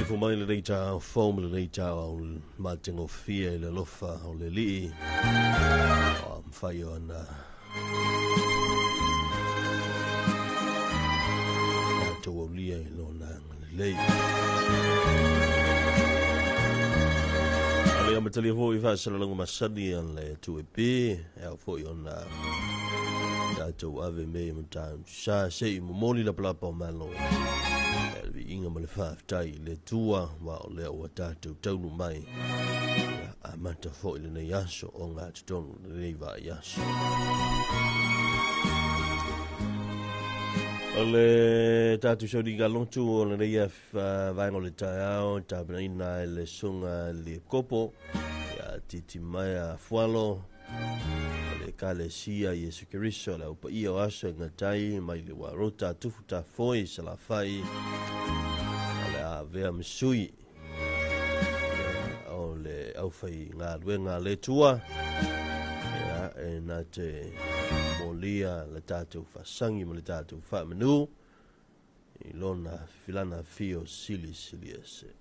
Fo mai le reita fo le reita o matengo fia le lofa o le li o fai ona to o li e lo na le ale am tele vo I fa sala longo masadi an le tu e pe e fo ona to ave me mta sa sei mo moli la plapa malo inga ma le whaatai le tua wa o lea ua tātou taunu mai a mata fo i le nei aso o ngā tutonu le nei wa i aso. O le tātou sauri ka lontu o le nei a vaengo le tai ao tāpina ina e le sunga le kopo ia titi mai a fualo le kale sia Yesu Kiriso le upa ia o aso ngatai mai le warota tufuta foi sa la fai le a vea misui o le au fai ngā luenga le tua ia e nā te molia le tātou fasangi mo le tātou wha menu I lona filana fio sili ese.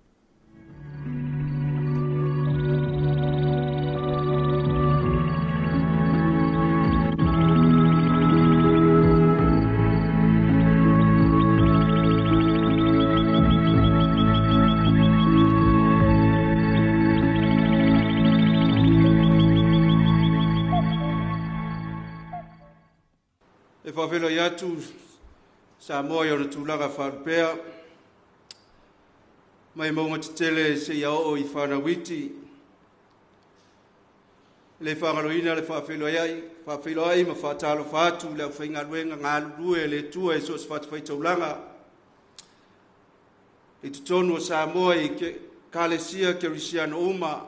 Whawhelo iatu Samoa i ona tūlanga wharupea. Mai maunga te tele se ia o I whanawiti. Le whangaroina le whawhelo ai ma whatalofa atu le whainga luenga ngā lurue le tua e sos whatawhaitaulanga. I tutonu o Samoa I kalesia kerisiano uma.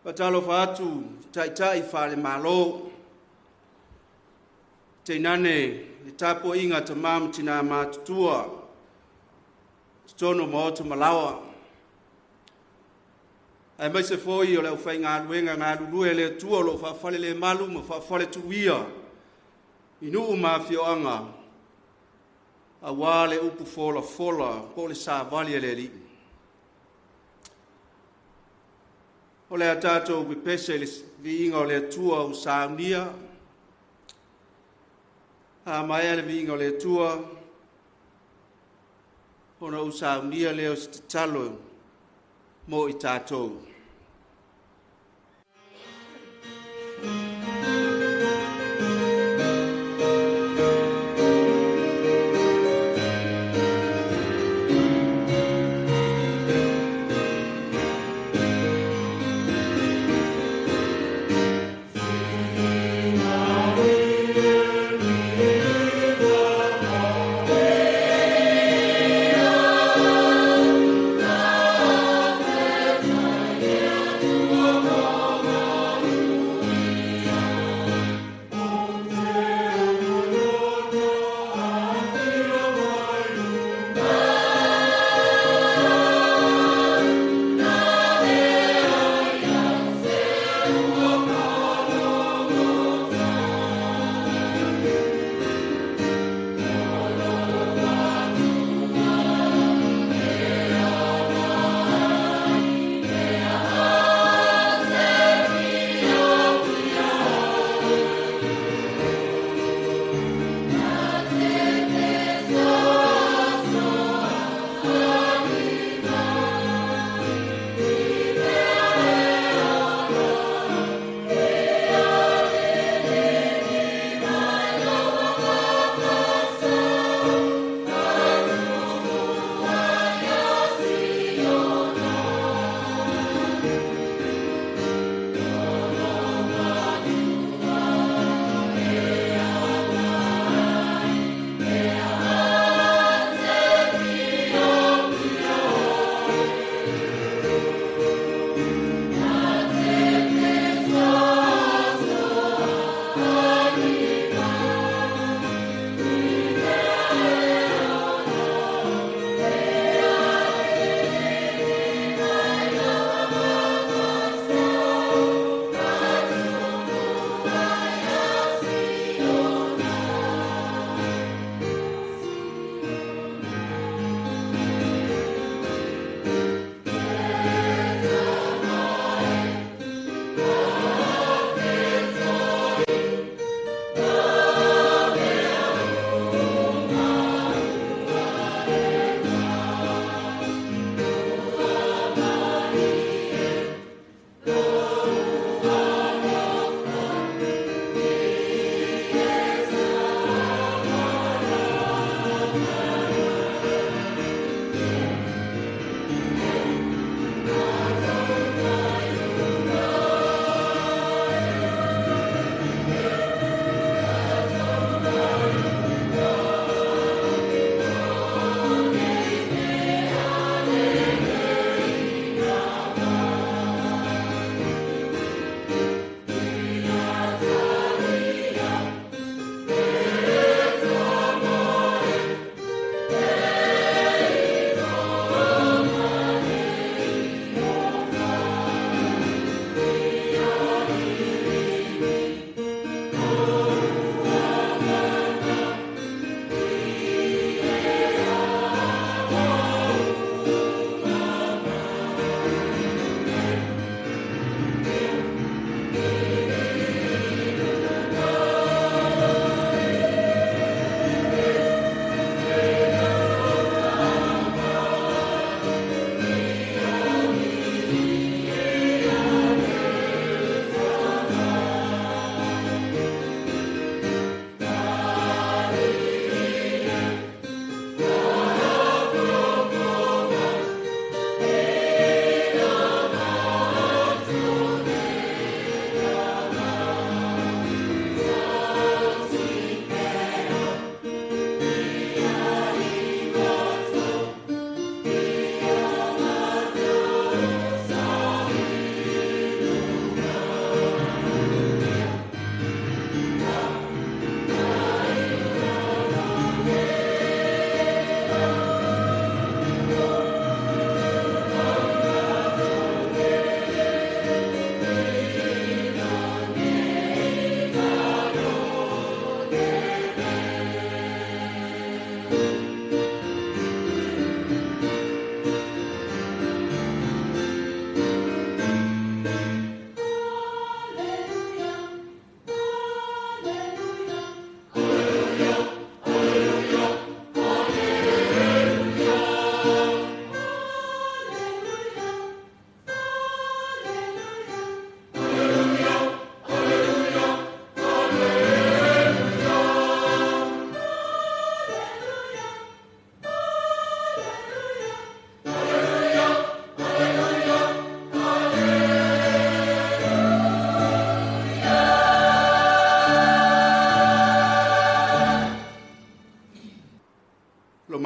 Whatalofa atu taitai whale malo. Te nane, le tapo inga ta mam tina mātutua, tono mo to malawa. Ai mai se foi o le whai ngā luenga ngā lulue le tua lo whawhale le malu ma whawhale tuia. Inu mawhioanga, a wale upu fola ko le sa vali le li. O le atato wipese le viinga o le tua o saunia, a mai ale vinga o le tua, ona usaunia leo se talo mo I tātou. Yeah.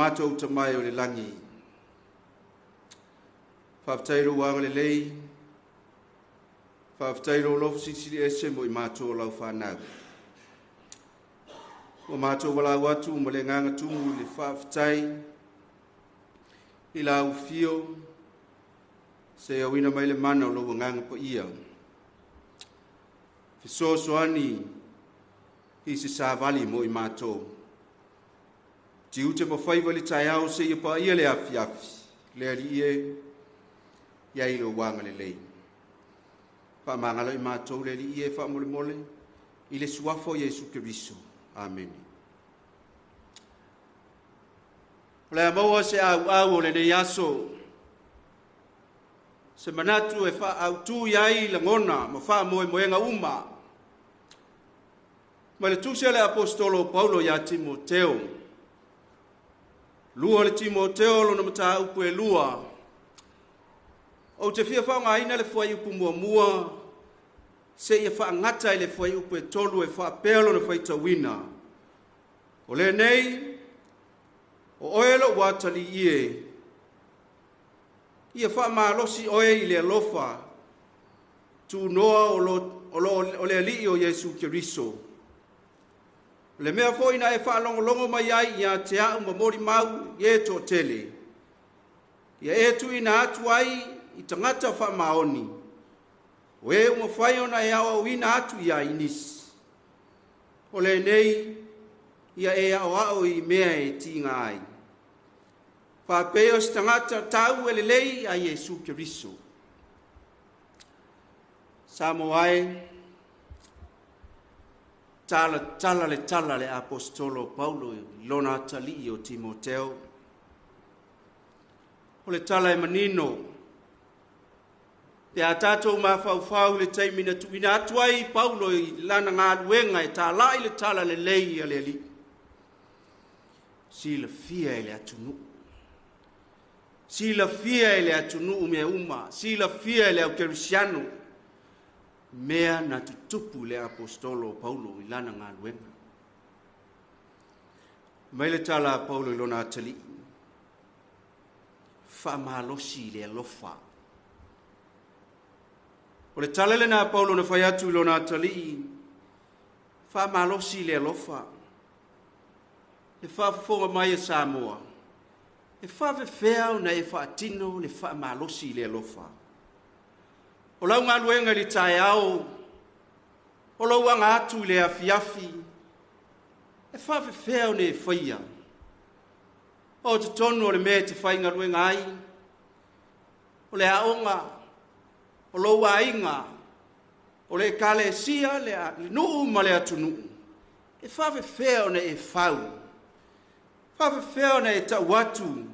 mātou ta mai o le langi. Whawtairo wanga le lei, whawtairo lofu sisiri ese mo I mātou lau whanau. O mātou wala watu mo le nganga tumu le whawtai, I la ufio, se awina mai le mana o loa nganga po ia. Fisosoani, I se sāwali mo I mātou. Ti ute mo whaiva le tai au se ia pa ia le afi afi, le ali ie, iai lo wanga le lei. Wha mangala I mātou le ali ie wha mole mole, I le suafo Jesu Keriso. Amen. Le amaua se au o le nei aso, se manatu e wha au tu iai la ngona, ma wha moe moenga uma. Ma le tuse le apostolo Paulo ya Timoteo. Lua le Timoteo lo na mata upu e lua. O te fia wha ngā ina le fwai upu mua mua, se ia wha ngata I le fwai upu e tolu e wha pelo na whai tawina. O le nei, o oelo watali ie. Ia wha maalosi oe I le alofa, tu noa o le ali o Jesu Keriso. Le mea fo ina e wha longo mai ai ia te au ma mori mau I e to tele. Ia e tu ina atu ai I tangata wha maoni. O e uma whai ona e awa wina atu ia inis. O le nei, ia e ao I mea e tinga ai. Wha peo si tangata tau e le lei a Jesu Keriso. Samoa ai, tala le apostolo Paulo lona tali o Timoteo. O le tala e manino. Te a tātou mawhau le taimina tuina atuai Paulo I lana ngā luenga e tā lai le tala le lei a le li. Si la fia e le atunu. Si la fia e le atunu mea uma. Si la fia e le au kerisiano. Mea na tutupu le apostolo Paulo I lana ngā luenga. Mai le tala Paulo I lona atali. Whamalosi le alofa. O le tala le na Paulo na whai atu I lona atali. Whamalosi le alofa. Le whafonga mai e Samoa. E whawewhea na e whaatino le whamalosi le alofa. O lau ngā luenga li tae au, o lau anga atu le afiafi, e whawewhea ne e whaia. O te tonu o le mea te whai ngā luenga ai, o le aonga, o lau ainga, o le kale sia, le nuu ma le atunu. E whawewhea ne e whau. Whawewhea ne e tau atu,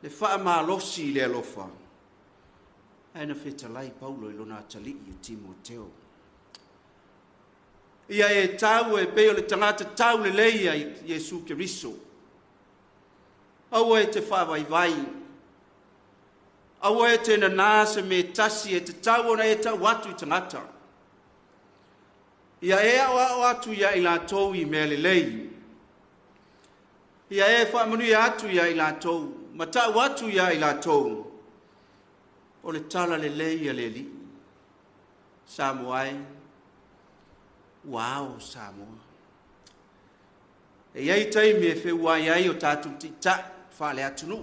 le whaamalosi le alofa. Aina whetalai Paulo I lona atali I Timoteo. Ia e tau e peo le tangata tau le leia I Jesu Keriso. Aua e te whawaivai. Aua e te nanase me tasi e te tau ona e tau watu I tangata. Ia e awa atu ia I lātou I mea le lei. Ia e whaamanu atu ia I lātou. Ma tau watu ia I lātou. O le tala le lei a le li. Samoa ai. Wow, Samoa. E iai taimi e whewai ai o tātou tita whale atunu.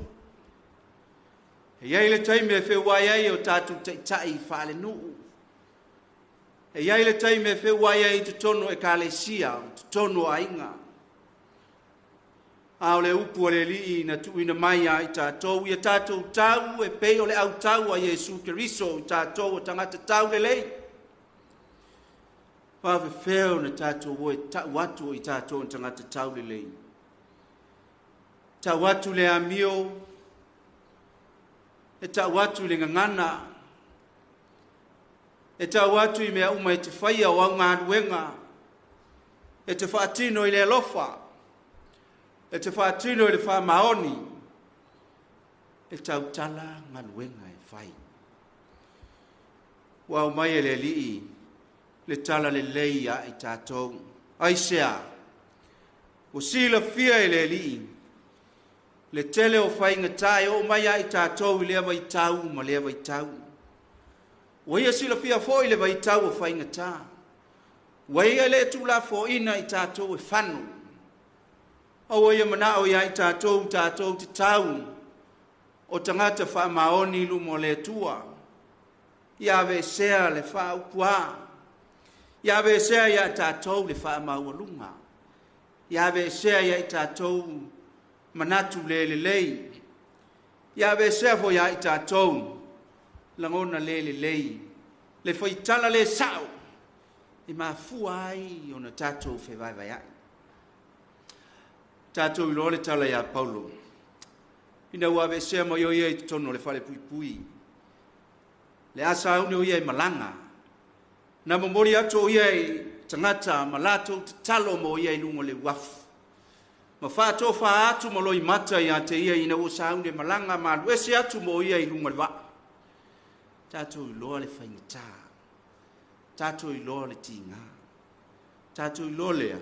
E iai le taimi e whewai ai o tātou tita I whale nuu. E iai le taimi e whewai ai te tono e kālesia, te tono a inga. A o le upu o le li na tuina mai a I tātou. Ia tātou tau e peo le au tau a Jesu Keriso I tātou o tangata tau le lei. Whawewheo na tātou o e tau atu o I tātou o tangata tau le lei. Tau atu le amio. E tau atu le ngangana. E tau atu I mea uma e te whaia o au ngā ruenga. E te whaatino I le alofa. E te whaatino I le wha maoni. E tau tala ngā luenga e whai. Wau mai e le lii. Le tala le leia I tātou. Aisea. O sila fia e le lii. le tele o whainga tai o mai ai tātou I lea vai tau ma lea vai tau. Waia sila fia fo I le vai tau o whainga tā. Waia le tula fo ina I tātou e whanu. O waia mana o ia I tātou te tau o tangata wha maoni lu mo le tua. Ia ve sea le wha ukua. Ia ve sea ia tātou le wha maua Ia ve sea ia I tātou manatu le lei. Ia ve sea fo ia I tātou langona le lei. Le whaitala le sao. I mafua ai o na tātou whewai ai. Tātou I loa le tala ia Paulo. Ina ua ve sea mo ia I tono le whale pui pui. Le asa au ne ia I malanga. Na momori ato ia I tangata malato te talo mo ia I lungo le wafu. Ma whātō wha atu mo loi mata ia te ia ina ua sa au ne malanga ma luese atu mo ia I lungo le wa. Tātou I loa le whaingata. Tātou I loa le tinga. Tātou I loa lea.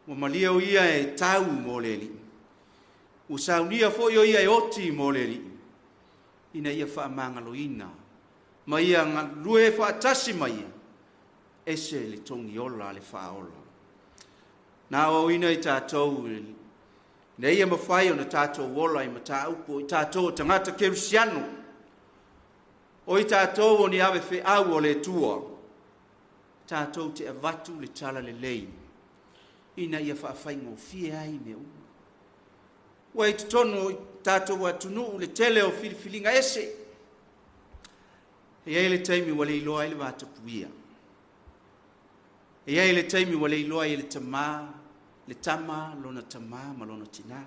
Mo malia o ia e tau mo le li. O saunia fo yo ia e oti mo le li. Ina ia wha mangaloina. Ma ia ngā lue wha atasi mai. Ese le tongi ola le wha ola. Nā o ina I tātou. Nei ia mawhai o na tātou wola I mata upo. I tātou tangata kerusiano. O I tātou o ni ave whi au o le tua. Tātou te avatu le tala le lei. Ina ia whaaffaingo fie ai me u. Wai te tono tātou atunu le tele o filifilinga ese. E ai le taimi wale iloa ele vata puia. E ai le taimi wale iloa ele le tama, lona tama, ma lona tina.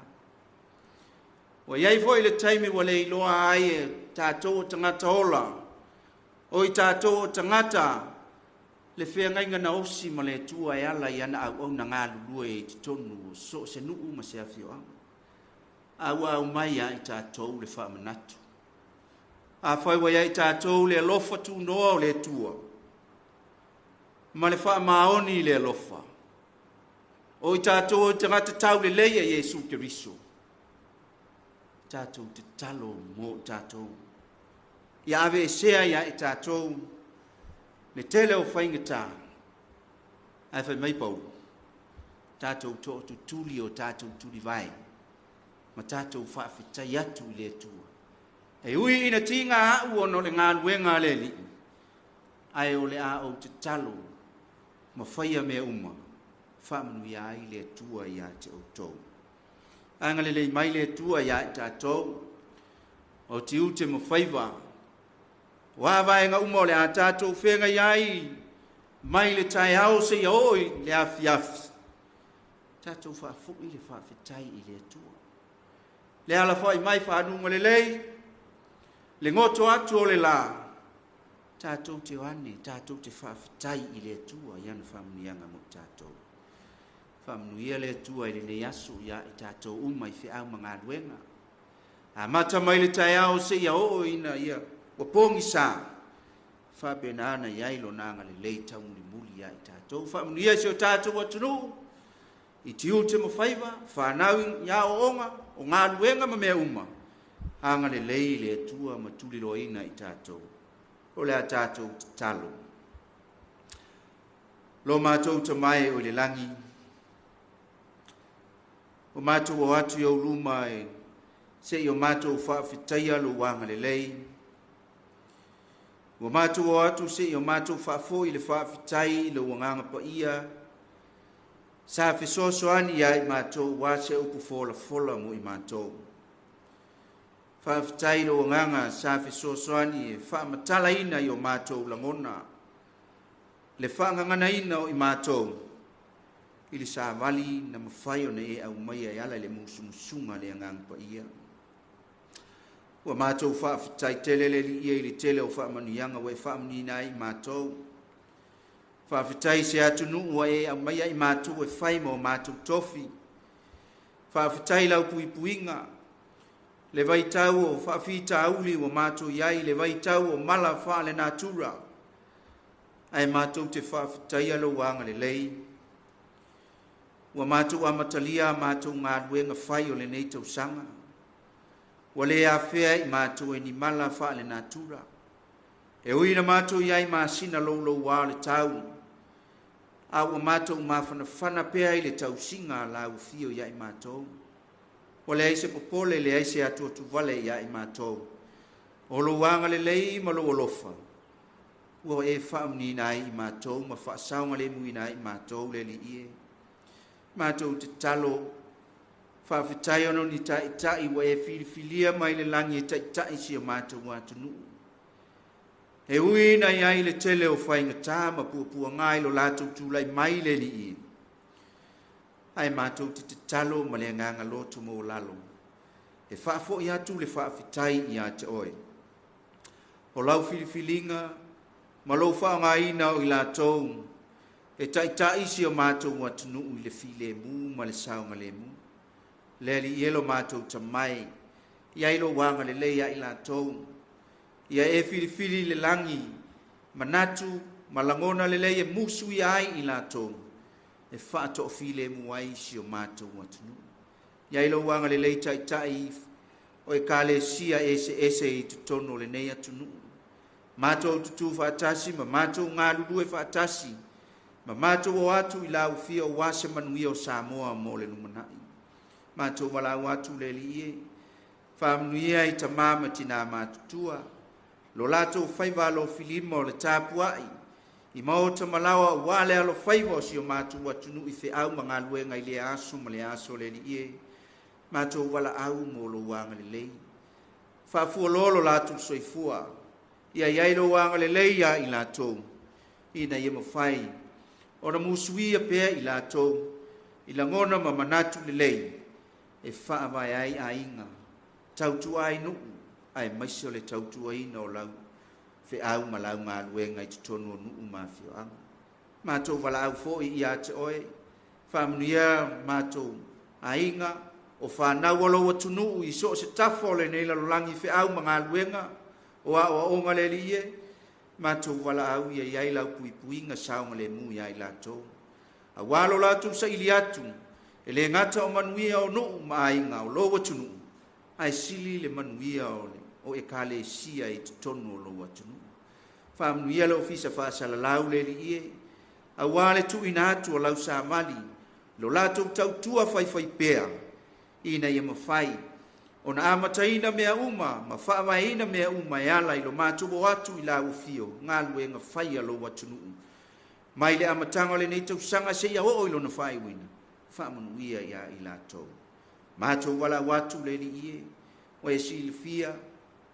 Wa iai foi le taimi wale iloa ai e tātou tangata ola. O I tātou tangata le whengainga na osi ma le tua e ala I ana au na ngā lulua e te tonu so se nuu ma se awhio au. Au mai I tātou le whamanatu. A whai wai I tātou le alofa tu noa o le tua. Ma le whamaoni le alofa. O I tātou tangata tau le leia Jesu Keriso. Tātou te talo mo tātou. Ia ave e sea ia I tātou. Le tele o whaingata. Ai whai mai pau. Tātou to tuli o tātou tuli vai. Ma tātou whaafitai atu I le tua. E ui ina tinga au ono le ngā luenga le li. Ai o le a o te talo. Ma whaia mea uma. Whaamanu ia I le tua ia te o tau. Angale le mai le tua ia I tātou. O ti ute ma whaiva. Wa vaenga uma o le a tātou whenga iai. Mai le tai hao se ia oi le afi. Tātou whaafuku I le whaafitai I le tua. Le ala whai mai whanunga le lei. Le ngoto atu o le la. Tātou te wane, tātou te whaafitai I le tua. Iana whamunianga mo tātou. Whamunuia le tua I le nei asu ia I tātou umai whi au mga duenga. A mata mai le tai au se ia o ina ia. Wapongi sa. Whapena ana iai lo nanga le lei tauni muli ia I tātou. Whamunuia se o tātou atunu. I tiu te mawhaiva, whanau ia o onga, o ngā luenga ma mea uma. Hanga le lei le tua ma tuli roina I tātou. O le a tātou te talo. Lo mātou te mai o le langi. O mātou o atu iau luma e se I o mātou whaafitaia lo wanga le lei. O mātou o atu se I o mātou whaafoi le whaafitai lo wanganga pa ia. Sa fisoso ani ia I mātou wase upu fola mo I mātou. Whaafitai lo nganga sa fisoso ani e whaamatala ina I o mātou langona. Le whaangangana ina o I mātou. I le sa vali na mawhai o ne e au mai ai ala le musumusunga le angang pa ia. Ua mātou whaafitai tele le li ia I le tele o whaamanianga wa e whaamanina I mātou. Whaafitai se atu nuu e au mai ai mātou e whai mo mātou tofi. Whaafitai lau pui puinga. Le vai tau o whaafita auli o mātou iai. Le vai tau o mala wha le natura. Ai mātou te whaafitai alo wanga le lei. ua mātou amatalia mātou ngā luenga whai o le nei tausanga. Ua le awhea I mātou e ni mala wha le natura. E uina mātou iai māsina lou wā le tau. A ua mātou mawhana pēa I le tausinga la ufio iai mātou. O le aise popole le aise atu vale iai mātou. O lo wanga le lei ma lo olofa. Ua e whaamni nai I mātou ma whaasaunga le muina I mātou le li ie. Mātou te talo whawhitai ono ni tai wa e whilifilia mai le langi e tai si o mātou wātunu. E uina iai le tele o whainga tā ma puapua ngai lo lātou tūlai mai le li ie. Ai mātou te talo ma le nganga loto mo lalo. E whaafo I atu le whawhitai I a te oe. O lau whilifilinga ma lo whaangaina o I lātou. E tai si o mātou watunu I le file mu ma le saunga le mu. Le li ielo mātou tamai. Ia ilo wanga le leia I lātou. Ia e fili le langi. Manatu, malangona le leia musu I ai I lātou. E whaato o file mu ai si o mātou watunu. Ia ilo wanga le lei tai o e kale sia ese I tutono le nei atunu. Mātou tutu whaatasi ma mātou ngā lulu e whaatasi. Ma mātou o atu I lau fia o wase manuia o Samoa mo le numanai. Mātou wala o atu le li ie. Whaamnuia I tamama tina mātutua. Lo lato whaiva lo filima o le tāpuai. I maota malawa o wale alo whaiva o si o mātou atunu I fe au mga luenga I le aso ma le aso le li ie. Mātou wala au mo lo wanga le lei. Whaafua lolo lato soifua. Ia iai lo wanga le leia I lato. Ina ia mawhai. Ora musuia pea I lātou, I langona ma manatu le lei, e whaawai ai a inga, tautua ai nuu, ai maisio le tautua ina o lau, fe au ma lau ngā luenga I tutono nuu mawhio anga. Mātou wala au fōi I a te oe, whaamnuia mātou a inga, o whanau alo watu nuu I so se tafo le nei lalolangi fe au ma ngā luenga, o a onga le li ie, Mātou wala au ia iai lau puipuinga saunga le mu iai lātou. A walo lātou sa ili atu, e le ngata o manuia o nuu maainga o lo watunu. Ai sili le manuia o e kale sia I tutono o lo watunu. Whaamnuia le ofisa whaasala lau le li ie. A wale tu ina atu o lau sa mali. Lo lātou tautua whai pea. Ina ia mawhai. Ona amataina mea uma, ma whaamaina mea uma e ala I lo mātubo atu I la ufio, ngā luenga whai alo watunu. Mai le amatanga le nei tausanga se ia o ilo na whai wina. Whaamanuia ia I lātou. Mātou wala watu le li ie, o e silifia,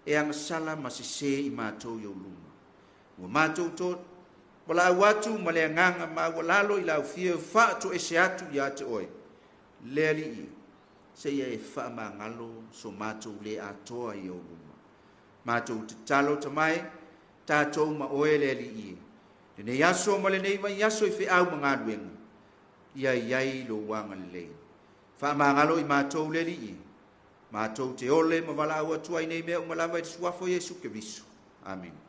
e angasala ma se I mātou yo luma. Ua mātou tot, wala watu ma le anganga ma walalo I la ufio, whaato e se atu ia te oe. Le li ie. Se ia e whaama ngalo so mātou le atoa I o luma. Mātou te talo tamai, tātou ma oe le li ie. Le yaso ma le nei mai yaso I fe au ma ngā luenga. Ia iai lo wanga le lei. Whaama ngalo I mātou le li ie. Mātou te ole ma wala au atua I nei mea umalawa I te suafo Jesu ke visu. Amen.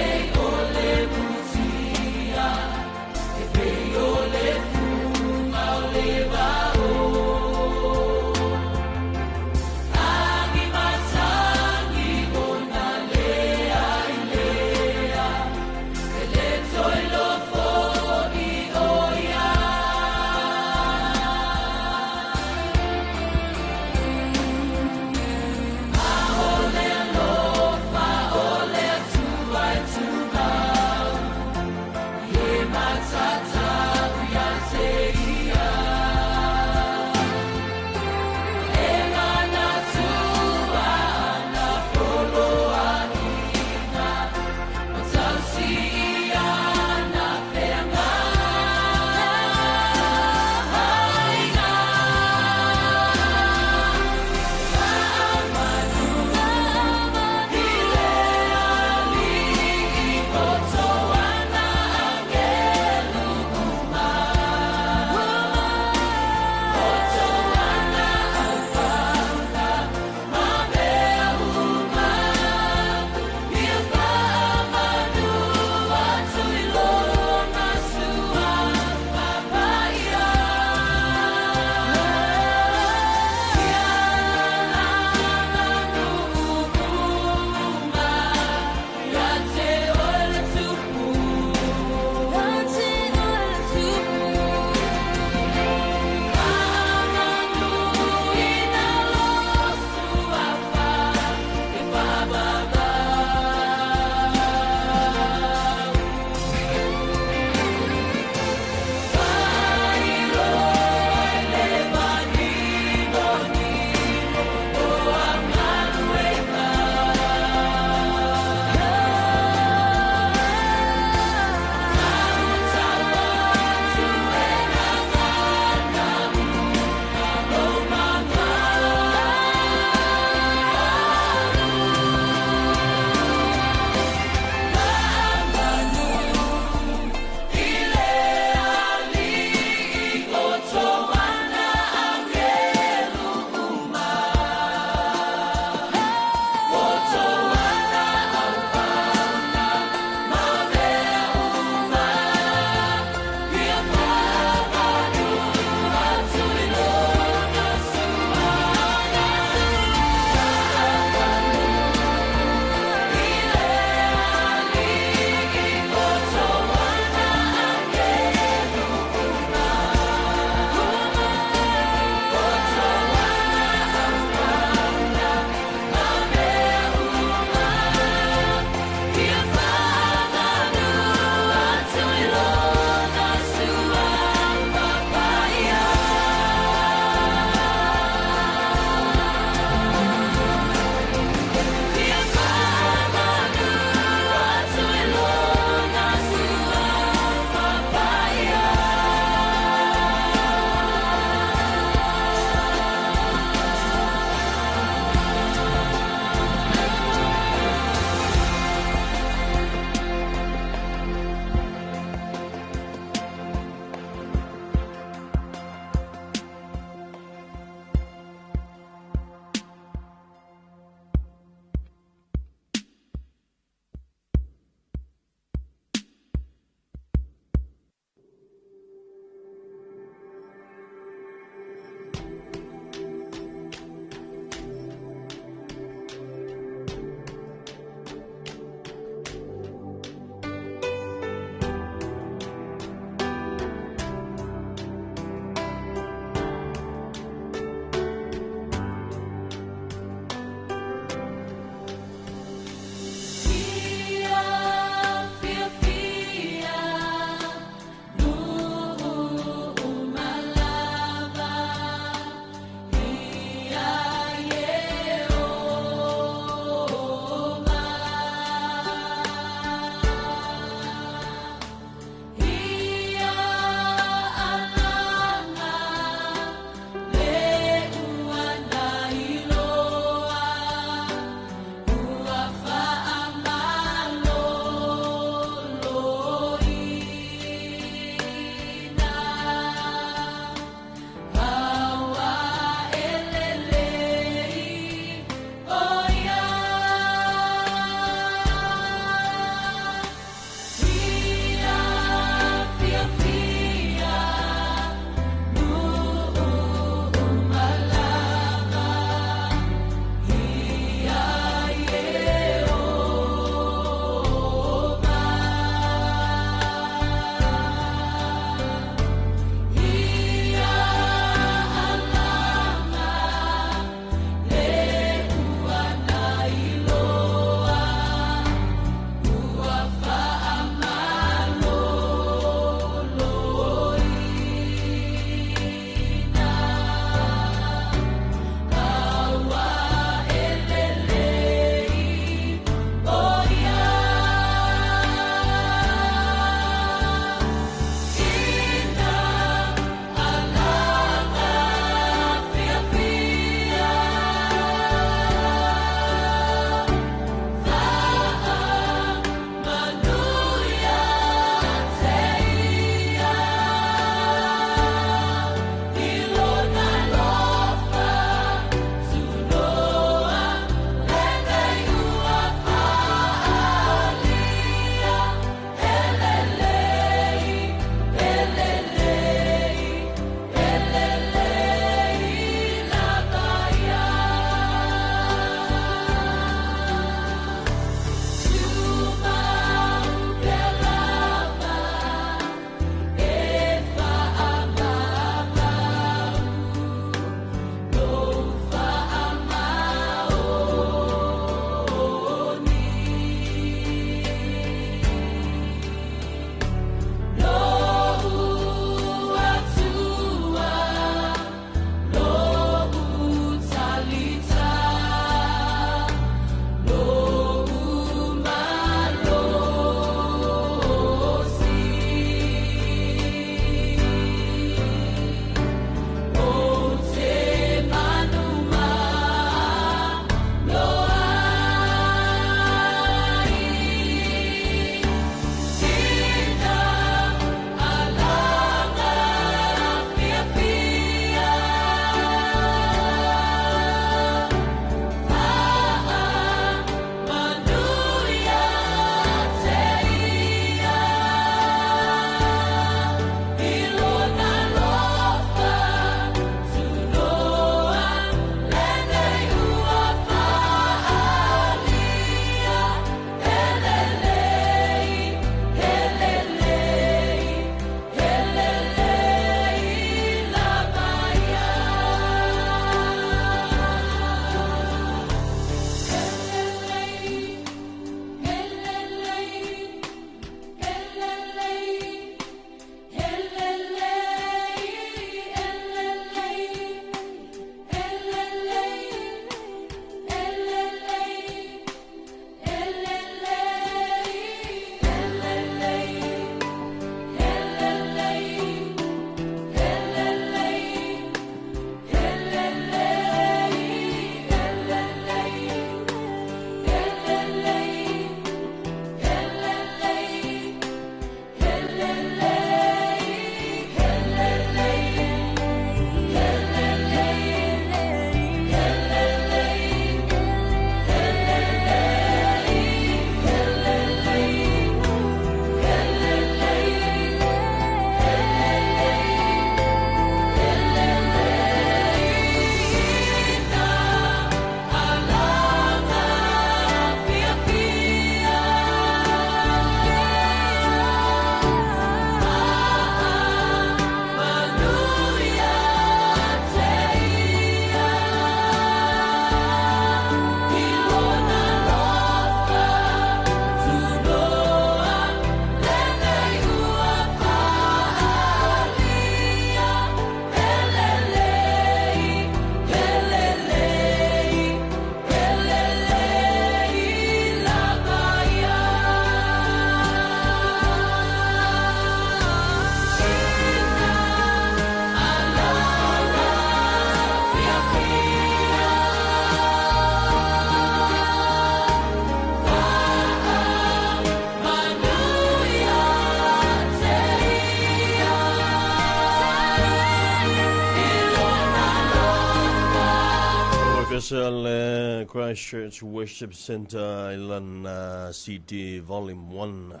Jesel Christchurch Worship Centre Ilan CD Volume 1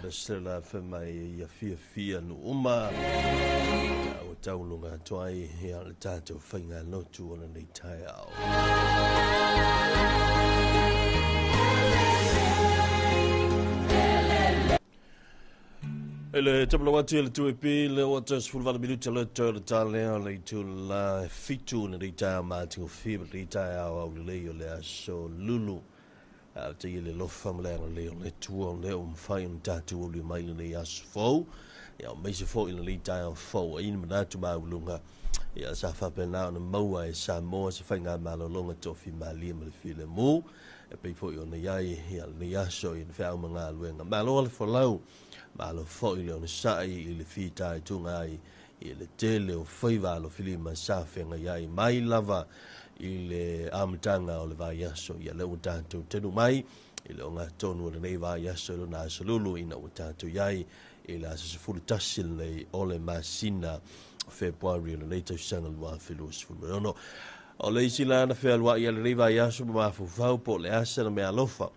Besela Femai Fia no Uma o taulunga toai ia le tātou whainga lotu ona nei tai au. Ele tapula watu ele tu epi le watu sfulvana minuta le tu le tale le tu la fitu na rita ma tu fi rita au le le aso lulu te ile lo famle le tu le fai tatu le mai le asfo ya me se fo ile rita fo in na tu ma ulunga ya sa fa pena na mo ai Samoa se fanga ma lo longa to fi mali me fi le mu e pe fo yo na yai ya le aso in fa manga luenga ma lo fo lau ma lo foi le ona sai i le fita i tunga i le tele o faiva lo filima safenga ia i mai lava i le amtanga o le vaiaso ia le utatu tenu mai i le onga tonu le nei vaiaso lo na solulu ina utatu iai i le asasifulu tasil le ole masina February le leita sanga lua filus fulmerono o le isila na fealwa ia le nei vaiaso ma fufau po le asa na mea lofa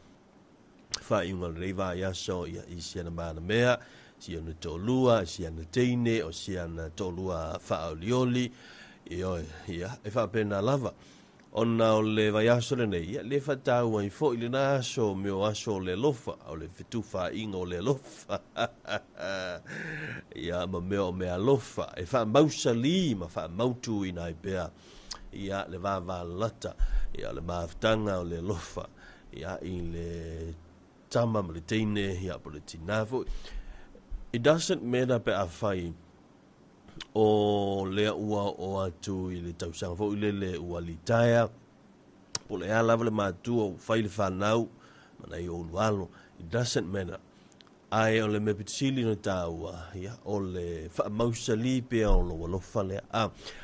fa inga reva ya so ya isia na mana mea sia na tolua sia na teine o sia na tolua fa olioli io ya e fa pena lava ona o le va ya so le nei le fa ta wa fo ile na so me o aso le lofa o le fitu fa inga o le lofa ya ma me o me lofa e fa mausali ma fa mautu ina i bea ya le va lata ya le maftanga o le lofa ya ile tama malitene ya politinavo. It doesn't matter pe afai o le ua o atu i le tausanga fo ile le ua litaya po le ala le matu o fai le whanau mana i o lualo. It doesn't matter. Ai o le mepitsili no taua ya o le wha mausali pe o lo lofa le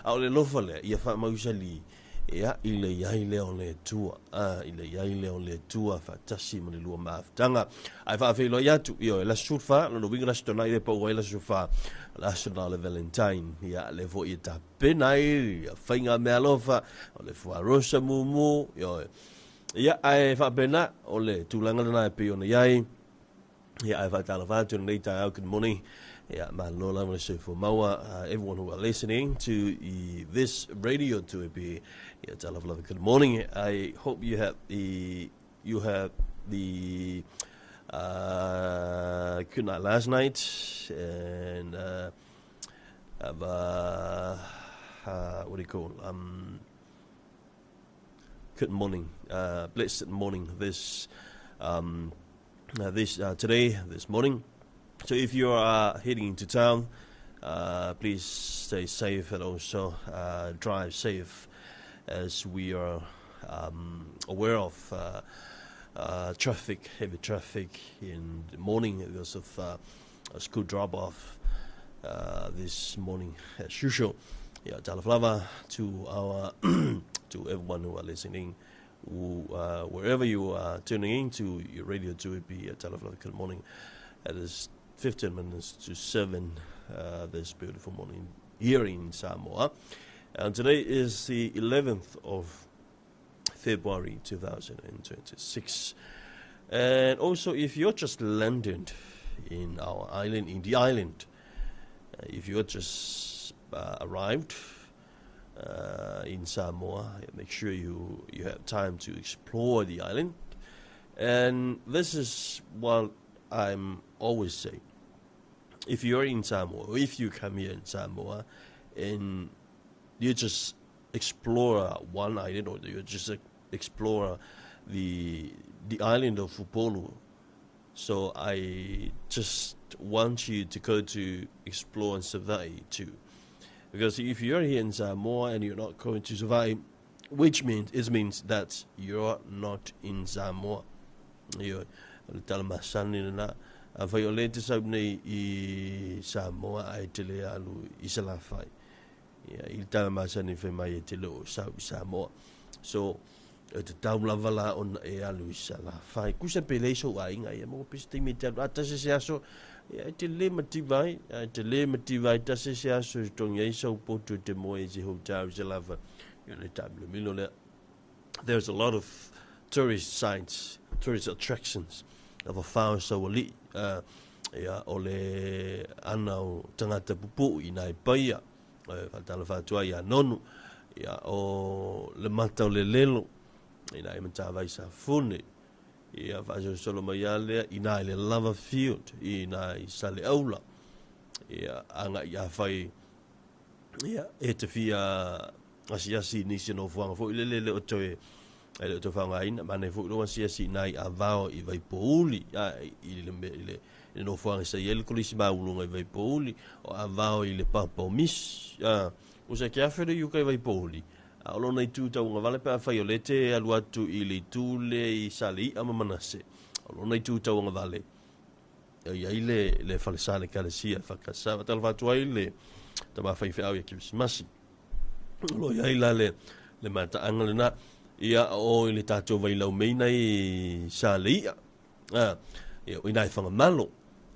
o le lofa le ia wha mausali ia ile yaile o le tua ile yaile o le tua fatasi mo le lua maftanga ai fa felo yatu io la sufa no winga stona ile po la sufa la stona le valentine ia le vo ita penai fainga mealofa o le fua rosa mumu io ia ai fa pena o le tulanga na pe ona yai ia ai fa Talofa nei ta good morning. Yeah, man, no love to for Maua, everyone who are listening to this radio to be Talofa. Good morning. I hope you have the good night last night and have what do you call good morning, blessed morning this this morning. So if you are heading into town, please stay safe and also drive safe, as we are aware of heavy traffic in the morning because of a school drop-off this morning as usual. Yeah, Talofa to our to everyone who are listening, wherever you are tuning in to your radio to be Talofa. Good morning. It is 15 minutes to 7 this beautiful morning here in Samoa. And today is the 11th of February 2026. And also, if you're just landed in our island, if you're just arrived in Samoa, make sure you have time to explore the island. And this is what I'm always saying. If you're in Samoa, or if you come here in Samoa, and you just explore one island, or you just explore the island of Upolu, so I just want you to go to explore and survey too. Because if you're here in Samoa and you're not going to survive, which means that you're not in Samoa. You're Talamasani na violate sabne I Samoa ai tele alu isalafai. Yeah, il Talamasani fe mai tele o Samoa. So te tau lavala on e alu isalafai. Kusa pele so ainga ia mo piste mi te atase se aso ia tele motivai tase se aso tonga iso poto te mo e je hotel isalafai. le tabu milo le. There's a lot of tourist sites, tourist attractions of a far so li ia ole ana o tangata pupu I nai paia Talofa tua ia nonu ia o le mata o le lelo ina I mata vai sa fune ia fa solo mai ale ina le lava field ina I sale aula ia anga ia fai ia e te fia asi nisi no fuanga fo le o toe ele to fanga ina mane fo lo si nai avao I vai pouli I le no fuanga se ele kulisi ma ulunga I vai pouli o avao I le papa mis o se ke afere yu kai vai pouli a lo nei tu tau nga vale pa fai olete alu atu I le tule I sali ama manase o lo nei tu tau nga vale ia le fale sale kalesia fakasa Talofa tua ile tama fai fe au ya Christmas lo ia ila le mata angale na ia o le tatou vai lau mei nei salia ia o inai fanga malo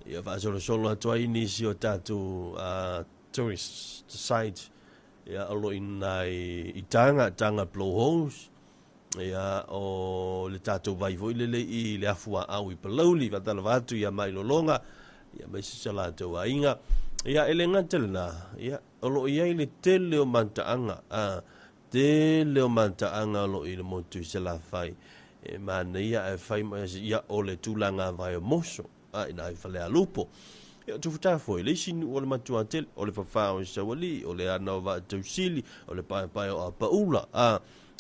ia va solo atu ai nisi o tatou tourist site ia alo inai tanga blowholes ia o le tatou vai voi le I le afua au I palauli va Talofa atu ia mai lolonga ia mai sala tau ainga ia ele ngatelna ia olo ia I le tele o mantaanga te leo mantaanga lo I le motu se la fai e mana ia e fai ia o le tūlanga vai o moso ina I fale a lupo ia tufuta foi le sinu o le matua tele o le whawhao I sawali o le ana o va tausili o le pai o a paula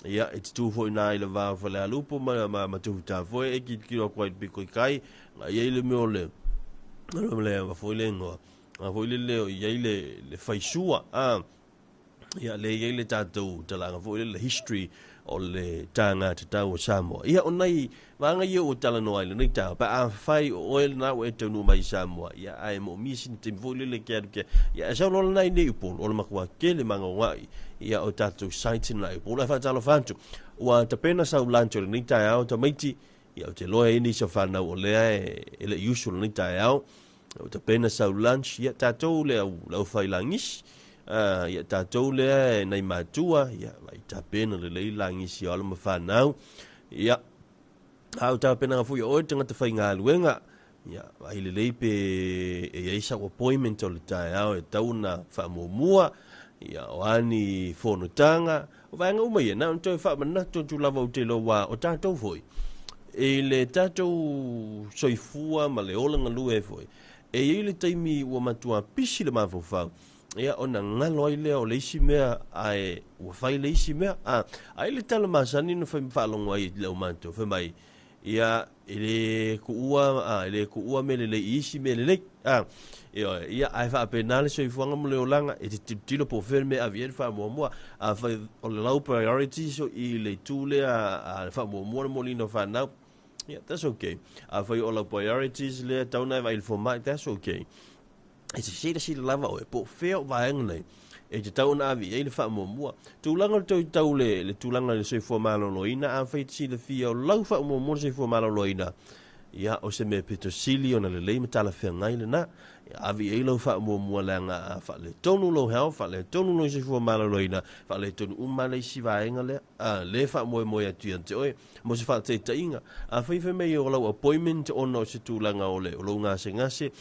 ia e tu foi na I le va fale a lupo ma tufuta foi e ki o kwai biko kai ia le me o le va foi le ngoa foi le ia le faisua ia le tatou talanga fo le history o le tanga te tau o Samoa ia onai vanga ia o Talano Island nei tau pa a fai o ele na o e tonu mai Samoa ia ai mo misi te fo le ke ia sa lo nai nei upol o le makua ke le manga ngai ia o tatou site nai upol fa Talofa atu wa te pena sa ulancho nei tau ta maiti ia o te loa ini sa fa na o le ele usual nei tau o te pena sa lunch ia tatou le au fai langis ia tatou lea nei matua ia mai tapena le langisi o le mawhanau ia au tapena nga fui o tangata whai ngā luenga ia ai le pe e isa o appointment o le tae au e tauna whamomua ia o ani whonutanga o vanga umai na untoi whamanato tu lava o te loa o tatou foi e le tatou soifua ma le olanga lue foi e le taimi ua matua pisi le mawhawhau ia ona ngalo ai lea o leisi mea ai ua fai leisi mea ai le tala masani no fai whalongo ai leo manto fai mai ia ele kuua me le isi me le ia ai fa penale so ifuanga mo leo langa e te tilo po fer me avier fa mo a fai o le low priority so I le tule a fa mo mo lino fa now yeah that's okay a fai o low priorities le tauna vai il format that's okay e se si lava o e po feo vaenga nei e te tau na avi e le wha mua tūlanga tau le tūlanga le soifua maloloina a whai si le fia o lau wha mua soifua maloloina ia o se me peto sili o na le leima tala whea ngai le na avi e lau wha mua leanga a wha le tonu lo heo wha le tonu lo soifua maloloina wha le tonu umale si vaenga le le wha moe atu ante oe mo se wha te tainga a whai mei o lau appointment ona o se tūlanga o le o lau ngase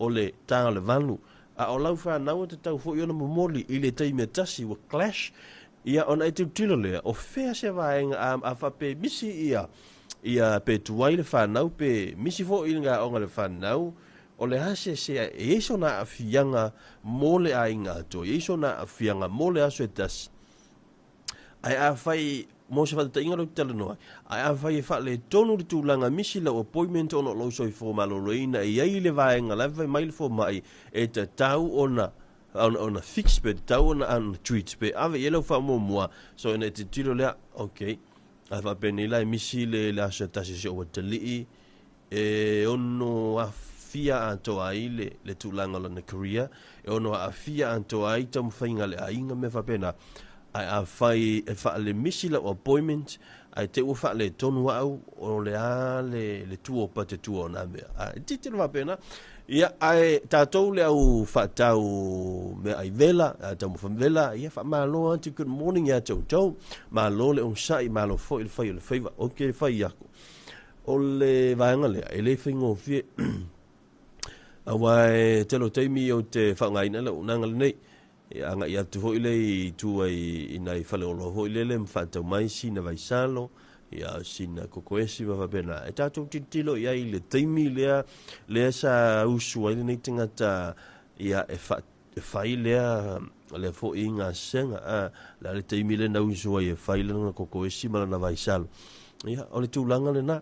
o le tā le vanu a o lau whanau te tau fo i ona momoli I le taimea tasi wa clash ia ona e te utilo lea o whea se vaenga a whape misi ia pe tuai le whanau pe misi fo I ngā onga le whanau o le hase se e eiso na a fianga mo le a inga to e eiso na a fianga mo le aso e tasi ai a whai mo se fata inga lo tala noa ai a whai e wha le tonu le tūlanga misi la appointment ono lo soi fo maloloina e ai le vaenga la vai mai le fo mai e te tau ona fix pe tau ona an tweet pe ave yelo fa mo mua so ene te tiro lea okay a va penila e misi le aso tasi se o te li e ono a fia anto ai le tūlanga lo na Korea e ono a fia anto ai tam whainga le ainga me fa pena ai a fai e fa le misi la appointment ai te ufa le tonu au o le a le tuo pa te tuo na me a titi va pena ia ai tatou le au fa tau me ai vela tau mo vela ia fa malo anti good morning ya tau malo le on sai malo fo il fai le faiva okay fai ya o le vaanga le ele fingo fi awai te lo teimi o te fa ngai na le unanga le nei anga ia tu foi le tu ai ina i fale o lo foi le mfa tau mai sina vai salo ia sina kokoesi va pena e tatu titilo ia i le teimi le sa usu ai nei tingata ia e fai le fo inga senga la le teimi le na usu ai e fai le na kokoesi ma na vai salo ia o le tūlanga le na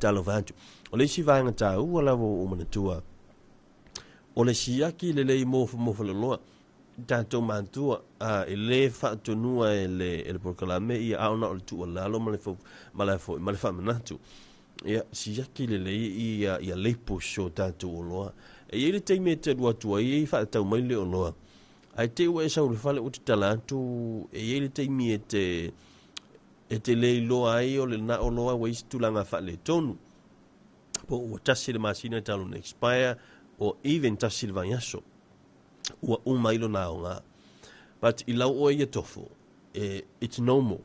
talo vantu o le si vanga tau o la o mana tua o le siaki le lei mo le loa tanto mantua e le faatonua e le proklame ia aona o le tu lalo ma le fa manatu ia siaki le lei ia le pusho tanto o loa e ia le teime te lua tua ia fa tau mai le o loa ai te ua e sa ule fale uti talantu e ia le teime e te lei loa ai o le na o loa wa isi tulanga fa le tonu po ua tasi le masina talo na expire o even tasi le vanyaso ua umailo na o ngā but i lau o ia tofu it's normal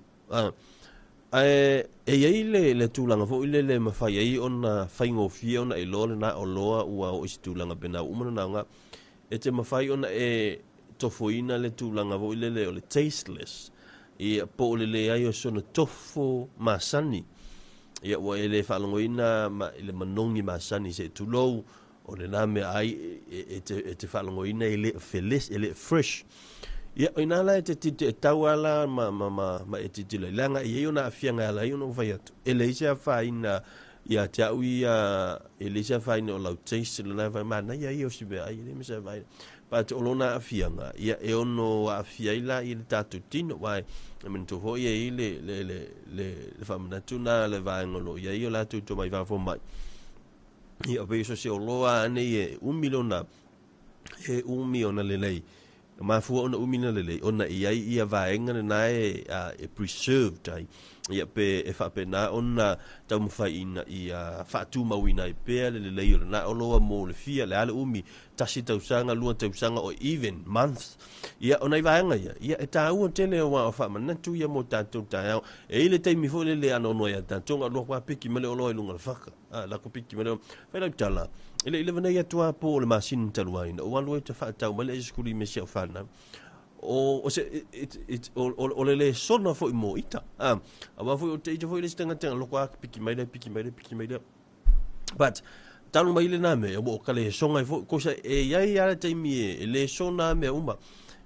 e iei le tūlanga fo ile le mawhai ei ona whaingo fia ona e loa le na o loa ua o isi tūlanga pena umana na o ngā e te mawhai ona e tofu ina le tūlanga fo ile le o le tasteless ia po le ai o sona tofu masani ia ua ele whaalongoina ma ile manongi masani se tulou o le name ai e te whaalongoina ele feles ele fresh ia ina la te tau ala ma e te langa ia ona afianga ala ia ona vai atu ele isa faina ia te au ia ele isa faina o lau taste le na vai mana ia o sibe ai le misa vai but olona afianga ia e ono afiaila i le tatu tino wai I mean to ho ia i le famana tuna le vaingolo ia i o la tu to mai va fo mai ia o beso se o loa ane e 1 miliona e 1 miliona le lei ma fu ona 1 miliona le lei ona ia vaenga na e preserved ai ia pe e fa pena ona tau faina ia fatu mawina i pe le lei na o loa mo le fia le ale umi tasi tau sanga lua tau sanga o even months ia ona i vaenga ia e tau tele wa fa mana tu ia mo tatu tau e ile te mi fo le ano no ia tatu nga lo kwa piki mele o lo lunga faka la ko piki mele fa la tala ile vana ia tua po le machine taluaina o alu te fa tau mele skuli me se fana o se o le sona fo mo ita ava fo te fo le stanga tanga lo kwa piki mai but talu mai le name o kale songa fo ko se e ia te mi le sona me uma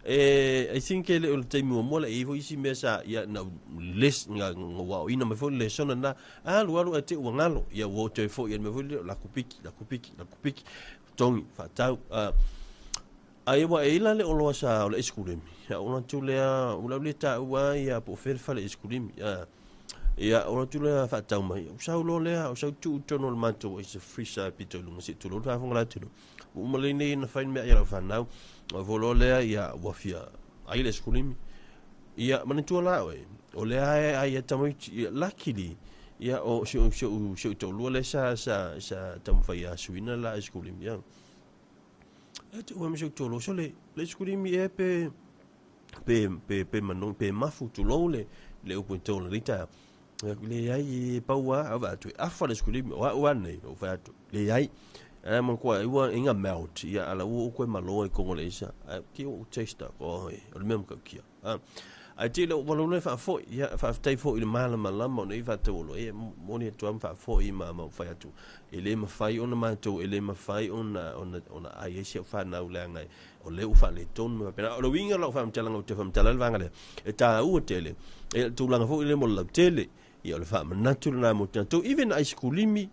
I think le te mi mo le fo isi mesa ia na list nga wa ina me fo le sona na alu te ngalo ia wo te fo ia me fo la kupiki tongi fa tau ai wa ila le olo sa o le eskulimi ya ona tulea ula le ta wa ya po fer fa le eskulimi ya ona tulea fa tau mai o sa lo le o sa tu tono manto is a free sa pitolo si tu lo fa ngala tu o mole ni na fa me ya fa now o volo le ya wa fia ai le eskulimi ya man tu la o le ai ta mai luckily ya o so to lo le sa tam fa ya suina la eskulimi ya et o me to lo so le eskulimi e pe manon pe mafu tu lo le o punto le rita le ai paua ava tu afa le eskulimi o nei o fa tu le ai man ko i inga melt ya ala o ko malo e ko le sa ki o taste ko o mem ka kia ai te lo le fa fo ya fa tai fo il mala malama nei fa te lo e moni tu am fa fo i ma fa tu ele ma fai ona ma tu ele ma fai ona ai se fa na ula ngai o le u fa le ton ma pena o winga lo fa mtala ngau te fa mtala vanga le e ta u tele e tu langa fo ile mo la tele ia le fa manatu na mo tanto even ice kulimi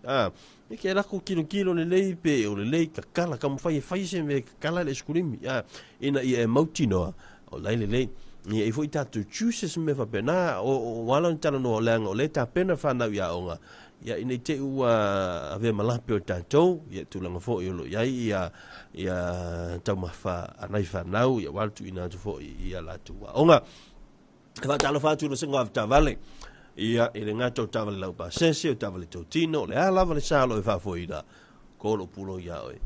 e ke la ko kilo le lei pe o le lei ka kala ka mo fai se me kala le kulimi ina ia mautino o lai le lei ia I foi tatu chooses me fa pena o wala tala no lenga o le ta pena fa na ia onga ia ina te ua ave malape o tatou ia tulanga fo i lo ia tau mafa anai fa nau ia waltu ina tu fo ia la tu onga va talo fa tu lo singo av tavale ia ile ngato tavale lau pa sensi o tavale totino le ala vale salo e fa fo ida kolo pulo ia oi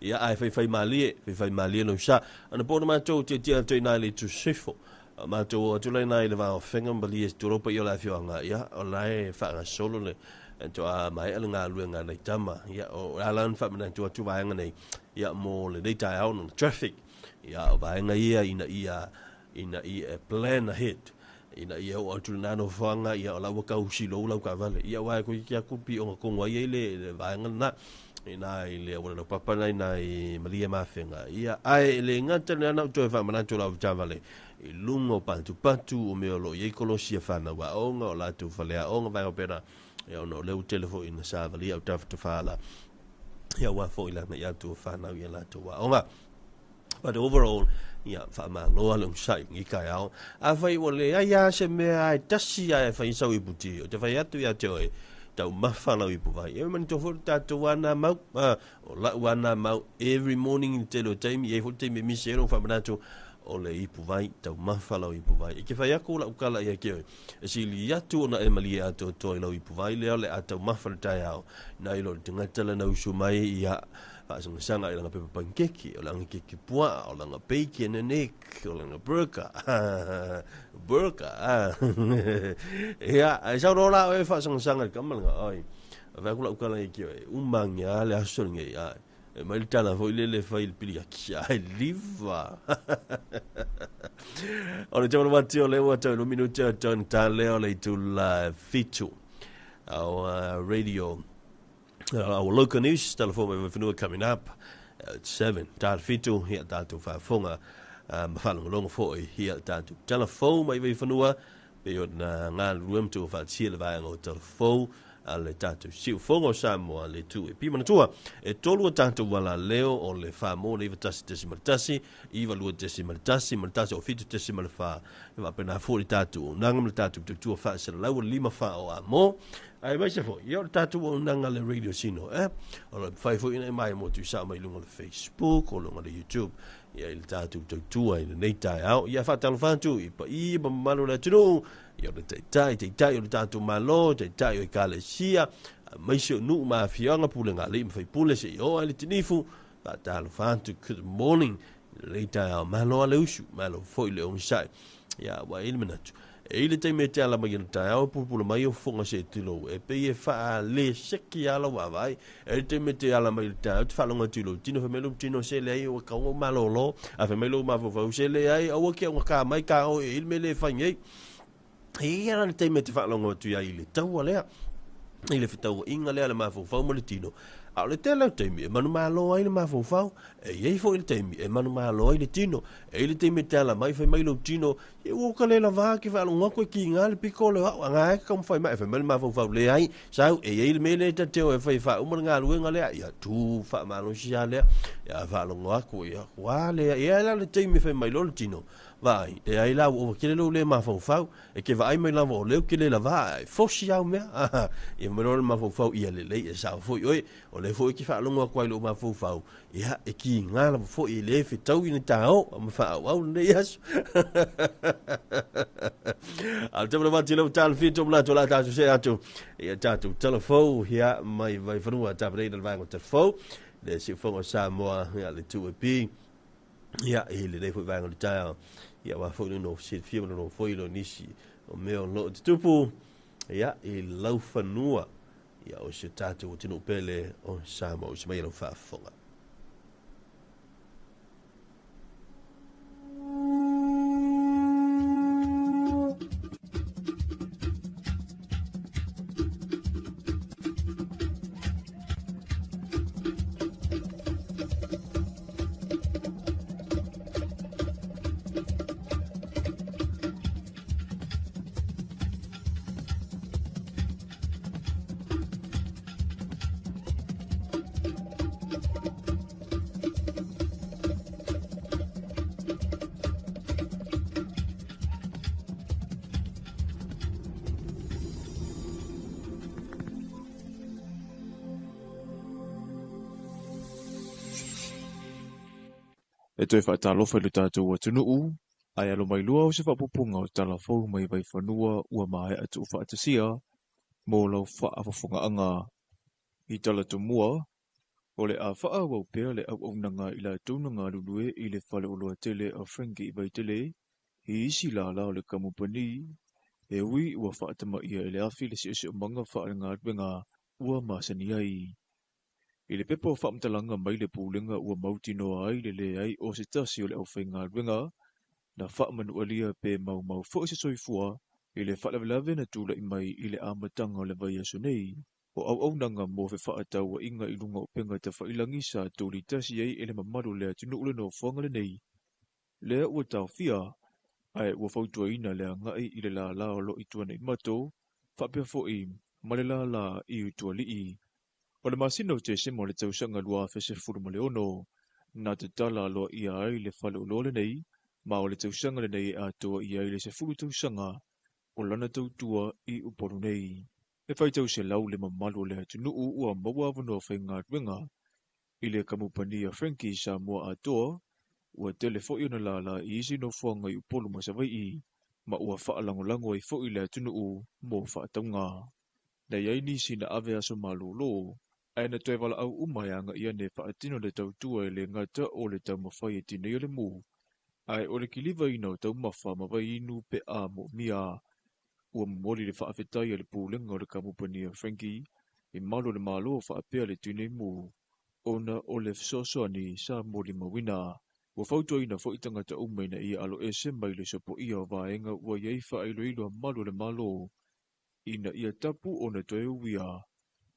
ia ai fai malie no sa ana po ma to te ina le tu sifo ma to tu le nai le va fenga mbali e tu ropa io la fionga ia o lai fa nga solo le to a mai ala nga luenga nei tama ia o ala fa mena tu va nga nei ia mo le data out on traffic ia o va nga ina plan ahead ina ia o tu nano fanga ia o la ka usilo la ka vale ia wa ko kia kupi o ko ngwa ile va nga na ina ile o le papa na malia mafenga ia ai le ngata na to fa mana to la vale I lungo patu o me lo ye kolosia fana wa onga o la tu falea onga vai opera ia no le telefo ina sa vali au taf fala ia wa fo ila na ia tu fana ia la tu wa onga but overall ia fa ma lo along sai ngi kai ao a vai o le ia se me ai tasi ai fa isa I puti o te vai atu ia te tau mafala I pu vai e man to fo tatu wana mau o la wana mau every morning te lo time e fo te me misero fa manato o le ipu vai tau mafala o ipu vai e ke fai ako la ukala ia ke e si li atu ona e malia ato to I lau ipu vai lea le atau mafala tai au na ilo le tingatala na usu mai ia sanga sanga I langa pepa pankeki o langa keki pua o langa bacon and egg o langa burger ia e sau rola o e fa sanga kamalanga oi fai ako la ukala ia ke umang ia le asol nge ia mai tala foi le fai il pili kia liva o le tamo mati o le wata no minuto ton tale o le tula fitu our radio our local news telephone with new coming up at 7 tal fitu here tatu fa fonga mafalo longo foi here tatu telephone mai ve fanua pe na ngal room to fa sia le vai ngo telephone ale tatu siu fongo Samoa le tu e pima tua e tolu tatu wala leo o le fa mo le tasi tesi iva lu tesi o fitu tesi fa va pena fo le tatu nangam le tatu tu fa se la lima fa o amo ai vai se fo io tatu o nanga le radio sino o le fai fo ina mai mo tu sa mai lungo le Facebook o lungo le YouTube ia il tatu tu ai nei tai au ia fa talofa tu I ba malo le tu ia le tai o le tatu malo tai o kalesia mai se nu ma fianga pulenga le fai pule se o ale tinifu ta talofa tu good morning le tai malo le usu malo foi le on sai ia wa ilmenatu e ile te mete ala mai ta o pupula mai o fonga se tilo e pe e fa le seki ala wa vai e te mete ala mai ta fa longa tilo tino fa melo tino se le o ka o malolo a fa melo ma fo se le ai o ke o ka mai ka o il me le fa ngai e era te mete fa longa tu ia ile tau ale ile fitau inga le ala ma fo mo le tino a le tele te mi manu malo ai le ma fo e ye fo il te mi e manu malo ai le tino e le te mete ala mai fa mai lo tino e o ka le la va ki fa longa ko ki nga le pikolo nga e kom fa mai fa mai ma fo le ai sa e ye le mele te te o e fa o nga lu nga le ia tu fa ma lo sia le ia fa longa ko ia wa le ia le te mi fa mai lo tino vai e ai la o ke le ma fo e ke vai mai la o le ke le la va fo sia o me e mo lo ma fo ia le e sa fo oi o le fo ki fa longa ko lo ma fo ia e ki nga la fo i le fitau i tao ma fa au le yes al te ma tilo tal fito la to la ta se atu ia tatu telefo ia mai vai frua ta bre del vai con telefo le si fo Samoa ia le tu e pi ia e le fo vai con tao ia wa fo no si fio no fo lo nisi o meo lo tupu ia e lau fanua ia o se tatu o tino pele o Samoa o se mai lo fa fonga E toi whaatalofa lu tātou atunu u, ai alo mai lua o se whapupunga o talafou mai vai whanua ua mai atu whaatasia, mō lau whaafafunga anga i talatu mua, o le a wha wau pēr le au nanga i la tūnanga lulue i le whale uloa tele a Frankie i vai tele, i isi la o le kamupani, e ui ua whaatama ia i le awhi le si o manga wha ngā ruenga ua masani ai. I le pepo whaamtalanga mai le pūlenga ua mauti noa ai le ai o se tasi o le au whainga ruenga, na whaamanu alia pe mau fo se soifua, i le whaalawelawe na tūla i mai i le amatanga o le vai aso nei, o au nanga mō fe whaatau wa inga i lunga o penga te whailangi sa tūli tasi ai ele mamaru lea tunu ule no whanga le nei. Lea ua tau fia, ai ua whautua ina lea ngai i le la o lo i tuana i mato, whapea fo i, male la i utua lii. O le masino te semo le tausanga lua fese furu ma le ono, na te tala loa ia ai le whale ulo le nei, ma o le tausanga le nei atoa ia ai le se furu tausanga, o lana tautua i uporu nei. E whai tau se lau le mamalu le atunu ua maua avanoa whainga ruenga, i le kamupania Frankie Samoa atoa, ua telefoi ona la i isi no whanga i upolu ma savai i, ma ua whaalangolango i fo i le atunu mō whaataunga. Nei ai nisi na ave aso malolo, ai na toi wala au umayanga ia ne whaatino le tautua e le ngata o le tau mawhai e tine i le mū. Ai o le kiliva ina o tau mawha mawai inu pe a mo mia. Ua mmori le whaafetai le pūlenga o le kamupania Frankie, i malo le malo o whaapea le tine i mū. Ona o le sosoani sa mori mawina. Ua whautua ina fo itangata umaina ia alo e se mai le sopo ia o vaenga ua iei wha ilo malo le malo. Ina ia tapu ona toe uia.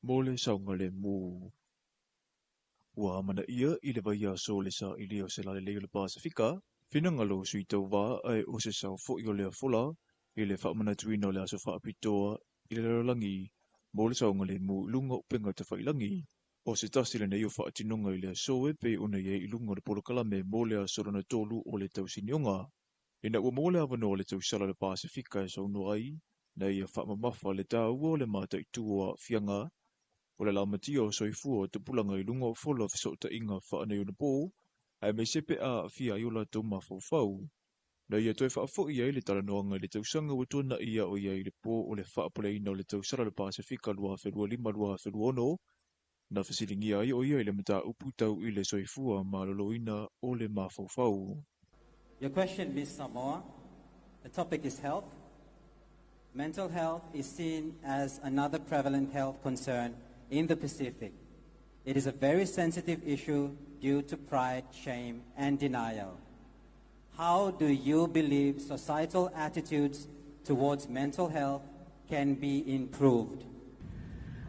Mole saunga le mū. Ua amana ia i le vaia so le sa i leo se lale leo le Pasifika, fina ngalo sui tau wā ai o se sau fo i o lea fola, i le whaamana tuina o le aso whaapitoa, i le lalangi, mole saunga le mū lunga upenga te whailangi, o se tasi le nei o whaatinonga i lea soe pe una ia i lunga le polokalame mole a sorana tolu o le tau sinionga. Ina ua mole avano o le tau sala le Pasifika e sauno ai, na ia whaamamafa le tau o le mata i tua fianga, o le laumatia o soifua te pulanga i lunga o fola fisota inga whaanei o na pō, ai mei sepe a fia i o la tau mawhau. Na ia toi whaafo ia i le talanoanga i le tausanga o tuana ia o ia i le pō o le whaapoleina o le tausara le Pasifika lua wherua lima lua wherua ono, na whasilingia i o ia i le mata upu tau i le soifua ma loloina o le mawhau. Your question, Ms. Samoa. The topic is health. Mental health is seen as another prevalent health concern in the Pacific. It is a very sensitive issue due to pride, shame, and denial. How do you believe societal attitudes towards mental health can be improved?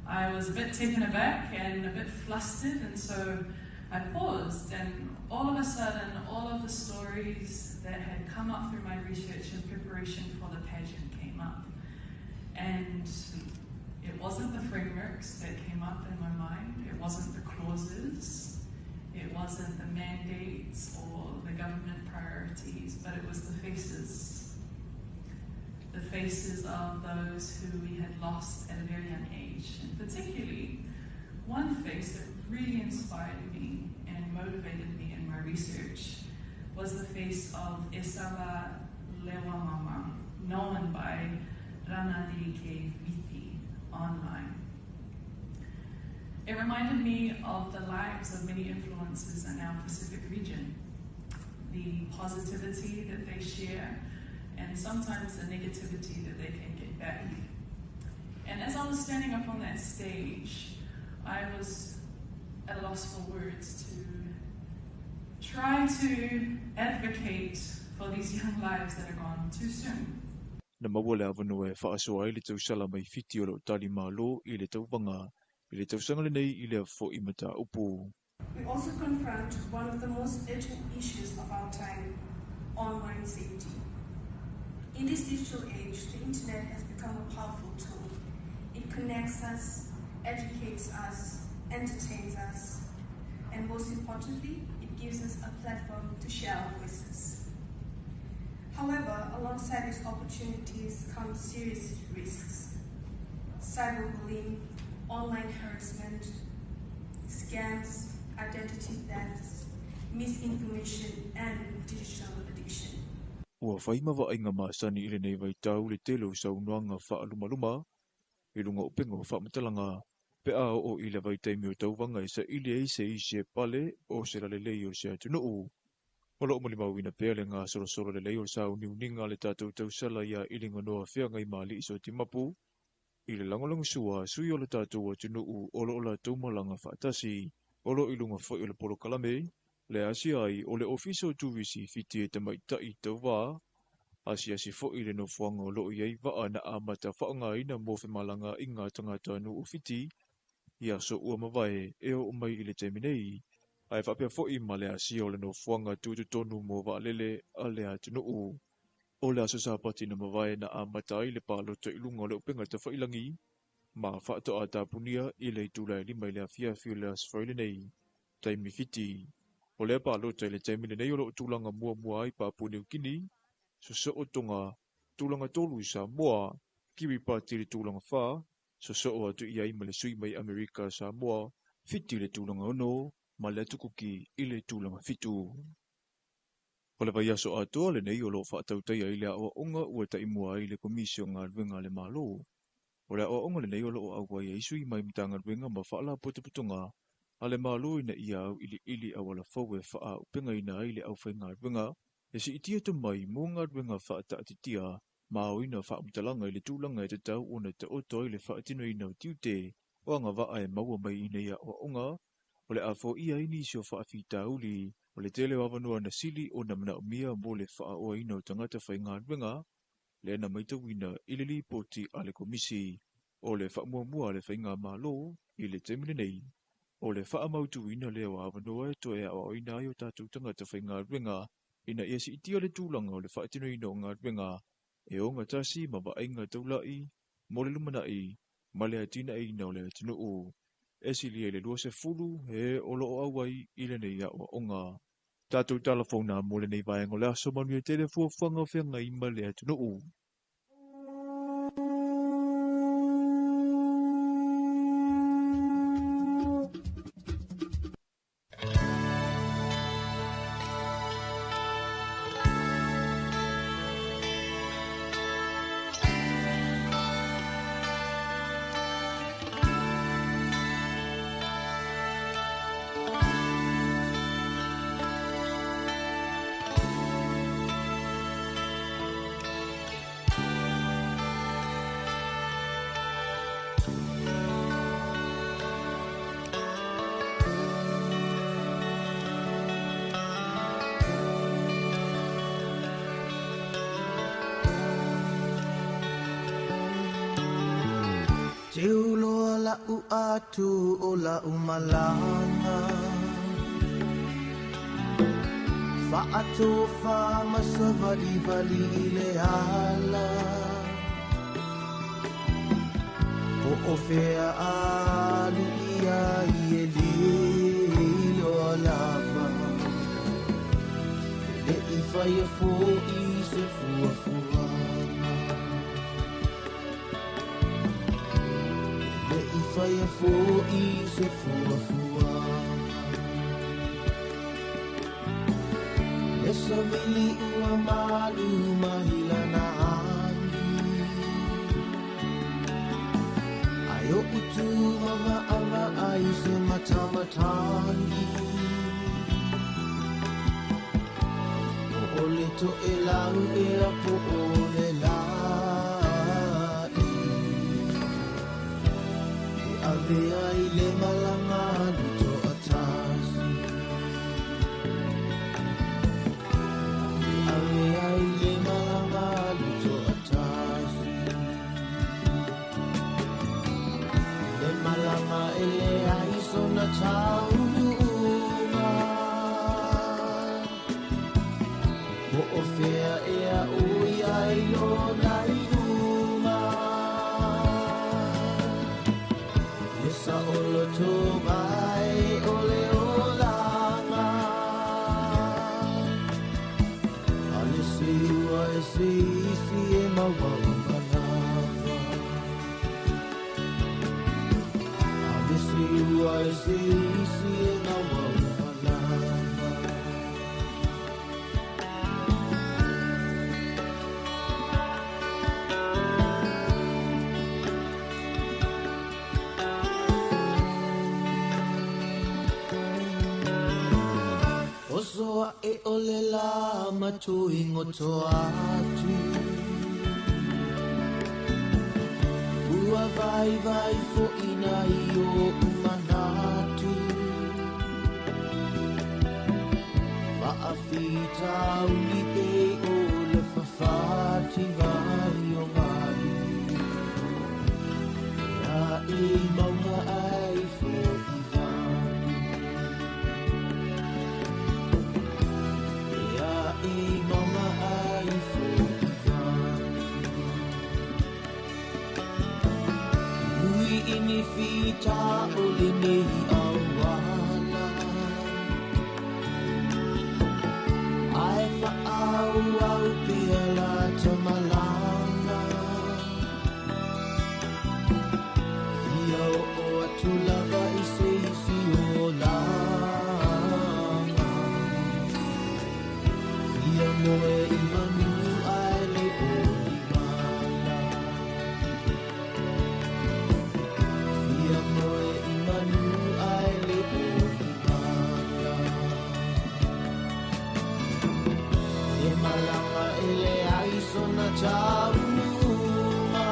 I was a bit taken aback and a bit flustered, and so I paused, and all of a sudden, all of the stories that had come up through my research and preparation for the pageant came up. And it wasn't the frameworks that came up in my mind, it wasn't the clauses, it wasn't the mandates or the government priorities, but it was the faces. The faces of those who we had lost at a very young age. And particularly, one face that really inspired me and motivated me in my research was the face of Esala Lewamama, known by Ranadike Viti online. It reminded me of the lives of many influencers in our Pacific region, the positivity that they share, and sometimes the negativity that they can get back. And as I was standing up on that stage, I was at a loss for words to try to advocate for these young lives that are gone too soon. Na mawale avano e whaasoa i le tausala mai fiti o lo tali malo i le taupanga, i le tausanga le nei i le fo imata upu. We also confront one of the most urgent issues of our time, online safety. In this digital age, the internet has become a powerful tool. It connects us, educates us, entertains us, and most importantly, it gives us a platform to share our voices. However, alongside these opportunities come serious risks. Cyberbullying, online harassment, scams, identity thefts, misinformation, and digital addiction. Ua whaima wa inga maasani ile nei vai tau le telo sa unuanga wha luma i lunga upenga o wha matalanga pe a o ile vai taimi o tauwanga i sa ile ei se i se pale o se la lei o se atunuu. Molo umali mawina pea le ngā solo le lei o sa uniuninga le tātou tausala ia ilinga noa whea ngai maali iso timapu. I le langolongo sua sui o le tātou atunuu olo ola taumalanga whaatasi olo ilunga whai o le polo kalame. Le asi ai o le ofiso tuvisi fiti e tamaitai tau wā. Asi fo i le no fuanga o loo iei waa na amata whaonga ina mo malanga i ngā tangata nu o fiti. Ia so ua mawae e o mai i le teminei. Ai whapea fo i ma le asi o le no fuanga tutu tonu mo wa lele a le atunuu. O le aso sapati na mawae na amata i le paloto i lunga o le upenga ta whailangi. Ma whaato a tapunia i le tūlai lima i le afia fio le asfaile nei. Taimi fiti. O le paloto i le temine nei o lo tūlanga mua ai Papua New Guinea. So o tonga tūlanga tolu i Samoa, kiwi pāti le tūlanga whā, so o atu i ai ma le sui mai Amerika Samoa, fiti le tūlanga ono, ma le atukuki i le tūlanga fitu. O le vai aso atoa le nei o lo whaatautai ai le awa onga ua ta imua ai le komisio ngā ruenga le malo. O le awa onga le nei o lo awa i sui mai mtanga ruenga ma whaala poteputonga, a le malo ina ia au ili awala fawe whaa upenga ina ai le au whai ngā ruenga, e si itia to mai mo ngā ruenga whaata atitia, ma o ina wha umtalanga i le tūlanga e te tau o na te oto i le whaatino ina o tiute, o anga waa e maua mai ina ia o onga, o le afo ia ini si o whaafita uli, o le tele wawanua na sili o na mana umia mo le wha o ina o tangata whai ngā ruenga, le ana maita wina i le lipoti a le komisi, o le wha mua le whai ngā malo, i le temine nei. O le wha mautu ina le wawanua e to e o ina ai o tātou tangata whai ngā ruenga, ina ia si itia le tūlanga o le whaatino ina o ngā ruenga, e o ngā tasi ma wa ainga taulai, mo le lumanai, ma le atina ina o le atinuu. E si lia le lua se fulu, he o lo o awai i le nei a o onga. Tātou talafona mo le nei vaenga le aso manu e tele fuafanga whianga i ma le atinuu. Te uloa la u atu o la umalanga Fa atu fa masa vali i le ala Po ofea alu ia i e li o lava Le i fai a fo i se fuafua Fai a fo i se fuafua E sa vili ua malu mahila na angi Ai o utu mama ama ai se matamatangi O ole to e lau e a po ole lau Avea i le malanga luto atasi Avea i le malanga luto atasi Le malanga ele aiso na tau luuma Mo ofea ea ui ai lo nai Sa olo to soa e ole la matu ingo toa atu. Ua vai vai fo ina I o umanatu. Whaafita uli pe o le whawhati vai o mai. Ia e maunga ai fo I vani. Ia e maunga ai fo I vani. Nui ini fita o le nei awala. Ai whaau au pia la tamalanga. Ia o atu lava I se isi o langa. Ia moe I manu ai le o limala. Ia moe I manu ai le o limala. E malanga e le aiso na taunuma.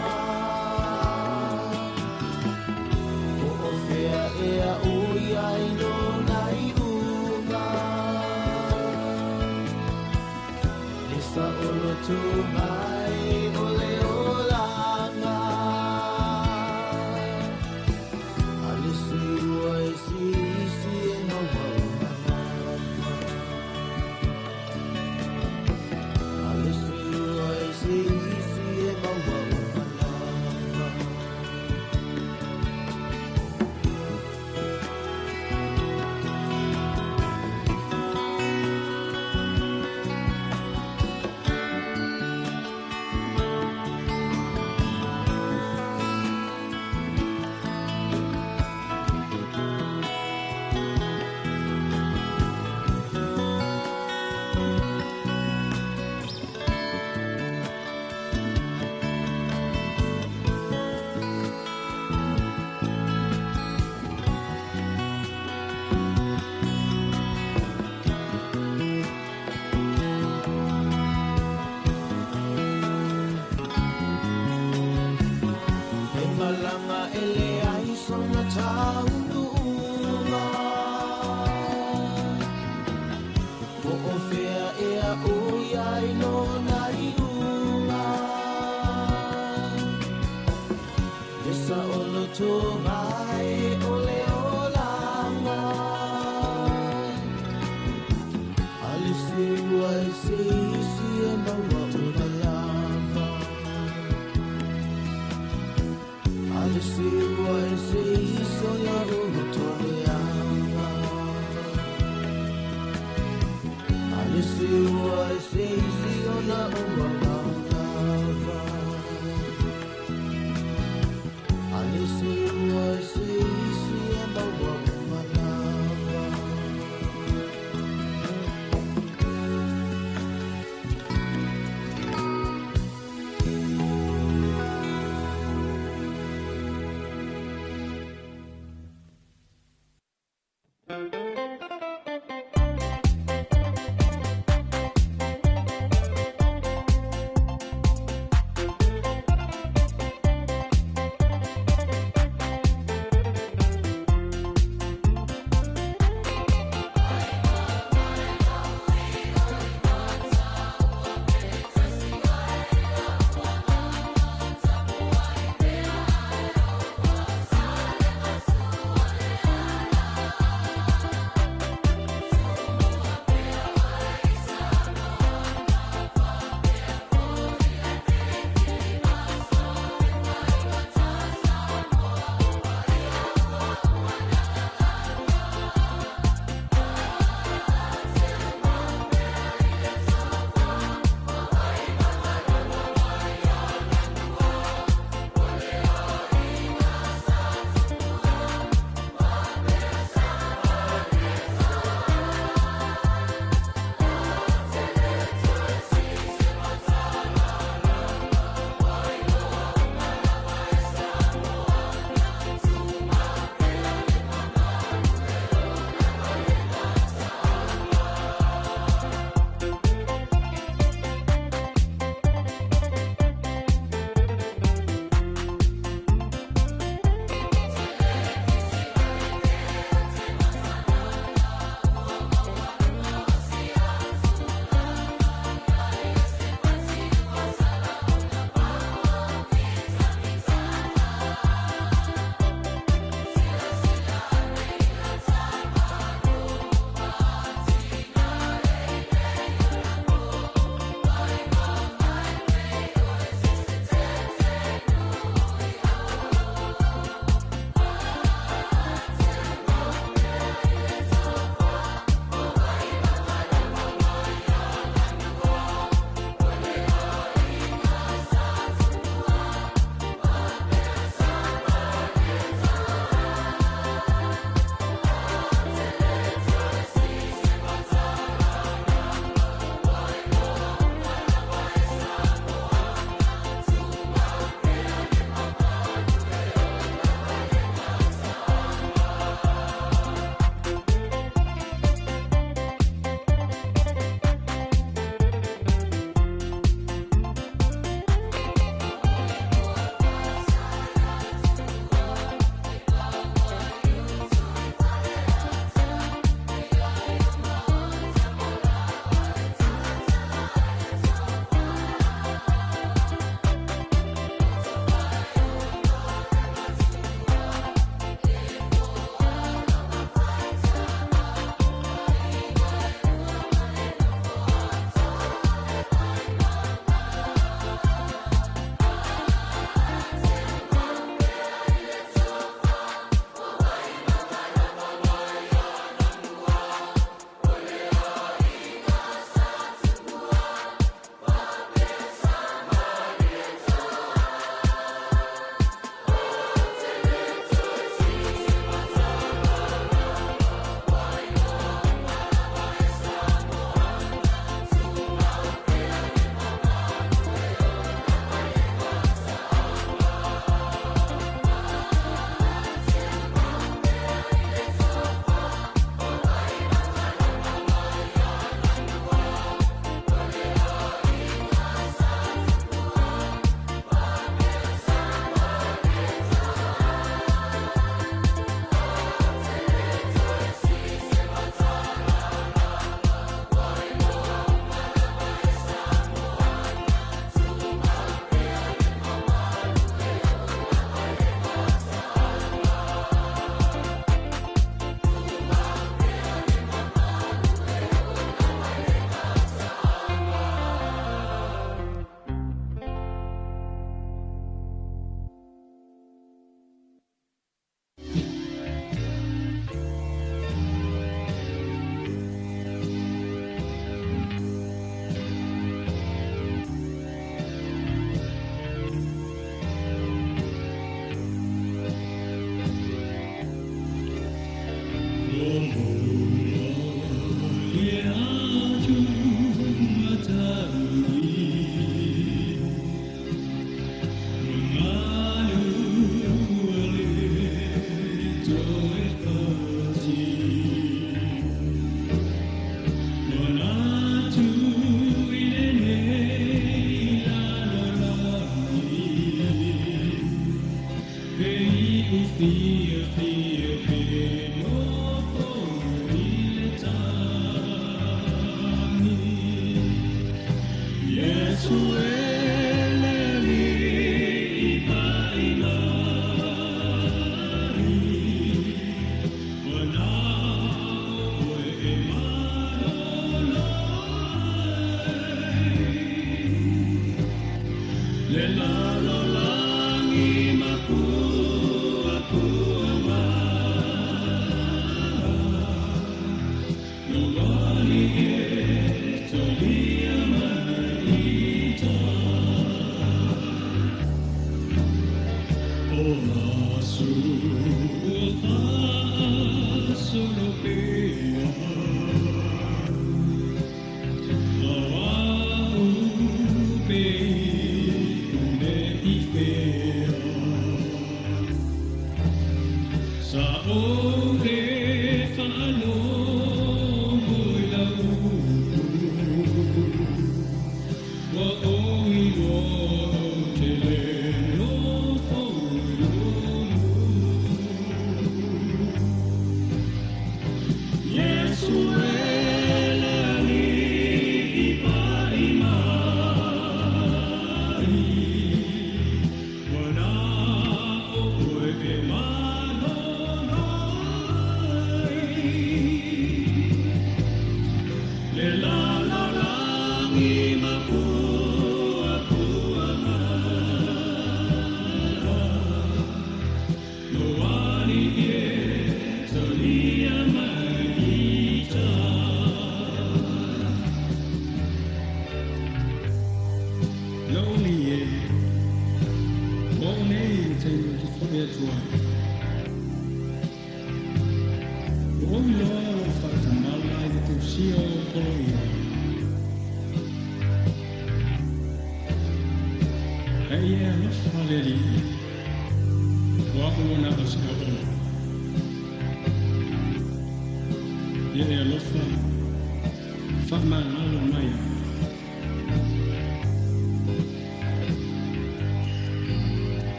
O ofea e a ui ai no nai unga. E sa olo tu mai o le olanga. Ale si ua e si isi e mawau. Ale si ua e si isi e mawau.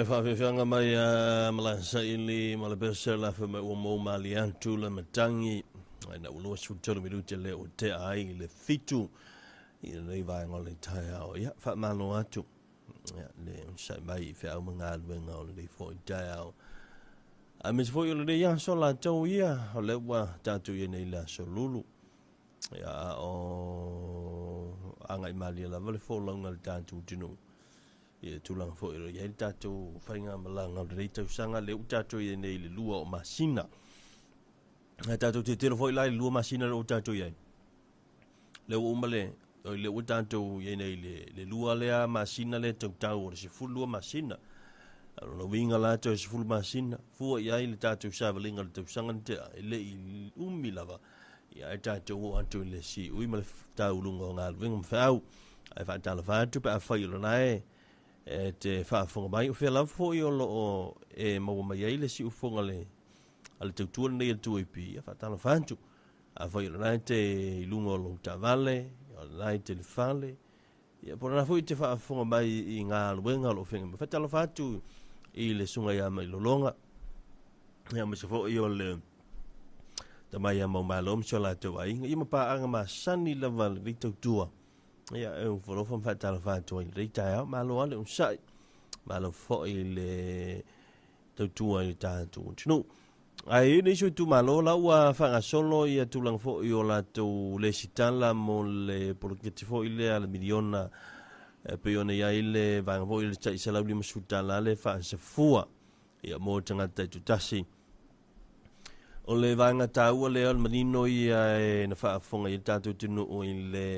Whawhiwhanga mai malasa ili malabesa la wha mai uamo mali antu la matangi ai na ulua sutelu miruti le o te ai le fitu i le vai ngole tai au ia wha malo atu ia le unsai mai i wha au mga aluenga o le fo i tai au a mis fo i le ia so la tau ia o le ua tatu i nei la so lulu ia o angai mali la vale fo launga le tatu tinu ia tulang fo i ia tatu whainga malanga o le reitau sanga le utatu i nei le lua o masina tatu te tero fo i lai lua masina le utatu i le umale o le utatu i nei le lua lea masina le tau o le se fulua masina no winga la to se fulu masina fu ia i le tatu sa valinga le tau sanga te le i umi lava ia tatu o antu le si ui male tau lunga ngā winga mwhau ai wha Talofa atu pa a whai o nae te whaafonga mai o whela fo i o lo e maua mai ai le si ufonga le ale tautua nei atu i pi a wha Talofa atu a whai o nae te ilunga o lo tavale o nae te le whale ia pora na fo i te whaafonga mai i ngā luenga o lo whenga ma wha Talofa atu i le sunga ia mai lolonga ia ma se fo i o le ta mai ia mau malom so la te wai ia ma pa anga ma sani lava le tautua ia e un folofa fa Talofa atu i reita au malo ale un sai malo fo i le tautua i tātu tino ai nei so tu malo la ua whanga solo ia tulang fo i o la tu le sitala mo le poloketi fo i le ala miliona pe ona ia i le vanga fo i le tai salau lima sutala le wha se fua ia mo tangata tu tasi o le vanga taua le al manino ia e na wha afonga i tātu tino o i le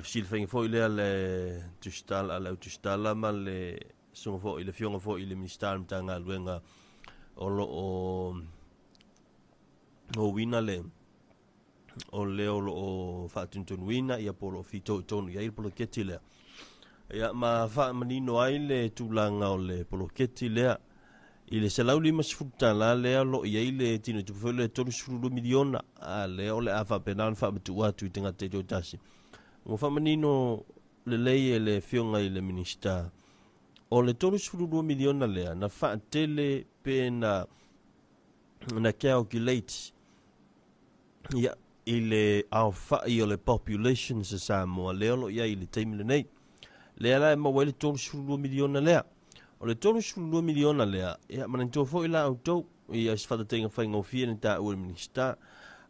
silfengi fo i le tustala ala tustala ma le songa fo i le fionga fo i le minister mtanga luenga o lo o wina le o lo o fatintun wina ia polo fito tonu ia polo keti le ia ma fa manino ai le tulanga o le polo keti le i le salau lima sfutala le lo ia le tino tu fo le tonu sulu miliona le o le afa penan fa mtu atu i tenga te tasi mo fa manino le lei e le fionga i le minister o le 32 miliona lea na whaatele pe na calculate ia i le au whai o le population sa Samoa leo lo ia i le teimile nei lea la e maua le 32 miliona lea o le 32 miliona lea ia manantua fo i la autou ia se whatatenga whaingofia ni ta ua minista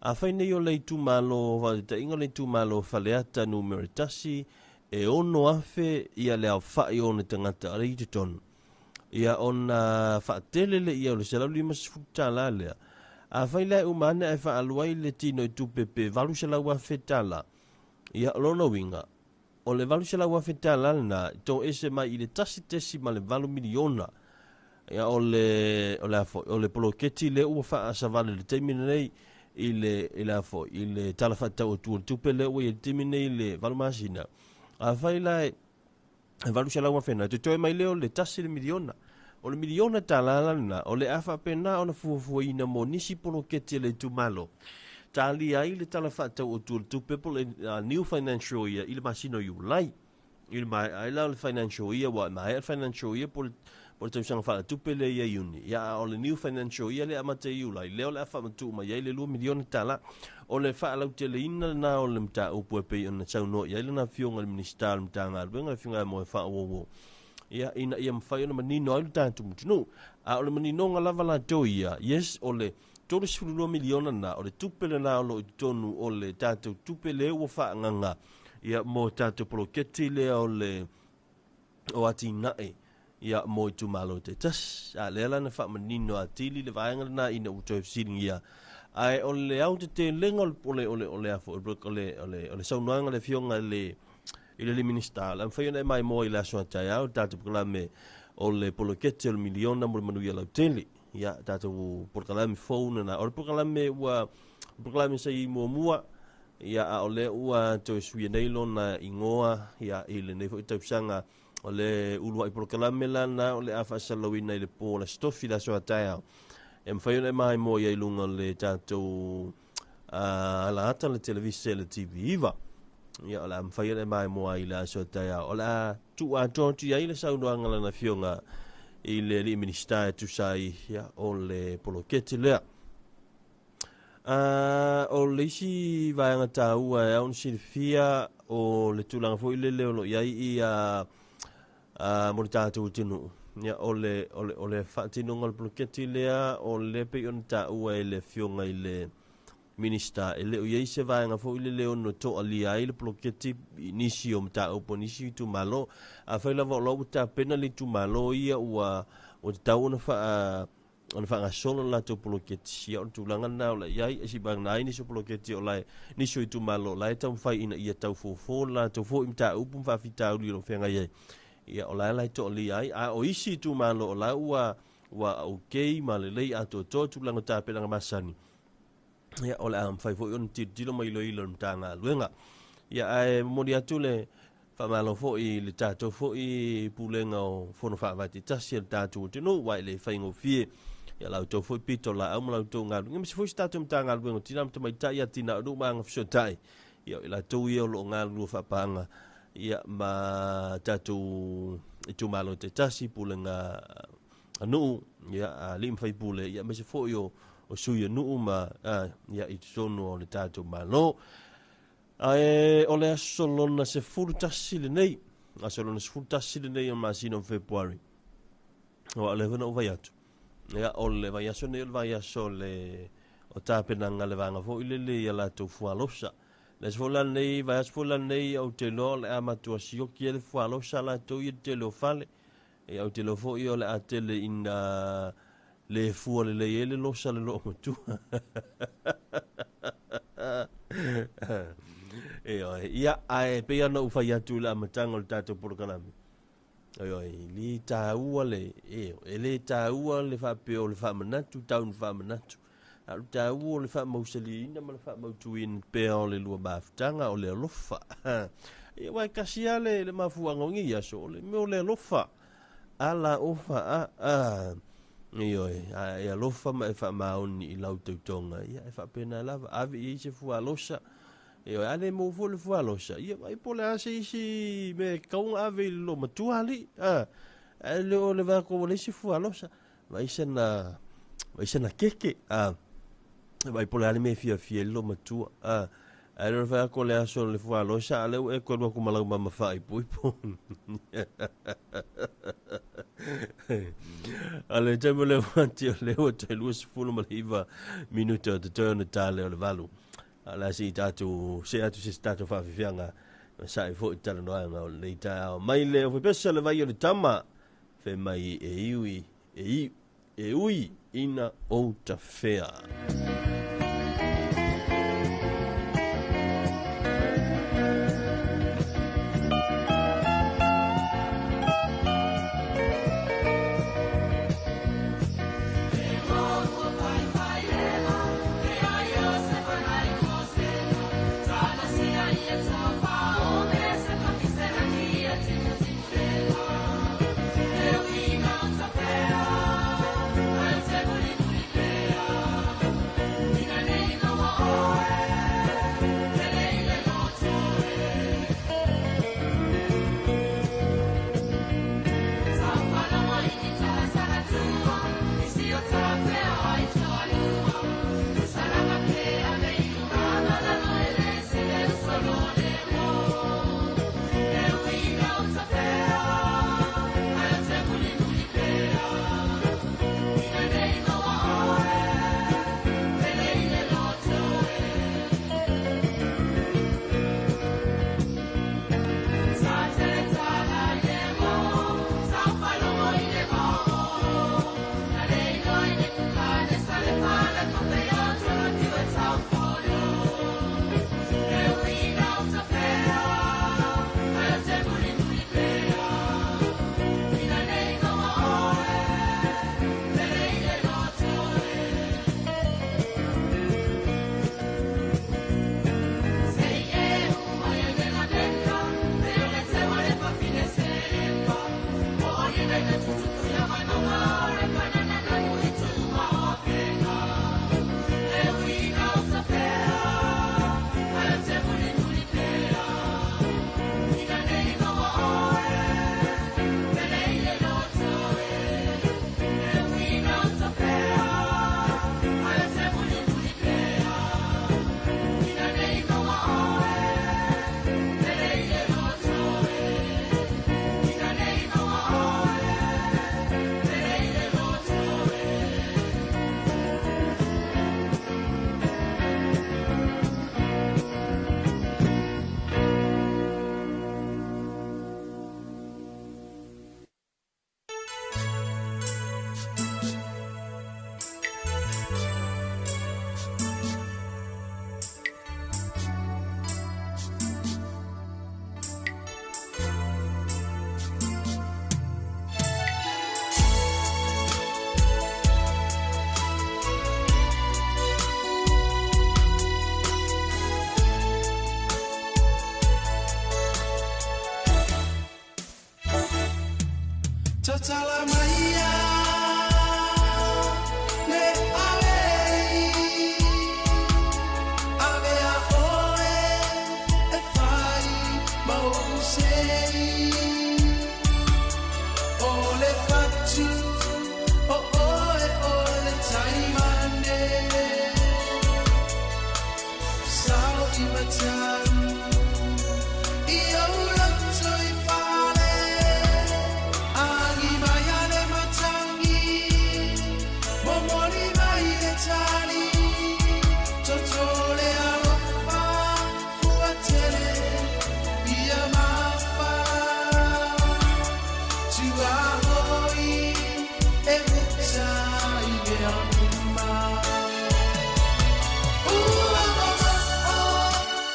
a whai nei o le itu malo whatatenga le itu malo whaleata numeritasi e ono afe ia le au whai o ne tangata arei te tonu ia ona whaatelele ia o le selau lima sifuta la lea a whai lai umane e whaaluai le tino i tupepe valu selau a whetala ia lona winga o le valu selau a whetala na to ese mai i le tasi tesi ma le valu miliona ia o le poloketi le ua wha asavale le teimine nei i le Talofa Samoa tupe le ua i le teimine nei le valu masina a whai lai e valu selau a whena te toi mai leo le tasi le miliona o le miliona talala na o le afa pena ona fuafuaina mo nisi poloketi le tumalo tali ai le Talofa Samoa tupe po le new financial year i le masino iulai i le mai ai la le financial year wa mai le financial year po le tausanga wha tupe le ia iuni ia o le new financial year le amate iulai leo le afa matu mai ai le 2 miliona tala o le wha alau te le ina na o le mta upu e pei ona sauno ia le na fionga le minister le mta ngā ruenga le fionga mo e wha uowo ia ina ia mwhai ona manino ai le tātu mutunu a o le manino ngā lava la to ia yes o le 2 miliona na o le tupe le na o lo tonu o le tātu tupe le ua wha nganga ia mo tātu poloketi le o le o ati nae ia mo i tumalo te tas a le ala na wha manino a tili le vaenga na ina uto siring ia ai o le au te lenga o le afo o le saunoanga le fionga le i le minister la fai ona mai mo i la so tai au tatu proclame o le polokete o le miliona mo manu ia lauteli ia tatu proclame phone na o proclame ua proclame sai mua ia o le ua to sui nei lona ingoa ia i le nei fo tausanga o le ulua i proclame la na o le afa salawina i le po la stofi la so tai au fai ona mai mo ia i lunga le tatu ala ata le televisi le TV iva ia la mfai le mai mo ai la so taia ola tu a tonti ai le sauno angala na fionga i le minister tu sai ia o le poloketi le o le si vai ngata ua e on silfia o le tulanga fo ile le lo ia ia mo tatu tinu ia o le fatino ngal poloketi le o le pe on ta ua le fionga i le minister ele o ye se vai nga fo ile le no to ali ai le poloketi nisi o mta o nisi tu malo a fa la vo ta penali tu malo ia o ta ona fa nga solo la to poloketi ia tu langa na la ia si bang nai ni so poloketi o lai ni so tu malo lai ta fa ina ia tau fo la to fo mta o pum fa fita o lo fenga ia o lai to ali ai a o isi tu malo o la wa okay ma le lei a to tu langa ta penanga masani ia o le am fai fo on tilo mai lo ilo mtanga luenga ia ai moni atu le fa malo fo i le tato fo i pulenga o fono fa vati tasi le tato te no wai le fai ngo fie ia la to fo pito la am la to ngal ngi fo tato mtanga luenga tinam to mai tai atina do ma ngafso tai ia la to ia lo ngal lu fa panga ia ma tato itu malo te tasi pulenga anu ia lim fai pule ia me se fo yo o suia nuu ma ia i sono o le tātou malo. O le asolona se furutasi le nei. Asolona se furutasi le nei o masino Februari. O le vana o vai atu. Ia o le vai aso nei o le vai aso le o tāpenanga le vanga fo ile le ia la tau fualosa. Le sfola nei, vai asfola nei au te lo le amatua sioki e le fualosa la tau i te lo fale. Ia au te lo fo i o le atele ina le fua le ele lo sa le lo tu ia ai pe ana u fai atu la matanga o tato porkanami li ta ua le le ta ua le fa pe o le fa manatu taun fa manatu al ta ua le fa mauselina ma le fa mautuin pe o le lua baftanga o le lofa ia wai kasia le mafuanga ngi ya so le me o le lofa ala ofa ia lofa ma e fa maoni i lau tautonga ia e fa pena lava avi i se fualosa ale mo fu le fualosa ia ai pole ase isi me kaunga ave lo matuali le o le va ko le si fualosa vai sena keke vai polale me fia lo matua le va ko le aso le fualosa le e ko ko malau mama fai pui po ale temo le wanti le o te luas fulu maliva minuto te turn tale o le valu ala si tatu se tatu fa fianga sai fo tala no nga le ta mai le o pesa le vai o le tama fe mai e ui ina o ta fea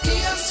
Yes.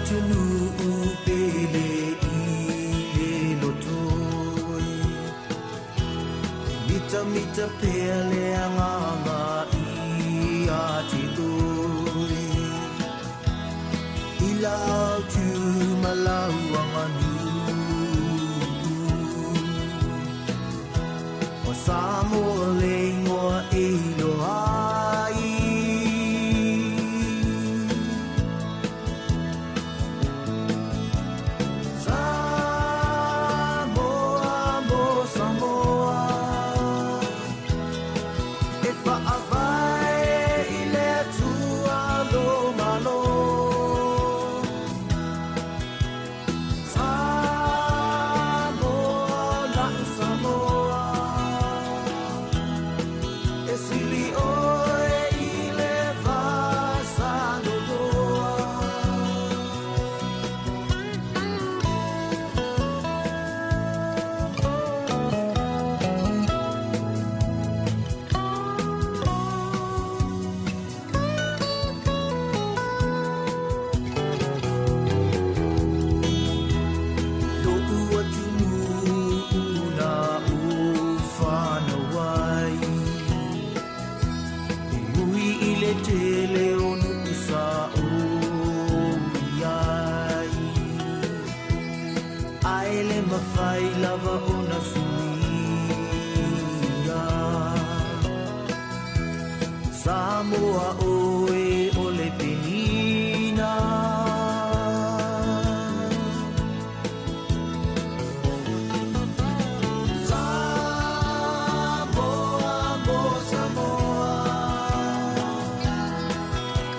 tunu upele ile lotoi mita mita pele anganga ia titoi ilau tu malau anganu o Samoa le ngoa ilo ai lava ona suia Samoa oe ole penina Samoa mo Samoa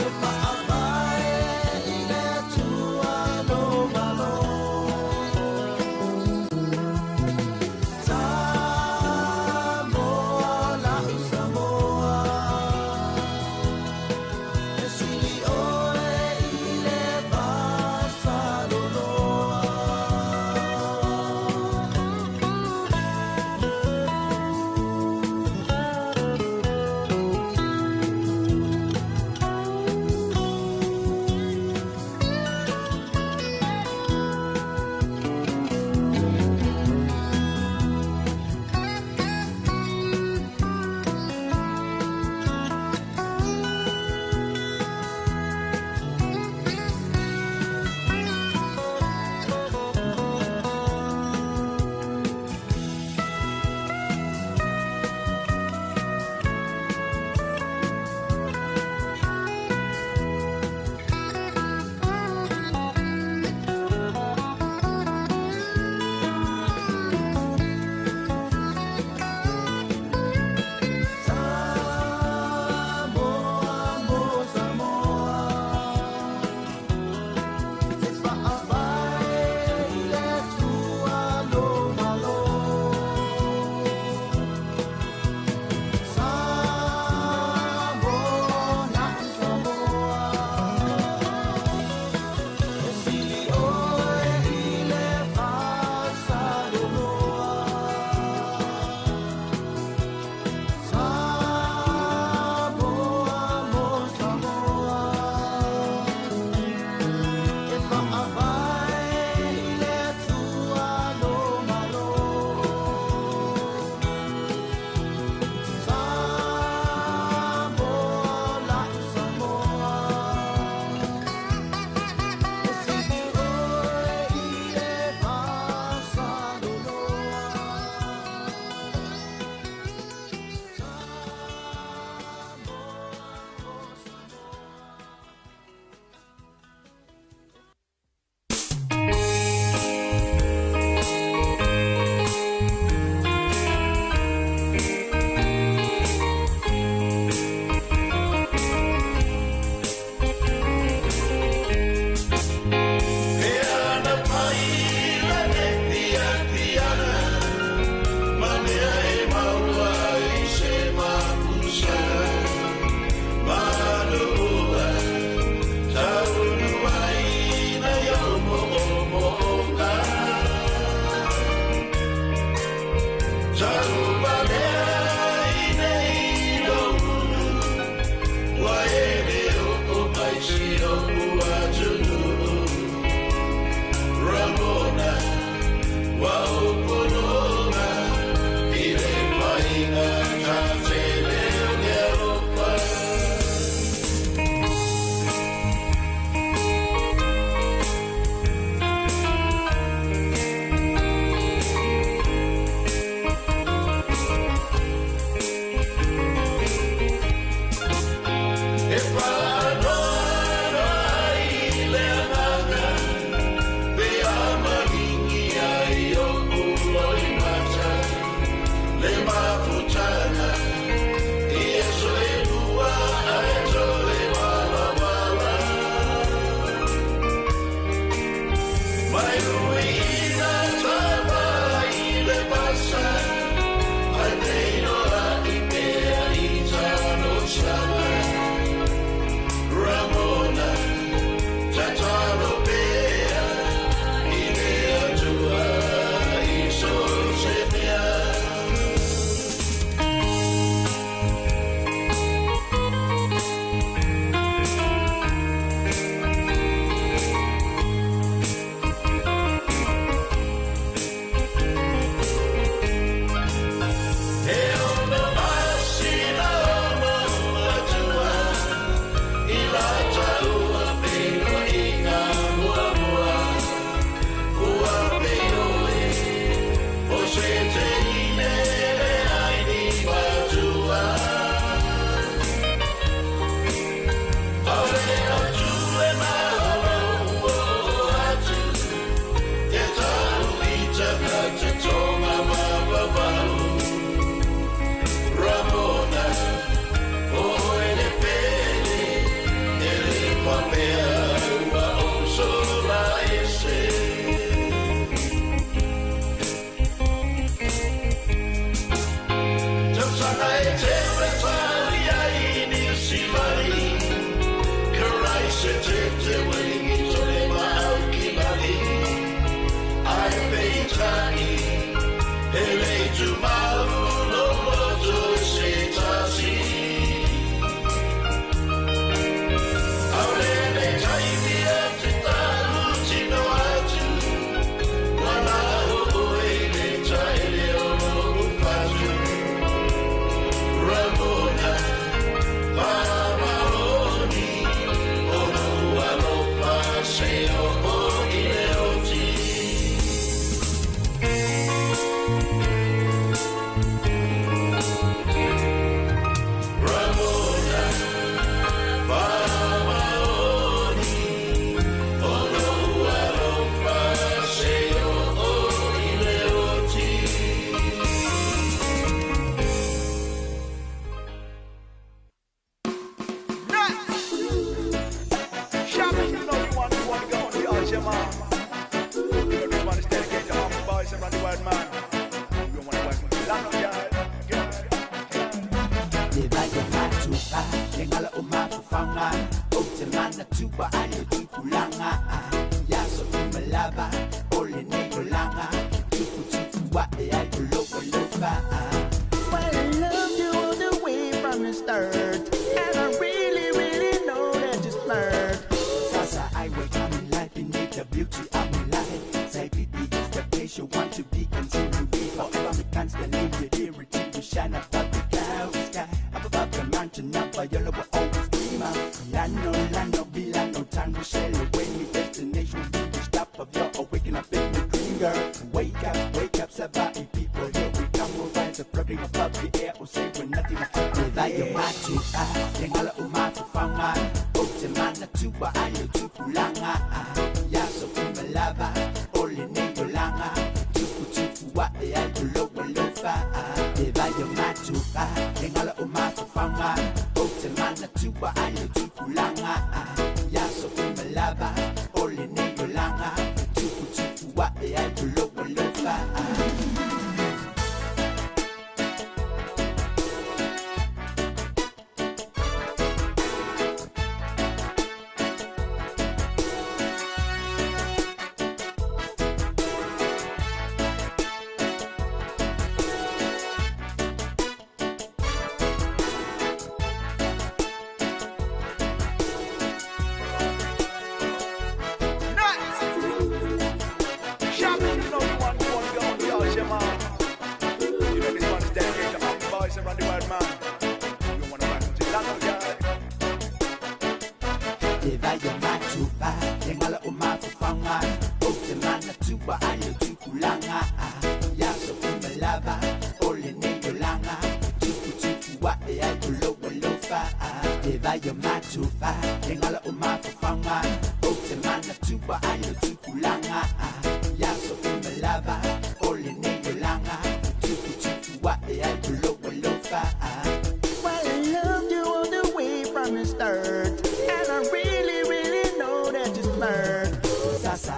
e whaawae I le tua no malo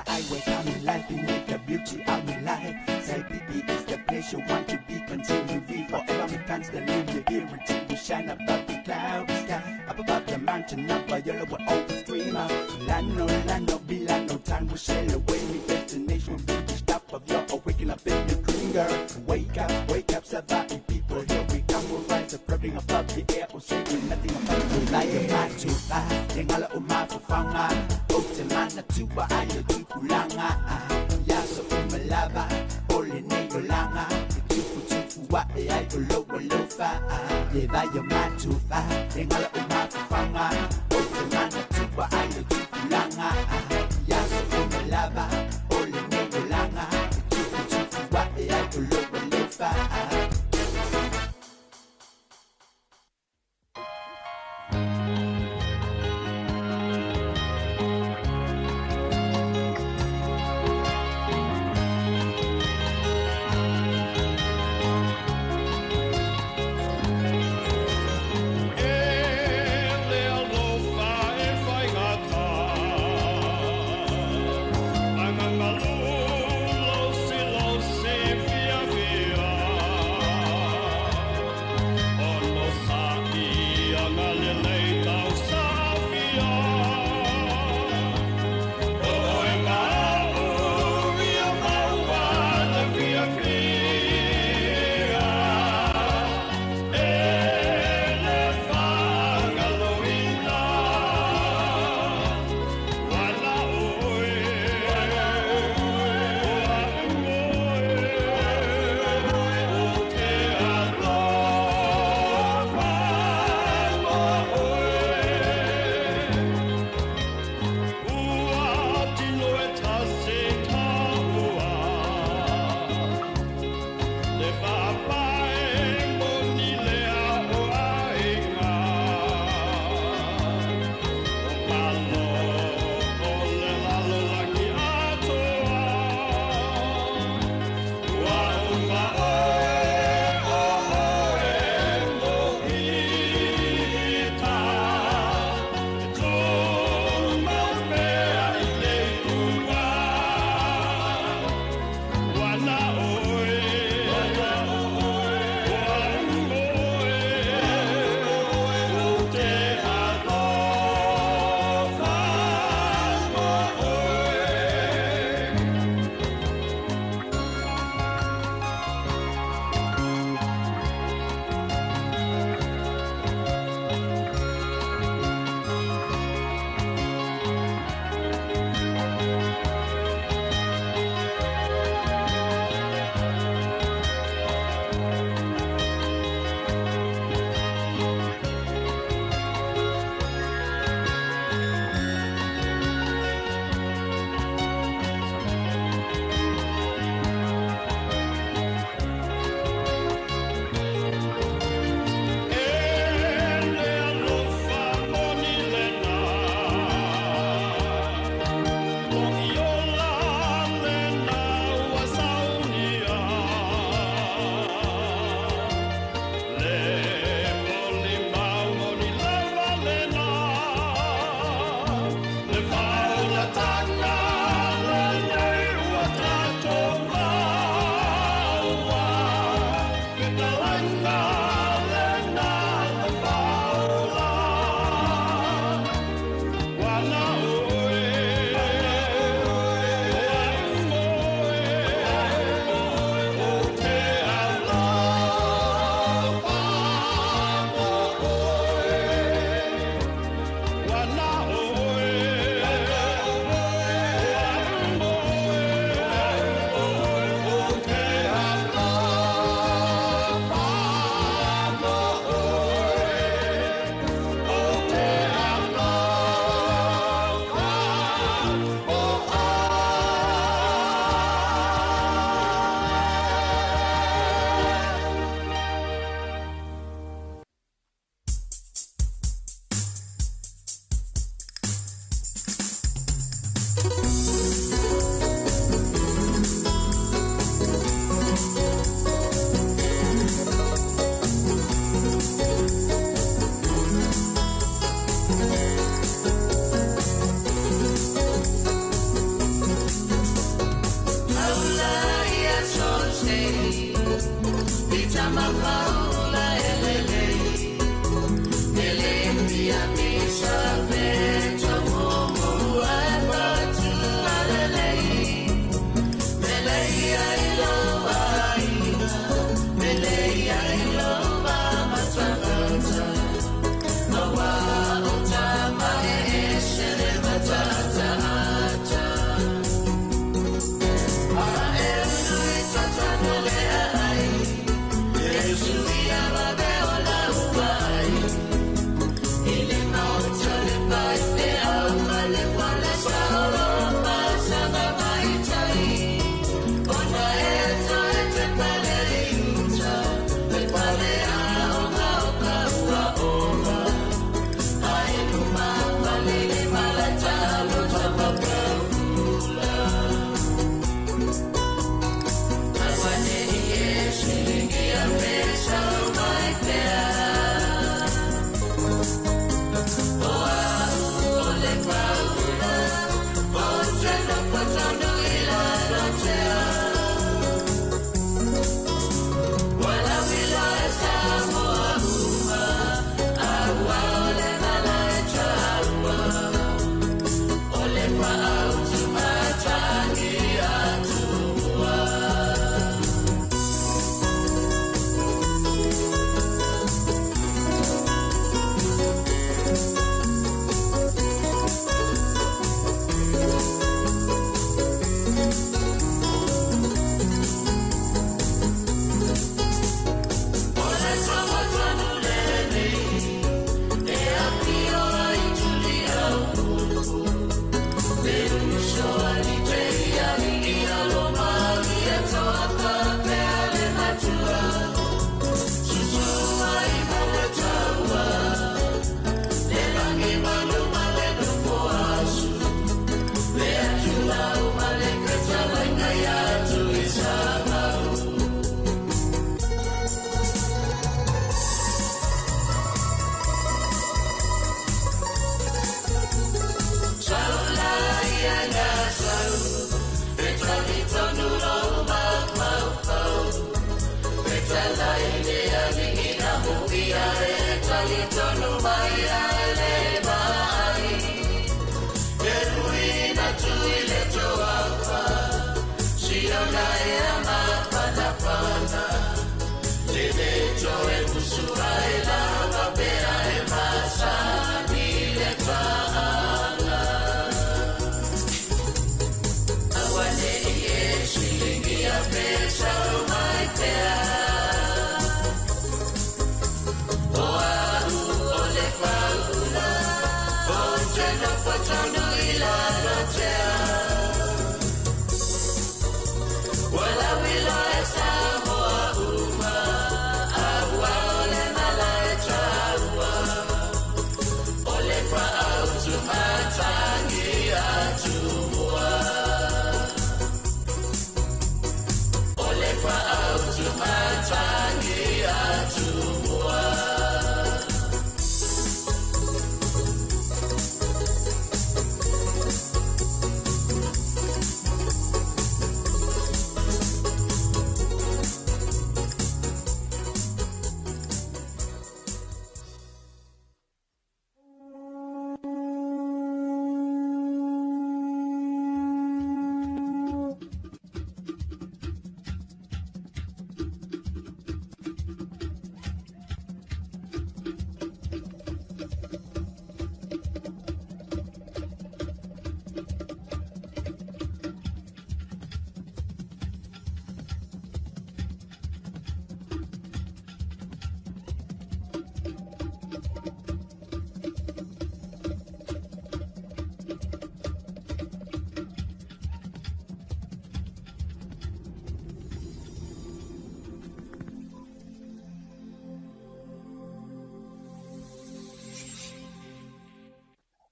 I wake up in life. yellow with over streamer. Lano, Bilano, time will sail away. Me destination will be the stop of your waking up in the dream, girl. Wake up, survive people. Here we come, we'll rise up, floating above the air. We'll say nothing about the light of my too far. Yangala umapa fanga. Otemana tuba ayo tukulanga. Yaso umalaba, ole nego langa. Tupu wa ay lofa. Leva your man too far. Yangala umapa fanga. Otemana tuba ayo tukulanga. Yaso umalaba, ole nego langa. Tupu wa ay lofa. Ele alofa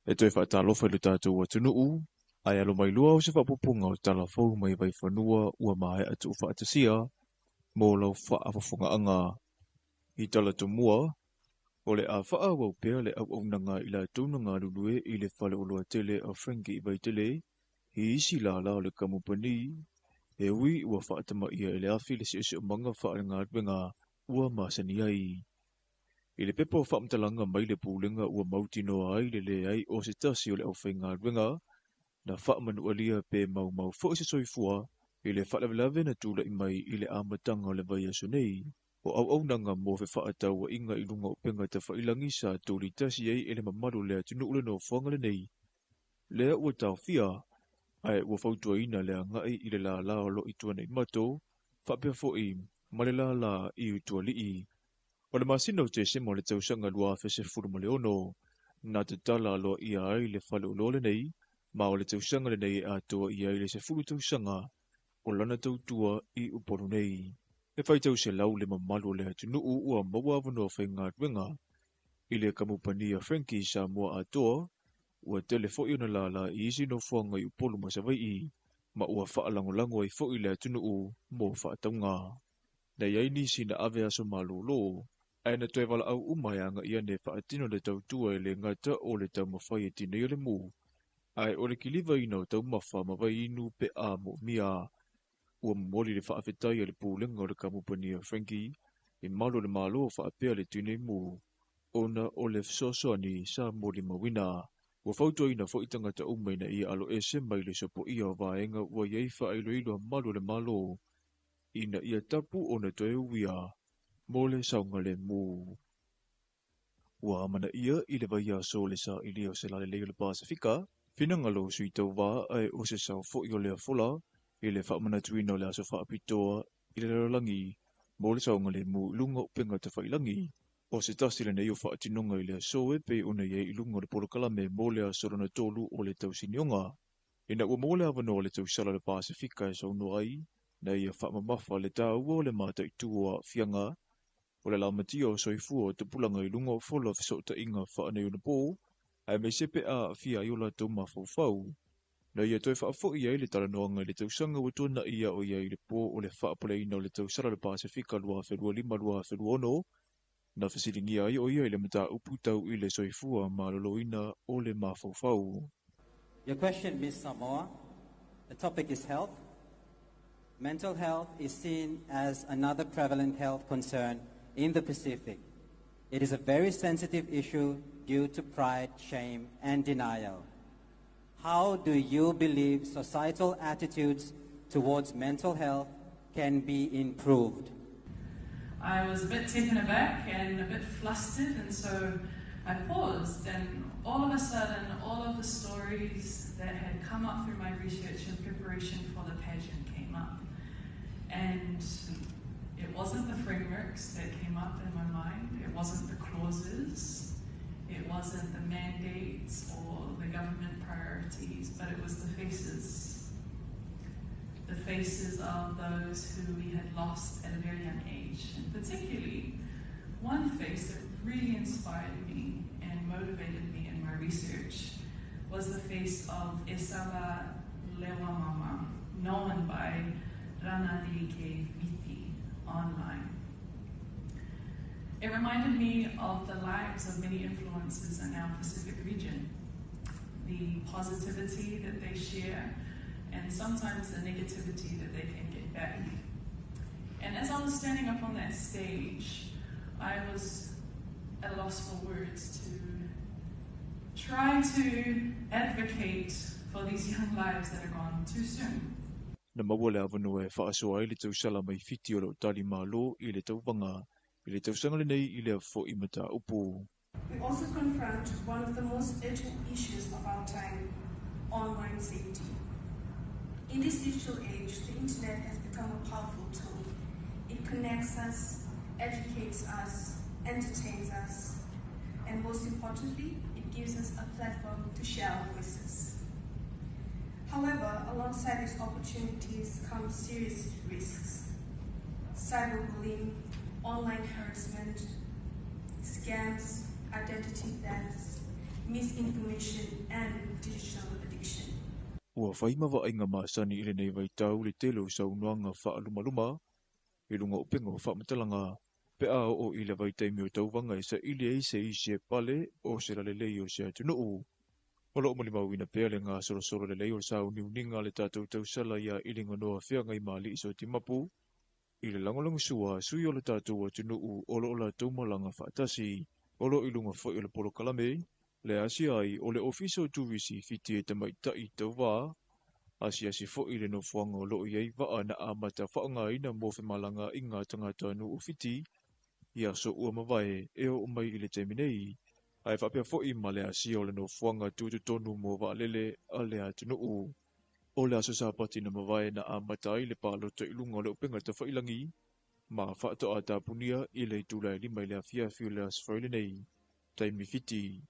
E toi whaatalofa i le tātou atunuu, ai alo mai lua o se whapupunga o talafou mai vai whanua ua mahe atu whaatasia, mō lau whaafafunga anga i Talatomua, o le a wha wau pēr le au nanga i la tūnanga lulue i le whale o loa tele a Frankie i vai tele, hi isi la o le kamupani, e ui ua whaatama ia i le awhi le si o manga wha ngā ruenga ua masani ai. I le pepo whaamtalanga mai le pūlenga ua mauti noa ai le ai o se tasi o le au whainga ruenga, na whaamanu alia pe mau fo se soifua, i le whaalawelawe na tūla i mai i le amatanga o le vai aso nei, o au nanga mō fe whaatau wa inga i lunga o penga ta whailangi sa tūli tasi ai e le mamaru lea tunu ule no whanga le nei. Lea ua tau fia, ai ua whautua ina lea ngai i le la o lo i tuana i mato, whapea fo i, ma le la i utua lii. O le masina o te sema o le tausanga lua fese furu ma le ono, na te tala aloa ia ai le whale o lole nei, ma o le tausanga le nei a toa ia ai le se furu tausanga, o lana tautua i uporu nei. E whai tau se lau le mamalu le atunuu ua maua wanoa whai ngā ruenga, i le kamupania Frankie Samoa a toa, ua telefoi ona la i isi no whanga i upolu masawai i, ma ua whaalangolango ai fo i le atunuu mō whaataunga. Nei ai nisi na ave aso malolo, ai na toi wala au umayanga ia ne whaatino le tautua e le ngata o le tau mawhai e tine le mu. Ai o le kiliva ina o tau mawha mawai inu pe a mo mia. Ua mwoli le whaafetai le pūlenga o le kamupania Frankie, i malo le malo o whaapea le tine mu. Ona o le sosoani sa moli mawina. Ua whautua ina fo itangata umaina ia alo e se mai le sopo ia o vaenga ua iei whaelo ilo malo le malo. Ina ia tapu ona toe uia. Mole saunga le mu. Ua amana ia i le vai aso le sa ili o se la le leo le Pasifika, finangalo sui tau wā ai o se sau fo i o lea fola, i le whaamana tuina o le aso whaapitoa i le lalangi, mole saunga le mu lunga upenga te whailangi, o se tasi le nei o whaatinonga i le aso e pe una iei i lunga le polokalame mole a sorona tolu o le tau sinionga. Ina ua mole avano o le tau sala le Pasifika e sauno ai, na ia whaamamafa le tā ua o le mata i tua fianga, o le lamatia o soifua o te pulanga i lunga o fola fisota inga whaanei o na pō, ai mei sepe a fia i o la tau mawhau. Na ia toi whaafo i le talanoanga le tausanga wa tuana ia o ia i le pō o le whaapuleina o le tausara le Pasifika lua wherua lima lua wherua ono, na whasiringi ai o ia i le mata upu tau i le soifua ma loloina o le mawhau. Your question, Ms. Samoa. The topic is health. Mental health is seen as another prevalent health concern in the Pacific. It is a very sensitive issue due to pride, shame, and denial. How do you believe societal attitudes towards mental health can be improved? I was a bit taken aback and a bit flustered, and so I paused, and all of a sudden, all of the stories that had come up through my research and preparation for the pageant came up. And it wasn't the frameworks that came up in my mind, it wasn't the clauses, it wasn't the mandates or the government priorities, but it was the faces. The faces of those who we had lost at a very young age. And particularly, one face that really inspired me and motivated me in my research was the face of Esala Lewamama, known by rana di ke viti online. It reminded me of the lives of many influencers in our Pacific region, the positivity that they share, and sometimes the negativity that they can get back. And as I was standing up on that stage, I was at a loss for words to try to advocate for these young lives that are gone too soon. Na mawale avano e whaasoa i le tau sala mai fiti o lo tali malo i le tau wanga, i le tau sangale nei i le fo i mata upo. We also confront one of the most urgent issues of our time, online safety. In this digital age, the internet has become a powerful tool. It connects us, educates us, entertains us, and most importantly, it gives us a platform to share our voices. However, alongside these opportunities come serious risks. Cyberbullying, online harassment, scams, identity thefts, misinformation, and digital addiction. Ua whaimawa ai ngā māsani i le nei vai tau le telo sau noanga whaalumaluma, i lunga upenga o whaamatalanga, pe a o i le vai taimi o tauwanga i sa ili ei se i se pale o se lalelei o se atunuu. Olo umali mawina pea le ngā sorosoro le lei o sau niuninga le tātou tau sala ia ilinga noa whia ngai maali iso ti mapu, i le langolango sua sui o le tātou atunuu olo o la taumalanga whaatasi, olo i lunga whai o le polo kalame, le asi ai o le ofiso tuvisi fiti e tamai tai tau wā, asi fo i le no fuanga o loo iei waa na amata whaanga ina mofe malanga i ngā tangata anu o fiti, ia so ua mawae e o mai i le teminei, ai whapea fo i ma le asi o le no fuanga tutu tonu mo wa lele a le atunuu. O le aso sapati na mawae na amata i le paloto i lunga o le upenga ta whailangi, ma whaato a tapunia i le tula i lima i le afia fio le asfaile nei, taimi fiti.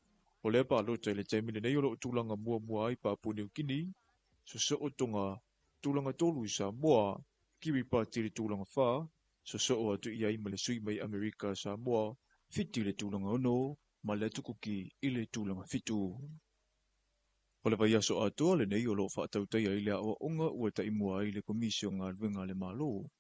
O le paloto i le taimile nei o lo tulanga mua ai Papua Kini, so o tonga tulanga tolu i Samoa, kiwi pati le tulanga wha, so o atu i aima le sui mai Amerika Samoa, fiti le tulanga ono, ma le tukuki i le tulanga fitu. O le vai aso atoa le nei o lo whaatautai ai le awa onga ua ta imua ai le komisio ngā ruenga le malo.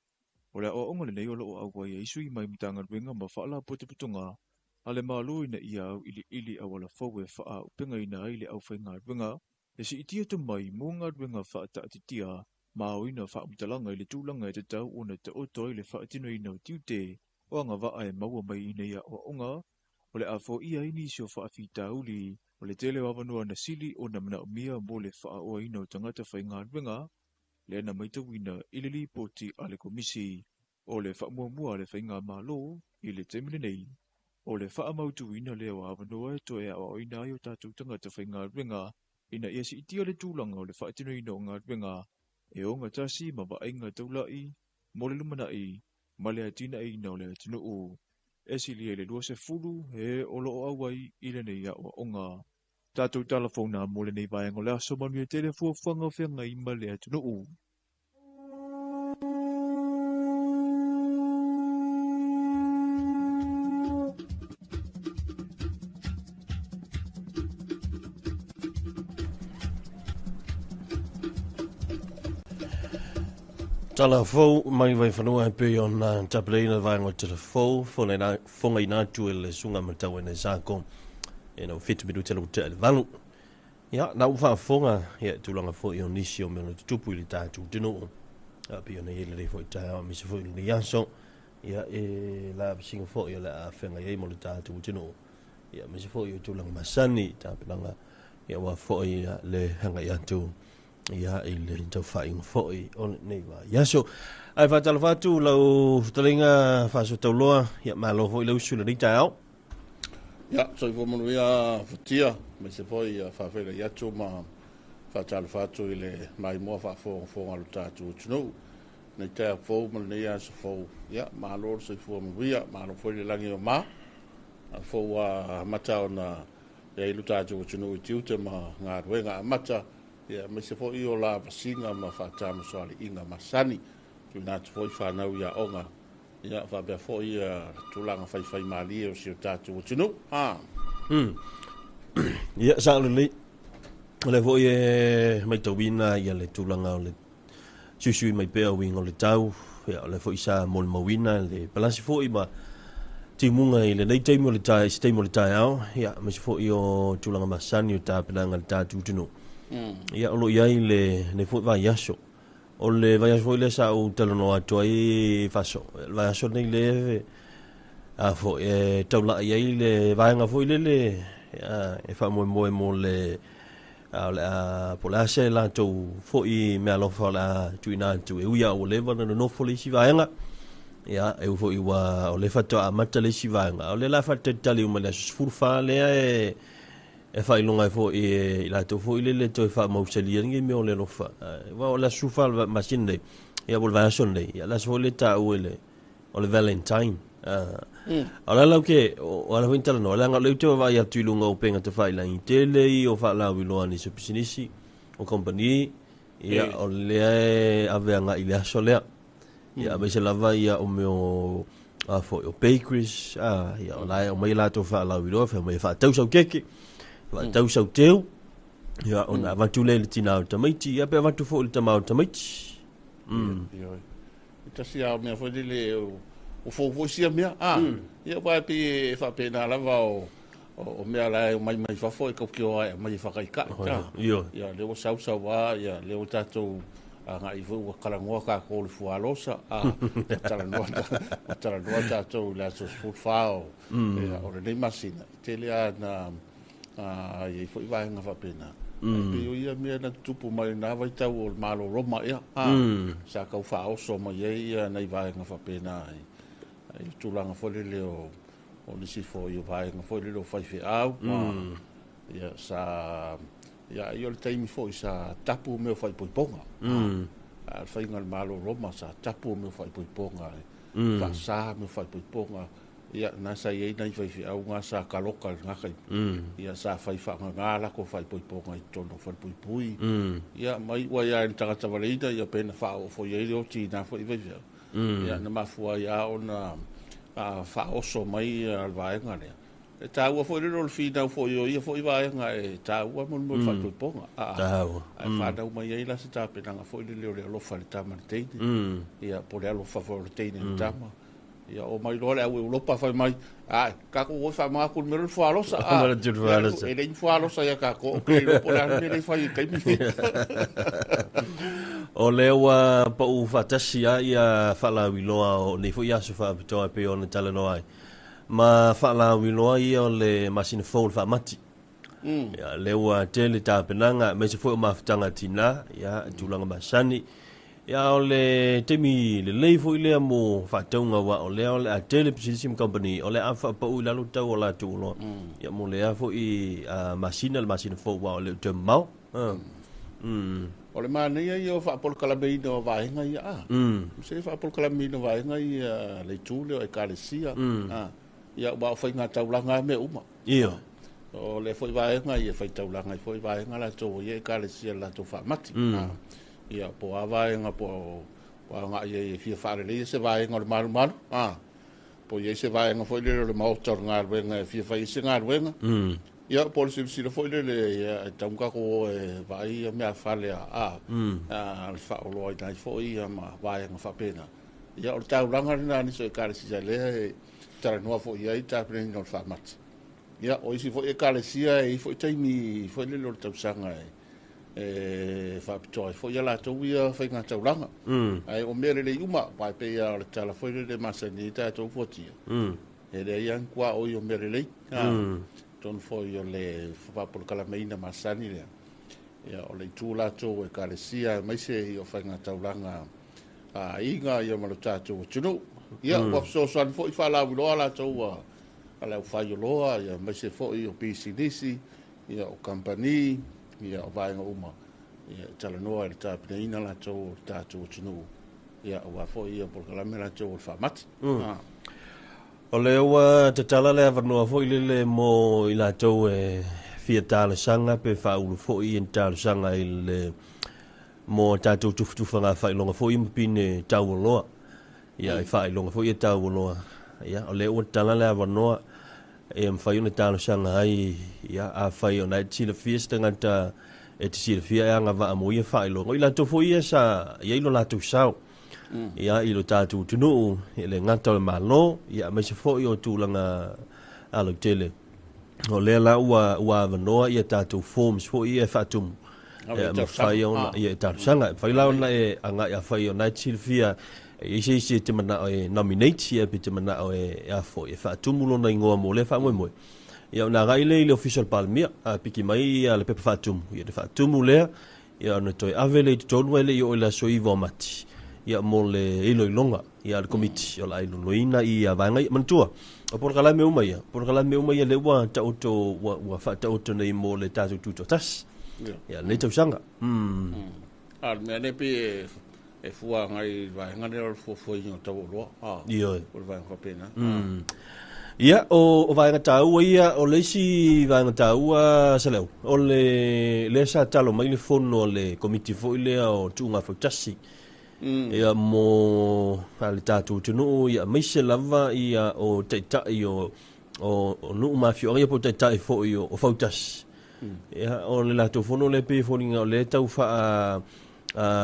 O le awa onga le nei o lo awai ai sui mai mtanga ruenga ma whaala pote putonga, a le malo ina ia au ili awala fawe wha upenga ina ai le au whai ngā ruenga, e si itia tu mai mō ngā ruenga wha ta atitia, ma au ina wha umtalanga i le tūlanga e te tau o na te oto i le wha atino ina o tiute, o anga wa e maua mai ina ia o onga, o le afo ia ini sio wha awhita uli, o le tele wawanua na sili o na mana umia mo le wha o ina o tangata whai ngā ruenga, le ana maita wina i le li poti a le komisi, o le wha mua le whai ngā malo, i le temile nei. O le wha amautu ina lea wa awanoa e to e awa o ina ai o tātou tangata whai ngā ruenga, ina ia si itia le tūlanga o le wha atino ina o ngā ruenga, e o ngā tasi ma wa ainga taulai, mo le lumanai, ma le atina ina o le atino o. E si lia le lua se fulu, he o lo o awai i le nei a o onga. Tātou talafona mo le nei vaenga le aso manu e tele fuafanga whenga i ma le atino o. Tala fau mai vai whanua e pui on tapleina vai ngoi tala fau, whonga i nātu e le sunga matau e ne sāko, e nau whitu miru tala uta e le valu. Ia, nau wha whonga, ia tūlanga fo i o nisi o mena tupu i le tātu tino, pio na hele rei fo i tae o misa fo i le yaso, ia e la singa fo i o le a whenga i mo le tātu tino, ia misa fo i o tūlanga masani, tāpilanga, ia wa fo i le hanga i atu, ia i le tau whainga fōi o nei wa. Ia so, ai whātala whātu lau talinga whāso tau loa, ia malo fōi lau sula ni tai au. Ia, so i fōmanu ia whatia, me se fōi whawhera i atu ma whātala whātu i le mai mua whāwhonga lu tātu tunu. Nei tai fōmanu ia so fō, ia, malo so i fōmanu ia, malo fōi le langi o mā, fō mata o na e lu tātu tunu i tiute ma ngā ruenga a mata, ia me se fo i o la vasinga ma whaatama soale inga masani tu nā tu fo i whanau ia onga ia whabea fo i tūlanga whai mali o si o tātu o tunu ia sa le fo i mai tawina ia le tūlanga o le susui mai pea wingo le tau ia le fo isa mol mawina le palasi fo ima timunga i le nei teimo le tai steimo le tai au ia me se fo o tulanga masani o tapena ngal tatu tunu ia lo ia le ne fo va yaso o le va yaso le sa o talono ato ai faso va yaso nei le a fo taula ia le va nga fo le e fa mo le a pola se la to fo I me alo fa la tuina tu e uia o le va no fo le si va nga ia e fo I wa o le fa to a mata le si va nga o le la fa te tali o le furfa le e fa ilonga fo I la to fo le to fa mo se li ngi me o le lo fa wa o la sufa machine de ia vol va son de ia la so le ta o le valentine ala lau ke o ala winter no ala nga le to va ia tu lunga o penga te fa ila I tele o fa la wi lo ani se business o company ia o le ave nga ile so le ia be se lava ia o meu a fo o bakeries ia o la o mai la to fa la wi lo fa mai fa tau so keke va tau so teu ia ona va tu le tina o tamaiti ia pe va tu fo le tamau tamaiti ita sia me fo le o fo sia mea ia vai pe fa pe na lava o mea la mai fa fo ko ki o mai fa kai ka ia le o sau wa ia le o tato nga I fu kala ngo ka ko le fu alosa tala no tato la so fu fa o le masina tele na ia fo vai nga fa pena pe yo ia me na tupu mai na vai tau o malo roma ia sa ka fa o so mai ia na vai nga fa pena ai tulanga fo le o le si fo yo vai nga fo le lo fai fe au ia sa ia yo le taimi fo sa tapu me fai poiponga al fai ngal malo roma sa tapu me fai poiponga fa sa me fai poiponga ia na sa ye na fai fe au nga sa ka lokal nga kai ia sa fai fa nga la ko fai poiponga I tono fai poipui ia mai wa ia en tanga tavaleida ia pena fa o fo ye o ti na fo I ve ia na mafua ia ona fa oso mai al vaenga le e tau fo le fina fo yo ia fo I vaenga e tau mo fa tu ponga tau fa da mai ia la se ta pena fo le lo fa le tama te ia po le lo fa fo te ni tama ia o mai lo le lo pa fa mai ka ko fa ma ku me fo alosa e le fo alosa ia ka ko ke lo po la le fa I kai mi o lewa pa u fatasia ia fala wiloa o ne fo ia so fa to pe on tala no ai ma fala wiloa ia o le machine phone fa mati ia lewa tele ta penanga me se fo ma ftanga tina ia tulanga masani ia o le temi le leifo ile mo fa tonga wa o le tele position company o le afa pa u la lu tau o la tu lo ia mo le afo I machine phone wa o le te mau o le mana ia fa por kalamino vai nga ia se fa por kalamino vai nga ia le tule o kalesia ia ba fa nga taulanga me uma ia o le foi vai nga ia fa taulanga foi vai nga la to ia kalesia la to fa mati ia po vai nga po nga ia fi fa le se vai nga mal po ia se vai nga foi le mau tor nga nga fi fa se nga nga ia por si foi le ia tanga ko vai me fale al fa o lo ai foi ma vai nga fa pena ia o tau langa na ni so kare si le tra no foi ia ta prende no fa mat ia o si foi kare si ai foi taimi foi le lo tau sanga fa pito foi ia la to ia foi nga tau langa ai o mere le uma vai pe ia o tala foi le masanita to fotia e le ia kwa o io mere le ton fo yo le fa por kala meina masani le ya o le tula to e kalesia mai se yo fa nga taulanga inga yo malo tato tunu ya wa so san fo fa la lo ala to ala fa yo lo ya mai se fo yo PCDC ya o company ya o va nga uma ya tala no al tap de ina la to tato tunu ya wa fo yo por kala mera to fa mat o lewa te tala le avanua fo le mo I la tau fia tala sanga pe fa ulu fo I tala sanga le mo tatou tufutufa ngā whailonga fo I mpine tau loa ia I whailonga fo I tau loa ia o lewa tala le avanua e mwhaiona tala sanga ai ia a whai o nai tila fiesta ngata te silafia anga va mo ia failo i la to fo ia sa ia ilo la tu sao ia ilo tatu tunu le ngata le malo ia me se fo io tu langa alo tele o le la ua vanoa ia tatu forms fo ia fatum ia ma fai ona ia tatu sanga fai la ona e anga ia fai ona silafia isi te mana o nominate ia te mana o ia fo ia fatum lo na ingoa mo le fa mo ia na gaile le official palmia a piki mai ia le pepe fatum ia le fatum le ia no toi avele tonu ele ia o la soiva mati ia mo le ilo ilonga ia le committee o la ilo loina ia vanga mantua o por kala me uma ia le wa ta auto wa fa ta auto nei mo le tatu tuto tas ia le tau sanga al me ne pe e fua ngai vai ngane o fo ino tau lo ia o vai ko pena ia o vai ngata ua ia o leisi vai ngata ua saleu o le sa talo mai le fono le committee fo ile o tunga fo tasi ia mo ale tatu tunu ia mai se lava ia o teita o nu mafio ia po teita fo io o fautas ia o le lato fono le pe foninga o le tau fa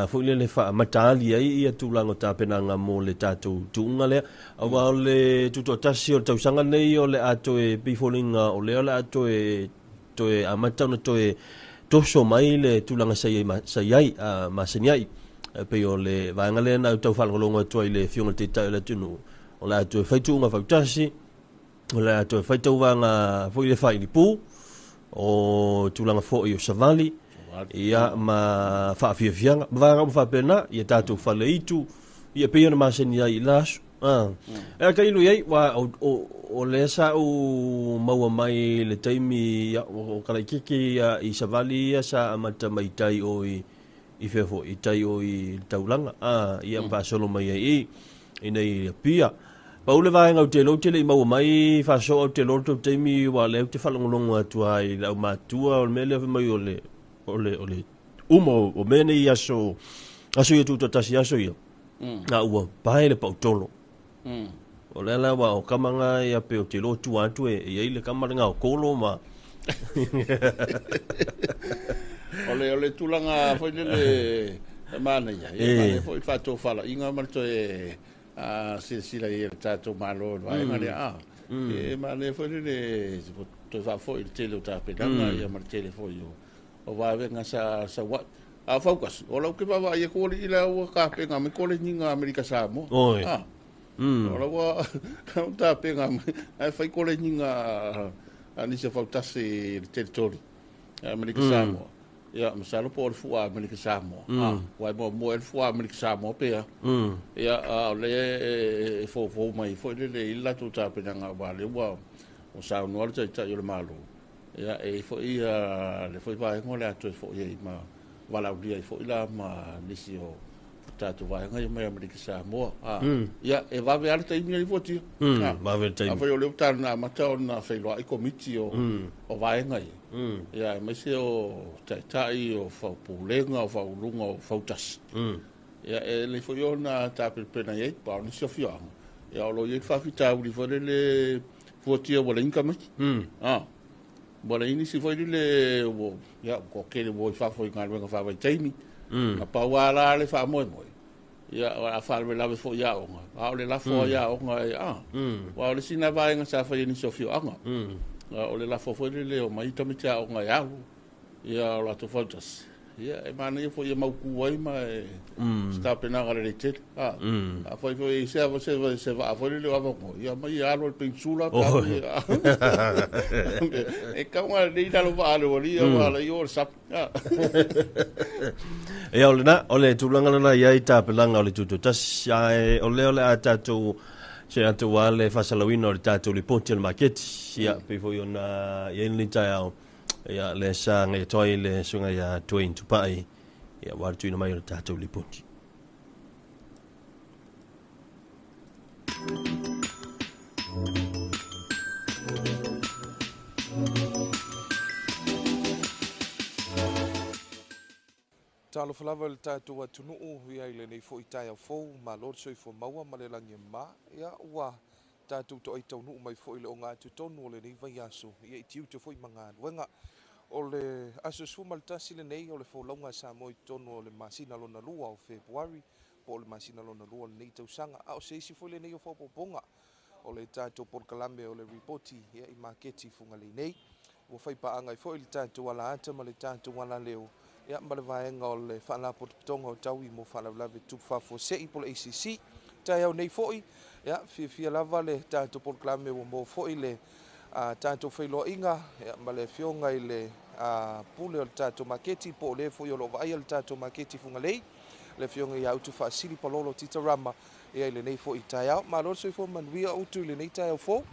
fo le fa matali ia tulango tapenanga mo le tatu tunga le awa le tuto tasi o tau sanga nei o le ato e bifolinga o le ato e to e amata no to e toso mai le tulanga sai maseniai pe o le vanga le na tau falonga to le fionga te tai le tunu o le ato e faitunga fautasi o le ato e faitau vanga fo le fai li pu o tulanga fo o savali ia ma fa fianga vanga fa pena ia tatu fale itu ia pe ona masenia i las e ka ilu ia wa o le sa o maua mai le taimi ia o kala kiki ia i savali ia sa amata mai tai o i fefo i tai o i taulanga ia pa solo mai i nei pia Paule vai ngau te lo te le maua mai fa so o te lo te taimi wa le te falongolongo atua i la matua o mele mai ole umo o mene ia so ia tuto tasi aso ia na ua pae le pautolo o le ala wa o kamanga ia pe o te lo tu atu e ile kamanga o kolo ma ole tulanga foi le mana ia foi fato fala inga marto e sila ia tato malo vai ngale e mane foi le to va foi il tele ta pedanga ia mar tele foi o va venga sa wa a focus o lo que va ia ko ila o ka penga me ko le ninga America Samoa o lo wa ta penga ai fai ko le ninga ani se fautasi il territorio America Samoa ia masalo por fu America Samoa wa mo el fu America Samoa pe ia le fo mai fo le ila tu ta penga va le wa o sa no alta yo le malo ia e fo ia le foi vai ngole atu fo ia ma wala dia fo ila ma nisi o tatu vai ngai mai America Samoa ia e va ve alta i fo ti va ve tai a foi o le tana ma ta na fe lo ai committee o vai ngai ia mai se o tai o fa pulenga o fa lunga o fautas ia e le foi ona ta pena ia pa ni se fio ia lo ia fa fita u li fo le fo ti o le income Bola ini si foi le ya ko ke le voi fa foi ngal nga fa vai taimi na pa wala le fa mo ya a fa le la fo ya o a le la fo ya o nga wa le sina vai nga sa fa ni sofio anga o le la fo foi le o mai tomi cha o nga ya la to fotos ya e mana ia foi mau ku ai ma sta pena gale le tet a foi se va foi le va ko ia mai alo pensula ta e ka nga le dalo va lo ia wala io sap e ole tulanga na ia ita pelanga ole tutu tas ole ata tu se atu wale fasalawino le tatu le pontel market ia pe foi ona ia ni ta ia le sa ngai toi le sunga ia twin tu pai ia war tu mai ta tu liputi Talofa lava le tatu atunuu ia ile nei fo itai au fou ma lor soi fo maua ma le langi ma ia ua tatu to ai taunu mai fo ile o ngā tu tonu o le nei vai aso ia i tiu te fo i manga luenga o le asusua ma le tasi lenei o le folaunga Samoa i tonu o le masina lona lua o Februari po o le masina lona lua lenei tausaga a o se isi foi lenei o faupopoga o le tatou polokalame o le ripoti ia i maketi fugalei nei ua faipaaga i foʻi le tatou alaata ma le tatou ala leo ia ma le vaega o le faalapotopotoga o taui mo faalavulave tupufafuaseʻi po le ACC taeau nei foʻi ia fiafia lava le tatou polokalame ua mo foʻi le tatou failoaʻiga ia ma le fioga i le pule o le tatou maketi po o lē foʻi o loo vaaia le tatou maketi fugalei le fioga ia utu faasili palolo titarama ia i lenei foʻi taeao malo le soifua manuia utu i lenei taeao fou.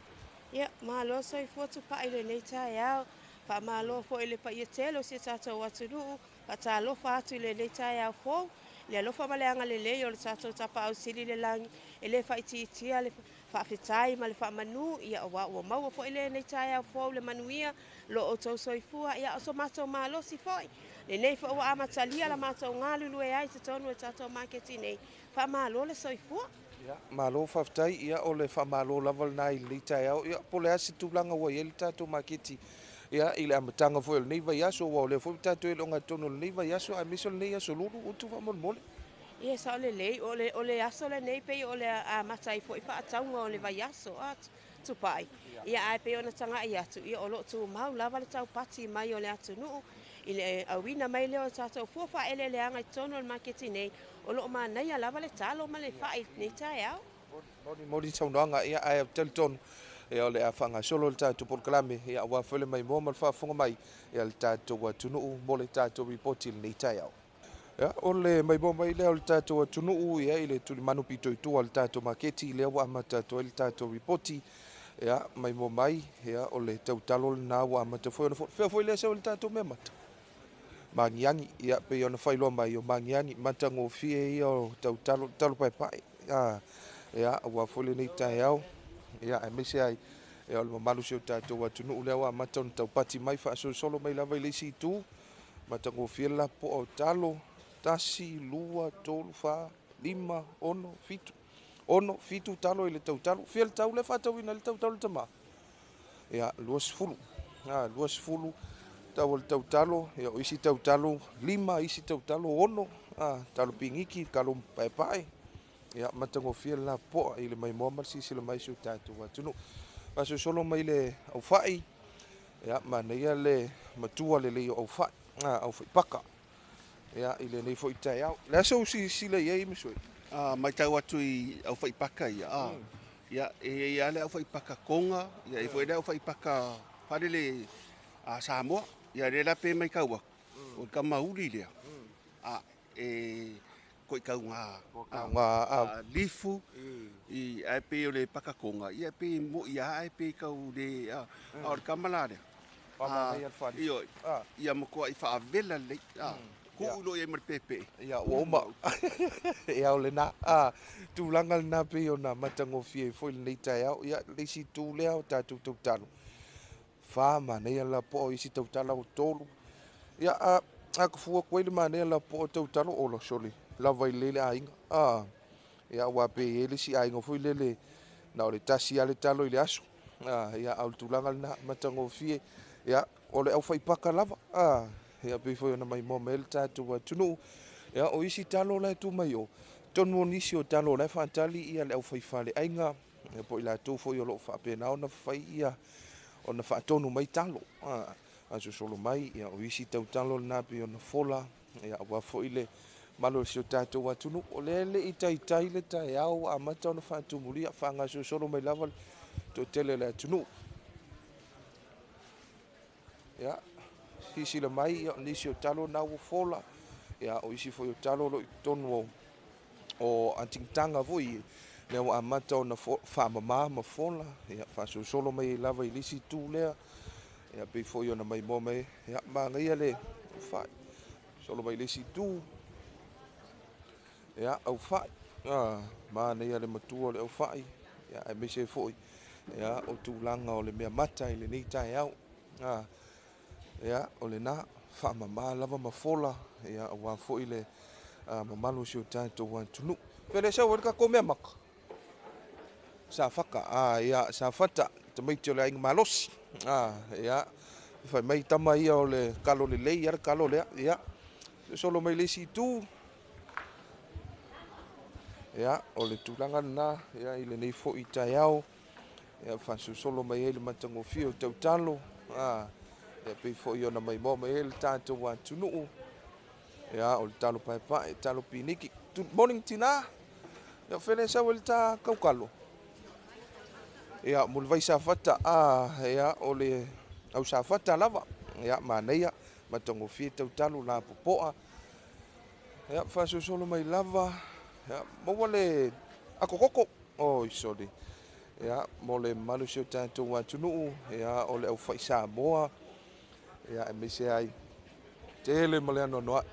Ia, malo soifua tupaʻi lenei taeao faamaloa foʻi le paia tele o se tatou atunuu faatalofa atu i lenei taeao fou le alofa ma le agalelei o le tatou tapaausili le lagi e lē faitiitia le faafetai ma le faamanū ia ua maua foʻi lenei taeao fou le manuia lo outou soifua ia o so matou malosi foʻi lenei foʻi ua amatalia la matou galulue ai totonu e tatou maketi nei faamaloa le soifua. Ia, malo faafetai ia o le faamalo lava lenā i lenei taeao ia po le ase tulaga ua iai le tatou maketi ia i le amataga foi o lenei vaiaso ua o lea foi tatou e loʻoga tonu o lenei vaiaso ae misi o lenei aso lulu utu faamolemole. Ia sa o lelei o le aso lenei pei o le amata ai foʻi faatauga o le vaiaso tupaʻi ia ae pei ona tagaʻi atu ia o loo tumau lava le taupati mai o le atunuu i le auina mai lea o tatou fua faaeleleaga i tonu o le maketi nei o loo manaia lava le talo ma le faʻi nei taeao. Moli taunoaga ia ae talitonu ia o le a faagasolo le tatou polokalame ia ua fele mai moa ma le faafoga mai ia le tatou atunuu mo le tatou ripoti i lenei taeao. Ia o le maimoa mai lea o le tatou atunuu ia i le tulimanu pitoitua o le tatou maketi lea ua amata ai le tatou ripoti ia maimoa mai ia o le tautalo lenā ua amata foi ona fea foi lea seu le tatou mea mata magiagi ia pei ona failoa mai o magiagi matagofie ia o tautalo talo paepae ia ua foi lenei taeao ia e mese ai ia o le mamalu seu tatou atunuu lea ua amata ona taupati mai faasolosolo mai lava i le isi itu matagofie lapo o talo tasi lua tolu fa lima ono fitu talo i le tautalo fia le tau le faatauina le tautalo tamā ia 20 20 tau o le tautalo ia o isi tautalo 5 isi tautalo ono talo pigiki kalo paepae ia matagofia le lapoa i le maimoa ma le sisila mai seu tatou atunuu faasosolo mai le aufaʻi ia manaia le matua lelei o aufaʻi aufaiʻipaka ia i lenei foʻi taeao le aso sisila i ai masoi mai tau atu i aufaiʻipaka ia ia ia le aufaiʻipaka koga ia i foʻi le aufaiʻipaka falele Samoa ia le lape mai kaua o kamauli lea koe kauga lifu i ae pe o le pakakoga ia pe mo ia ae pe kau le o le kamala lea io ia mo ko i faavela le ku lo ia mar pepe ia ua uma ia o lenā tulaga lenā pei ona matagofie foi lenei taeao ia le isi tu lea o tatou tautalo fa manaia lapo o isi tautala o tolu ia akufua koe le manaia lapo o tautalo o losoli lava i lele aiga ia ua pei ai le siaiga foi lele na o le tasi a le talo i le aso ia au le tulaga lenā matagofie ia o le aufaiʻipaka lava ia pei foi ona maimoa mai le tatou atunuu ia o isi talo lae tumai o tonu o nisi o talo lae faatali ia le ʻaufaifaaleʻaiga ia po i latou foi o loo faapena ona fai ia ona faatonu mai talo asosolo mai ia o isi tautalo lenā pei ona fola ia ua foʻi le malo le seo tatou atunuu o lea leʻi taitai le taeao amata ona faatumulia faagasosolo mai lava toʻatele le atunuu ia sisila mai ia o nisi o talo na ua fola ia o isi foi o talo loi tonu o atigitaga foi lea ua amata ona faamamā ma fola ia faasosolo mai lava i lisi tu lea ia pei foi ona maimoa mai ia magaia le aufaʻi solo mai lisi tu ia aufaʻi manaia le matua o le aufaʻi ia e mese foʻi ia o tulaga o le mea mata i lenei taeao ia o lenā faamamā lava ma fola ia auā foʻi le mamalu seo tatou atunuu pele sau o le kako mea maka sa faka ia sa fata tamaiti o le aiga malosi ia fai mai tama ia o le kalo le lei ar kalo le ia solo mai le si tu ia o le tulaga na ia i le nei foʻi taiao ia faasosolo mai ai le matagofia o tautalo ia pei foʻi ona mai moa mai ai le tatou atunuu ia o le talo paepae talo piniki good morning tina ia fele sau i le takaukalo ia mo le vaisafata ia o le au safata lava ia manaia matagofia tautalo la popoa ia faasosolo mai lava ia maua le akokoko o isoli ia mo le malu sio tatou atunuu ia o le ʻaufai Samoa ia e maise ai tele ma le anoanoaʻi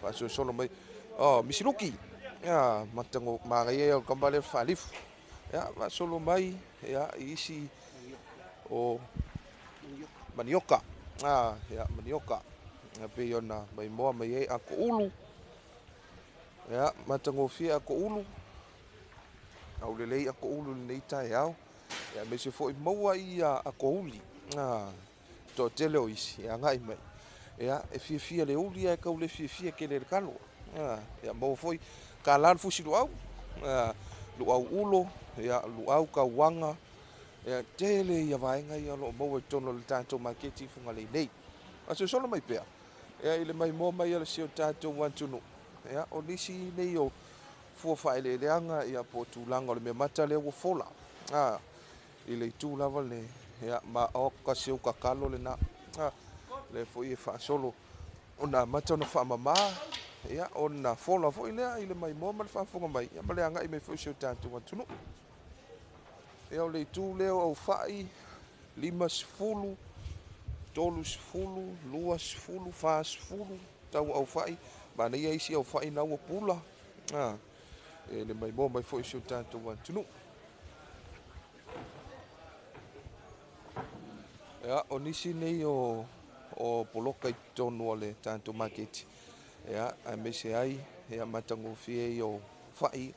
faasosolo mai misiluki ia magai ai o le kama le falifu ia faasolo mai ia i isi o manioka ia manioka ia pei ona mai moa mai ai akoulu ia matagofia akoulu au lelei akoulu lenei taeao ia me se foʻi maua ia akouli toʻatele o isi e agaʻi mai ia e fiafia le uli ae kau le fiafia kele le kalo ia maua foʻi kala le fusi luʻau luʻau ulo ia luʻau kauaga ia tele ia vaega ia loo maua i tono le tatou maketi fogalei nei asosolo mai pea ia i le maimoa mai le sio tatou atunuu ia o nisi nei o fua faaileeleaga ia po tulaga o le mea mata lea ua fola i le itu lava le ia maoka seu kakalo lenā le foʻi e faasolo ona amata ona faamamā ia ona fola foʻi lea i le maimoa ma le faafoga mai ia ma le agaʻi mai foʻi sio tatou atunuu ia o le itu lea o aufaʻi 5 3 2 4 tau aufaʻi manaia isi aufaʻi na ua pula e le maimoa mai foʻi sio tatou atunuu ia o nisi nei o poloka i tonu o le tatou maketi ia ae maise ai ia matagofia ai o faʻi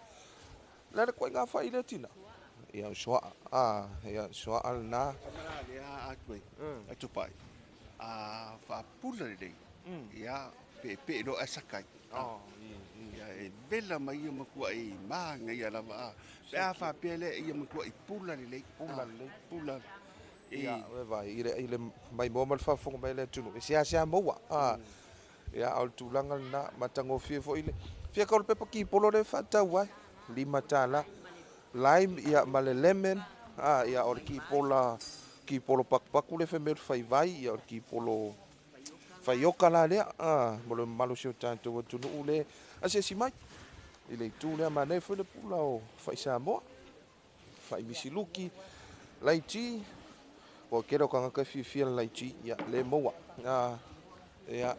le kuaiga faʻi lea tina ia soaʻa ia soaʻa lenā lea atu ai tupai faapula lelei ia peʻepeʻe lo asakai ia e vela mai ia makuaʻi magaia lava pe a faapea lea ia makuaʻi pula lelei pula ia vai i le maimoa ma le faafoga mai le atunuu e seasea maua ia o le tulaga lenā matagofia foʻi le fiaka o le pepa kipolo le faatau ai 5 tāla lime ia ma le lemon ia o le kipolo pakupaku le femelu faivai ia o le kipolo faioka la lea mo le malu sio tatou atunuu le asiasi mai i le itu lea manai foi le pula o faʻi Samoa faʻi misiluki laiti o kele o kagaka fiafia le laiti ia le maua ia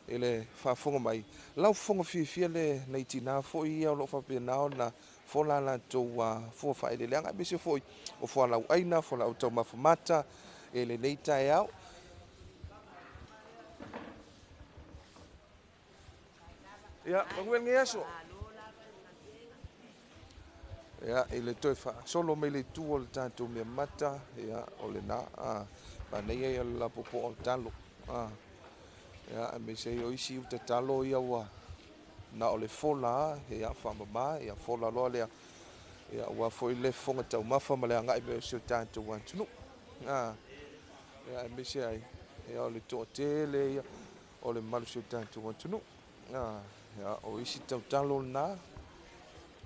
i le faafoga mai laufofoga fiafia le naitinā foʻi ia o loo faapena ona fola latou fua faailealeaga me se foʻi o foalauʻaina folau taumafamata e lenei taeao ia maguelge aso ia i le toe faasolo mai le itu o le tatou mea mata ia o lenā manai ai o le lapopo o le talo ia e maisei o isi uta talo ia ua na o le fola ia faamamā ia fola loa lea ia ua foʻi le fofoga taumafa ma le agaʻi me o sio tatou atunuu ia e maise ai ia o le toʻatele ia o le malu sio tatou atunuu ia o isi tautalo lenā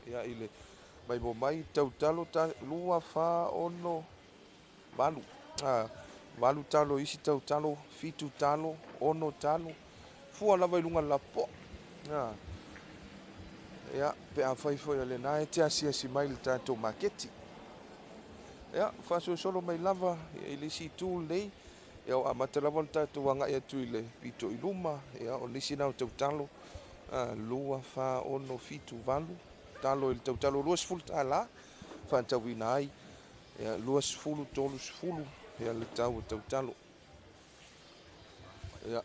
ia i le maimo mai tautalo 2 4 valu talo isi tautalo 7 talo 6 talo fua lava i luga lapo ia pe afai foi o lenā e te asiasi mai le tatou maketi ia faasosolo mai lava i le isi itu lenei ia o amata lava le tatou agaʻi atu i le pitoʻi luma ia o nisi na o tautalo 2 4 7 8 talo i le tautalo 20 tālā faatauina ai ia 20 30 ia le tau o tautalo ia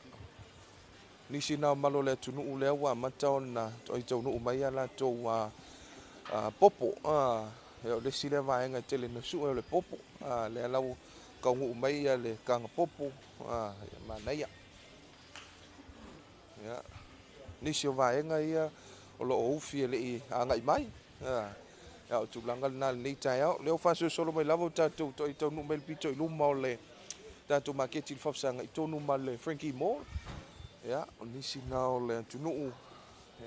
nisi na o malo le atunuu lea ua amata ona toʻai taunuu mai a latou popo ia o lesi lea vaega e tele na suʻu e o le popo lea lau kaungu mai ia le kanga popo ia manai ia nisi o vaenga ia o lo ufi le I angai mai ia o tulaga lenā lenei taeao lea o fa'asolosolo mai lava o tatou toi taunu mai le pito I luma o le tatou maketi le fa'afesaga I tonu ma le Frankie Mall ia o nisi na o le atunuu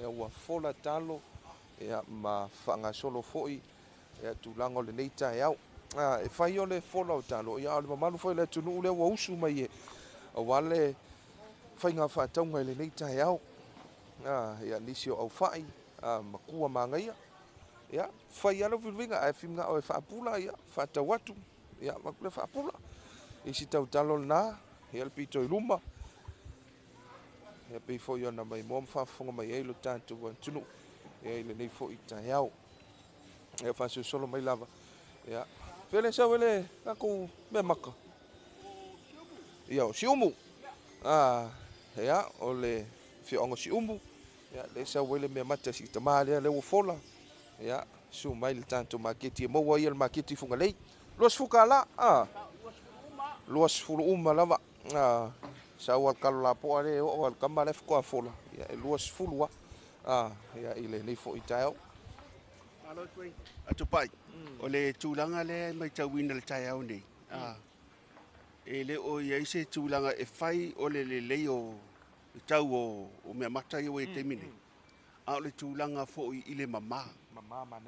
ia ua fola talo ia ma fa'agasolo fo'i ia tulaga o lenei taeao e fai o le fola o talo ia o le mamalu foi le atunuu lea ua usu mai e auā le faiga fa'atauga I lenei taeao ia nisi o ʻaufaʻi makua magaia ia fai ala viluiga ae fimagao e fa'apula ia fa'atau atu ia ma le fa'apula isi tautalo lenā ia le pito I luma ia pei fo'i ona mai moa ma fa'afofoga mai ai lo tatou atunuu ia I lenei fo'i taeao ia fa'asolosolo mai lava ia pea le sau ele kakou mea maka ia o siumu ia o le feʻoga siumu ia le sau ai le mea mata si tamā lea le ua fola ia su mai le tatou maketi e maua ia le maketi fugalei 2 luasfuluuma lava sau alakalo lapoa le o'o alakama le fekoafola ia e 20 ia I lenei fo'i taeao Alo toi atu pai o le tulaga le mai tauina le taeao nei e le o ia se tulaga e fai o le lelei o tau o mea mata ia e te mine a o le tulaga fo'i I le mamā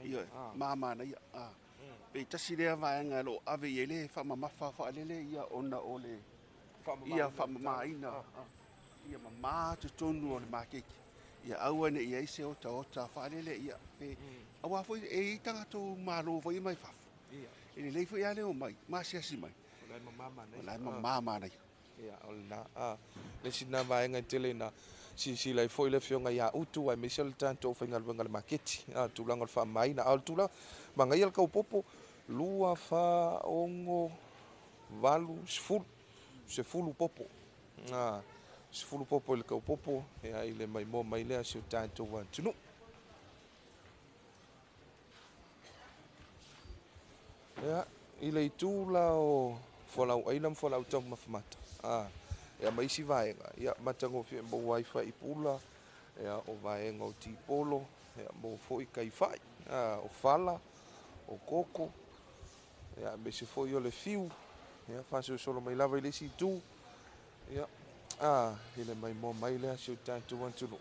ia mamā nei pe tasi lea vaenga lo ave ia le fa'amamafa fa'alele ia ona o le ia fa'amamāina ia mamā totonu o le makeki ia aua ne ia se o ota fa'alele ia pe aua foi e tagatou malo foi mai fafu e lei foi ale o mai masiasi mai lai mamā manai ia o lenā le sina vaenga I tele na si lai foi le fionga ia utu ai mesel tanto faigaluega le maketi tulaga o le fa'amaina a o le tulaga magaia le kaupopo 2 faogo 8 10 popo 10 popo I le kaupopo ia I le maimoa mai lea si o tatou atunuu ia I le itula o folau'aina ma folautau mafamata ia ma isi vaega ia matagofie mo ai fa'ipula ia o vaega o tipolo ia mo fo'i kaifa'i o fala o koko ia me se fo'i o le fiu ia fa'asolosolo mai lava I le isi itu ia I le maimoa mai lea si o tatou atunuu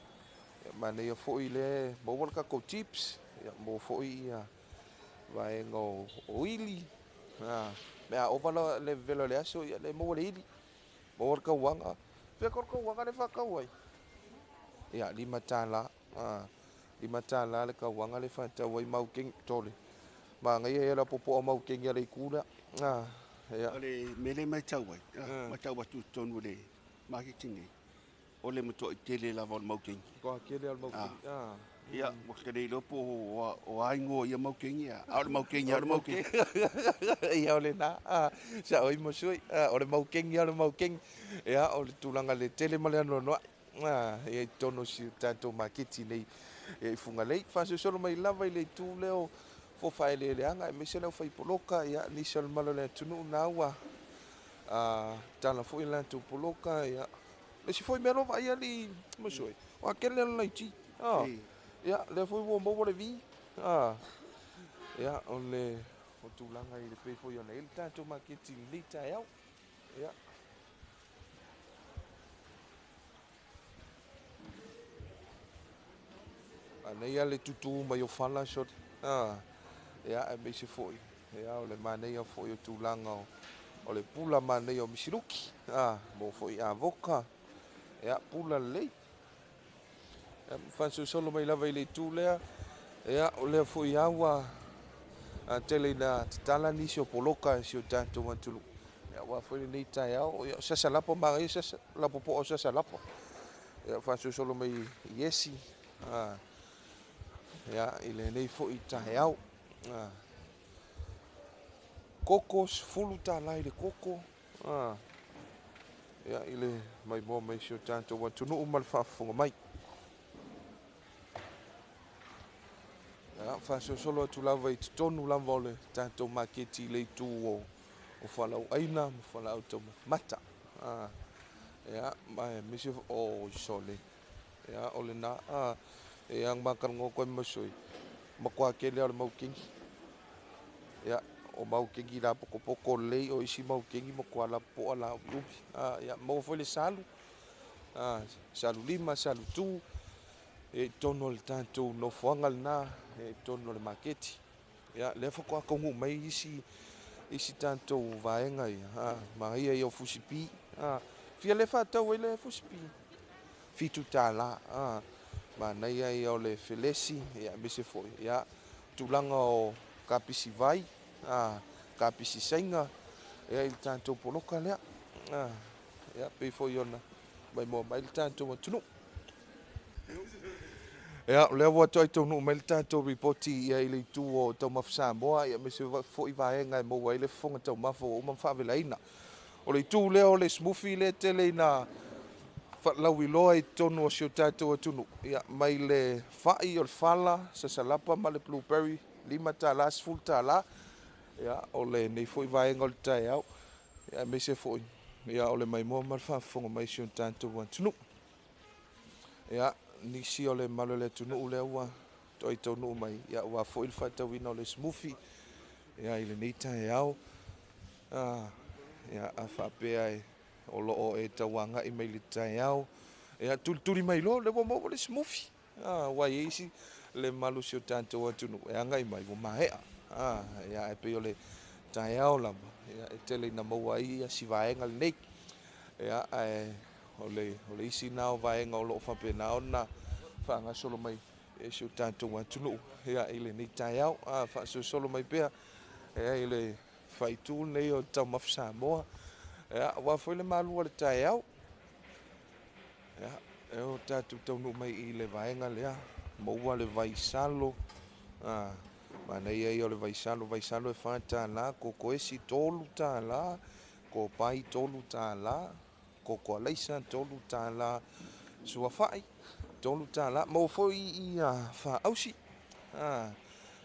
ia maneia fo'i le maua le kakou chips ia mo fo'i ia vaega o ili me aʻofa le velo le aso ia le maua le ili maua le kauaga pea ko le kauaga le fa'akau ai ia 5 tālā 5 tālā le kauaga le fa'atau ai maukegi tole magaia ia le apopo'a maukegi a le ikū lea ia o le mele mai tau ai mai tau atu tonu le marketing nei o le moto'i tele lava o le maukegi ko akele al maukegi ia mo ke nei lopo o aingo ia maukegi a o le maukegi ia o lenā sa oi mo sui o le maukegi a le maukegi ia o le tulaga le tele ma le anoanoa'i ia I tono si tatou maketi nei I fugalei fa'asolosolo mai lava I le itu leo fo fa'aeleleaga e mese leo faipoloka ia nisi o le malo le atunuu na ua tala fo'i latou poloka ia lesi foi mea lo va'aia li mosoi o akele le laiti ia le foi ua maua le vi ia o le o tulaga I le pei foi ona I le tatou maketi lelei taeao ia aneia le tutu mai o fala so ia e me se fo'i ia o le maneia fo'i o tulaga o le pula maneia o misiluki mo fo'i avoka ia pula lelei fa'asolosolo mai lava I le itu lea ia o lea fo'i aua tele ina tatala nisi o poloka si o tatou atunuu ia ua foi lenei taeao ia o sasalapo magaia lapopo'a o sasalapo ia fa'asolosolo mai I esi ia I lenei fo'i taeao koko 10 tālā I le koko ia I le maimoa mai si o tatou atunuu ma le fa'afofoga mai ia fa'asolosolo atu lava I totonu lava o le tatou maketi I le itu o whalau aina, mo whalau tau mata. Ia, mai misi o sole. Ia, ole na, ia ngmakar ngō koe masoi. Makua ke lea ole mau kingi. Ia, o mau kingi la poko lei o isi mau kingi makua la poa la ubi. Ia, mau foi le salu. Salu 5, salu 2. E tono le tātou no fuanga na, e tono le maketi. Ia, le whakua kongu mai isi tātou vaenga ia. Mahia i o fusipi. Fia le whātau e le fusipi. Fitu tāla. Ma nei ai o le felesi, ia mese foi. Ia, tulanga o kapisi vai, kapisi sainga. Ia i tātou poloka lea. Ia, pei foi ona. Mai mua mai le tātou atunu. Ia, lea wa toi tau nuu mai le tātou ripoti ia i le itu o Talofa Samoa. Ia mese foi vaenga e maua i le fonga tau mafo o man whaavelaina. O le itu lea o le smufi le tele ina whaalau iloa i tonu o sio tātou atunu. Ia, mai le whai o le whala, sasalapa ma le blueberry, 5 tāla, 10 tāla. Ia, o le nei foi vaenga o le tai au. Ia, mese foi. Ia, o le mai mua ma le whaafonga mai sio tātou atunu. Ia, nisi o le malo le tunu le ua toi tau nuu mai ia ua foi le whaatau ina o le smoothie ia i le nei tae au ia a whaapea e o loo e tauanga i mai le tae au ia tuli mai lo le mo le smoothie wa isi le malu si o tātou atunu e anga i mai o mahea ia e pe o le tae au lama ia e tele ina maua ia si vaenga le nei ia o le isi nao vaenga o loo whapena o na whaanga solo mai e si o tātou atunu ia i le nei tae au wha solo mai pea ia i le whaitu nei o Talofa Samoa ia wa foi le malua le tae au ia e o tātou taunu mai i le vaenga lea maua le vaisalo ma nei ai o le vaisalo e whaatala ko koesi tolu tāla ko pai tolu tāla ko koalaisa tolu tāla sua whai tolu tāla mo foi i whaausi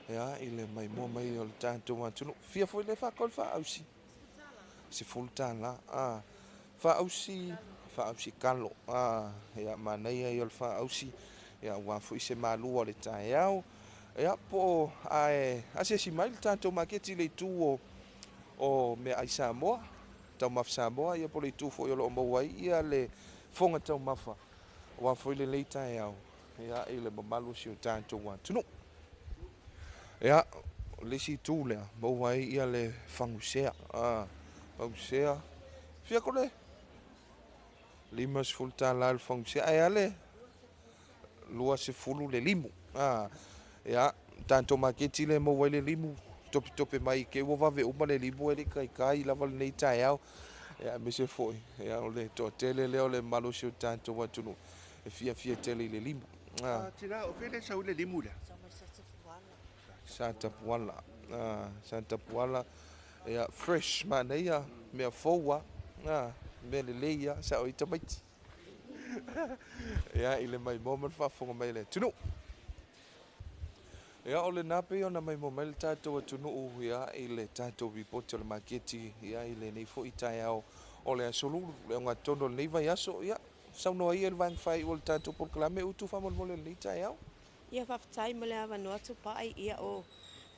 ia i le mai mua mai o le tātou atunu fia foi le whakol whaausi se fulu tāla whaausi kalo ia ma nei ai o le whaausi ia ua foi se malua o le tae au ia po ase si mai le tātou maketi le tu o mea ai Samoa Talofa Samoa ia po le tu foi o loo mauai ia le fonga Talofa ua foi le lei tae au ia i le mamalu si o tātou atunu ia le si tu lea mauai ia le fangusea fangusea fia ko le 5 tāla le fangusea ia le 2 le 5 ia tātou maketi le mauai le 5 tope mai ke ua vave uma le 5 e le kai lava le nei tae au ia mese foi ia o le toatele lea o le malo si o tātou atunu e fia tele i le 5 Tina o fele sa ule 5 le. Santa Puala ia fresh mana ia mea foua mea leleia sa o i tamaiti ia i le mai momal whaafonga mai le tunu ia o le nape ona mai mo mai le tātou atunu ia i le tātou ripoti o le maketi ia i le nei fo i tae au o le asolulu le o ngatono le nei vai aso ia saunoa ia le vangfai o le tātou polkalame utu whamolmole le nei tae au Ia whawhatai mo le awanoa tupai ia o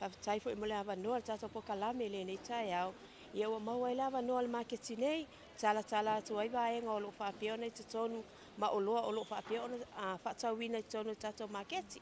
whawhatai fo i mo le awanoa le tātou pokalame le nei tae au. Ia ua maua i le awanoa le maketi nei, tala atu ai vaenga o loo whapio nei te tonu ma o loa o loo whapio na whaatauina i tonu tātou maketi.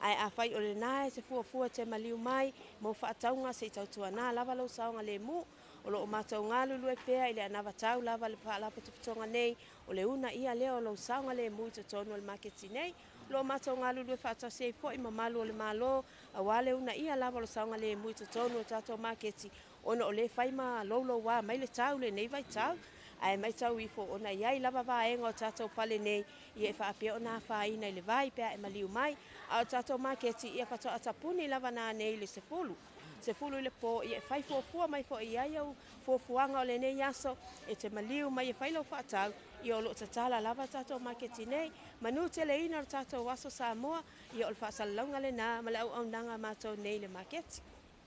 Ai a whai o le nae te fuafua te maliu mai, mo whaataunga se i tautua nā lava lau saonga le mu, o loo mātou ngā lulu e pēa i le anawa tau lava le pālapa tuputonga nei, o le una ia leo o lau saonga le mu i te tonu le maketi nei, lo mātou ngā lulu e whaatau se i po i mamalu o le malo, a wale una ia lava lo saonga le mu i te tonu o tātou maketi, ona o le whaima lolo wā mai le tau le nei vai tau, ai mai tau i fo ona iai lava vaenga o tātou pale nei, i e whaapia o nā whaina i le vai pēa e maliu mai, a o tātou maketi i a katoa atapuni lava nā nei le se fulu. Se fulu i le po i e whai fuafua mai fo i ai au fuafuanga o le nei aso, e te maliu mai e whailau whaatau, i o lo tatala lava tātou maketi nei, manu te le ina o tātou waso Samoa, i o le whaasalaunga le nā, ma le au nanga mātou nei le maketi.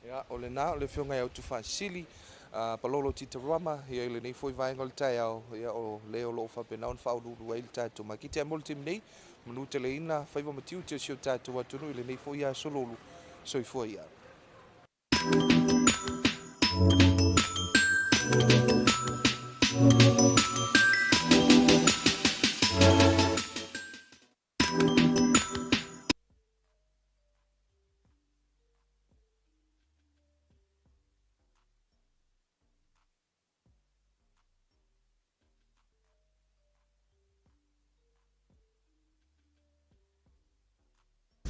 Ia, o le nā, o le whionga au tu whaasili, palolo titaruama ia le nei foi vai ngol tai au ia o leo lo fa pe naun fa du du el tatu ma kite multi nei manu te leina fa va matiu te sio tatu atu no le nei foi ia sololu soi foi ia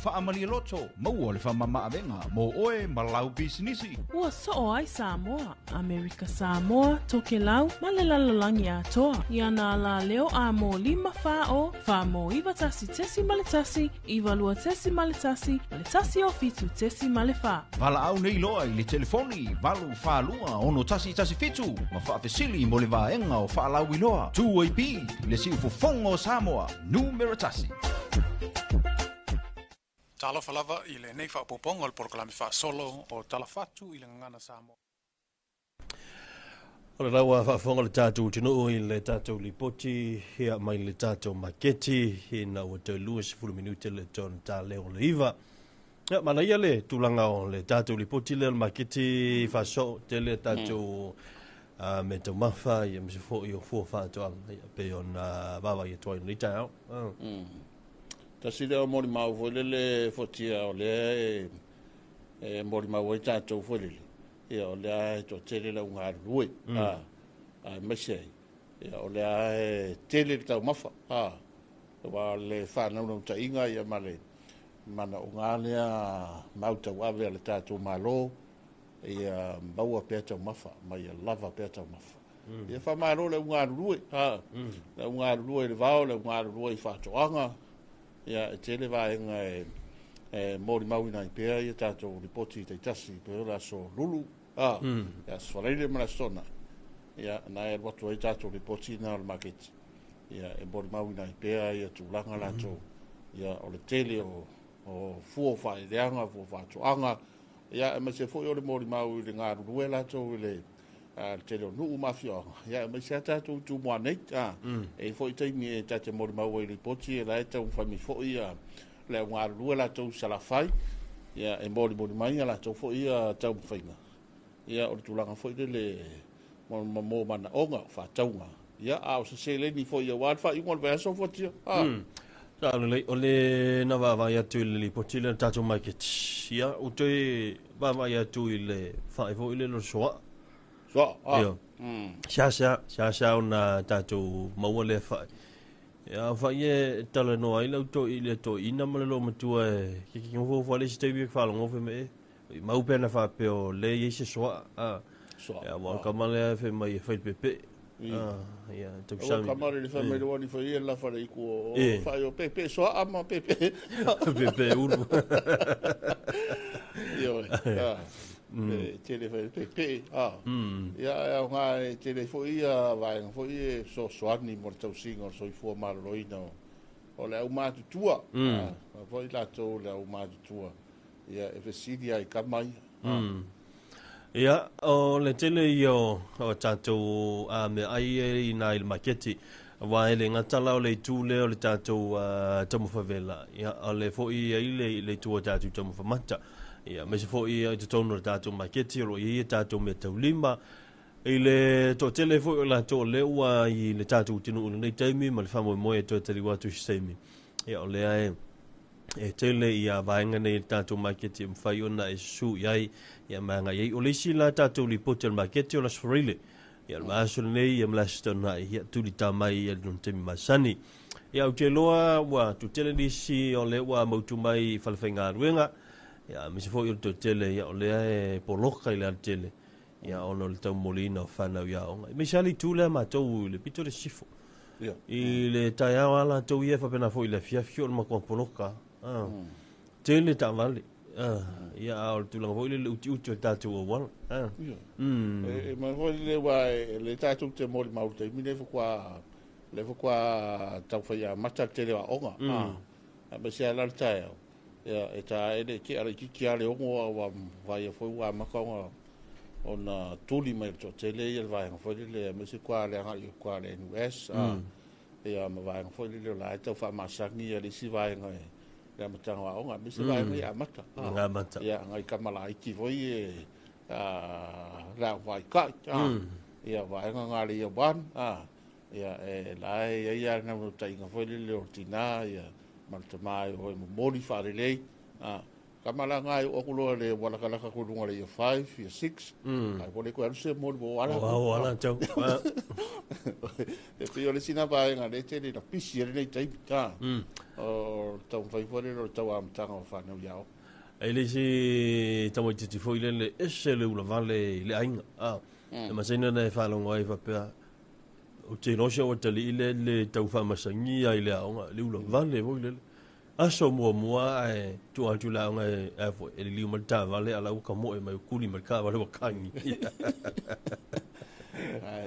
Whaamali loto, maua le whamama avenga, mo oe malau bisinisi. Ua so ai Samoa, Amerika Samoa, toke lau, malelalolangi atoa. Ia na la leo a mo 5 wha mo iwa tasi tesi maletasi, iwa lua tesi maletasi, maletasi o fitu tesi malefa. Vala au nei loa i le telefoni, valu whalua, ono tasi fitu, ma whaafesili mo le vaenga o whaalau i loa. 2AP, le siu fofongo Samoa, numero tasi. Talofa lava i le nei whaapoponga o le porokalame whaasolo o talafatu i le ngana Samoa. O le raua whaafonga le tātou tino i le tātou lipoti, hea mai le tātou maketi, he na ua tau luas 10 minute le tōna tā leo le iwa. Mana ia le tūlanga o le tātou lipoti le maketi whaaso, te le tātou me tau mawha, i mse fo i o fua whaatoanga, pe o na wawa i atuai nita au. Tasi leo mori mau fo le fotia o le mori mau e tātou fo le. Ia o le to tele la unga rui. Mesei. Ia o le tele tau mafa. Wa le whanau nau ta inga ia male. Mana unga lea mau tau ave le tātou malo. Ia baua pia tau mafa. Ma ia lava pia tau mafa. Ia whamaro le unga rui. Le unga rui le vao, le unga rui whatoanga. Ia tele vaenga mori mauina i pea ia tātou ripoti te tasi pea la so lulu. Ia swareile mana sona. Ia nai watu ai tātou ripoti na al maketi. Ia mori mauina i pea ia tūlanga lato. Ia o le tele o fuo whae leanga, fuo whatoanga. Ia ma se fo i o le mori mau i le ngā rurue lato i le tele o nuu mafioanga. Ia ma se tātou tū mua neit. E fo i taimi e tate mori mau i ripoti e la e tau whami fo i le ngā rurue lato salafai. Ia e mori mai la tau fo i tau mwhainga. Ia o le tūlanga fo i le mo mana onga whataunga. Ia au se leni fo i a wadwha i ngol vea fo tia. O le na wawai atu i le lipoti le tātou maketi. Ia o te wawai atu i le whaifo i le lo soa. Ia. Sia o na tātou maua le whai. Ia whai e tala noa i lau to i le to ina male lo matua e kiki ngofo whale si tewi e whalongo fe me e. Mau pena whapeo le i se soa. Ia wang kamale fe mai e whai pepe. Ia, tau sami. O kamare le whamai le wani whai e la whare i kua whai o pepe soa ama pepe. Pepe uru. Ia, tele fai pepe. Ia, ngā tele fai vai fai e so soani mo tau singa so i fua maraloina o le au mātu tua. Fai lato le au mātu tua. Ia, e fesidi ai kamai. Ia, o le tele i o tātou me ai i nā il maketi. Wa ele ngatala o le tūle o le tātou tamu whawela. Ia, o le fo i le tua tātou tamu whamata. Ia, me se fo i te tono le tātou maketi, o i tātou me tau lima. I le to tele fo i la to le ua i le tātou tinu unu nei taimi, ma le whamoe moe to tali watu si seimi. Ia, o le ae. E tele i a vaenga nei tātou maketi mwhai ona e su iai ia maanga iei o leisi la tātou li pote al maketi o las farile ia le maasole nei ia mlasitona i hia tuli tamai ia le temi masani ia u te loa ua tu tele nisi o le ua mautu mai falawhainga ruenga ia misi fo i o to tele ia o lea e poloka i le al tele ia ono le tau molina o whanau ia onga misi ali tūlea mātou le pito le sifo i le tai awala tau ia whapena fo i le fiafio le makua poloka tele ta vale ia o tulanga foi le uti uti tatu o wal e ma foi le wa le tatu te mori mau te mine fo kwa tau fa mata tele wa onga ba sia la tai ia e ta ele ki ale ki ale onga wa vai foi wa makonga ona tuli mai to tele ia vai nga foi le me se kwa le nga kwa le US ia ma vai nga foi le la to fa masangi ia le si vai nga le matanga wa nga me se vai nga ia mata nga mata ia nga i kamala i ki foi la vai ka ia vai nga le ia ban ia la ia nga mo tai nga foi le ortina ia malta mai o mo moli fa le kamala ngai o kulo le wala kala ka kulunga le 5 ia 6 ai pole ko ase mo bo wala tau e pio le sina ba nga le tele na pisi le tai ta o tau fai fore lo tau am tanga o fa no yao ai le si tamo ti foi le ese le ula vale le ainga ma sina na fa lo ngai fa pe o te no o te le tau fa masangi ai le aonga le ula vale vo le aso mua e tu atu la nga e fo e li mo ta vale ala ka mo e mai kuli mai ka vale wakangi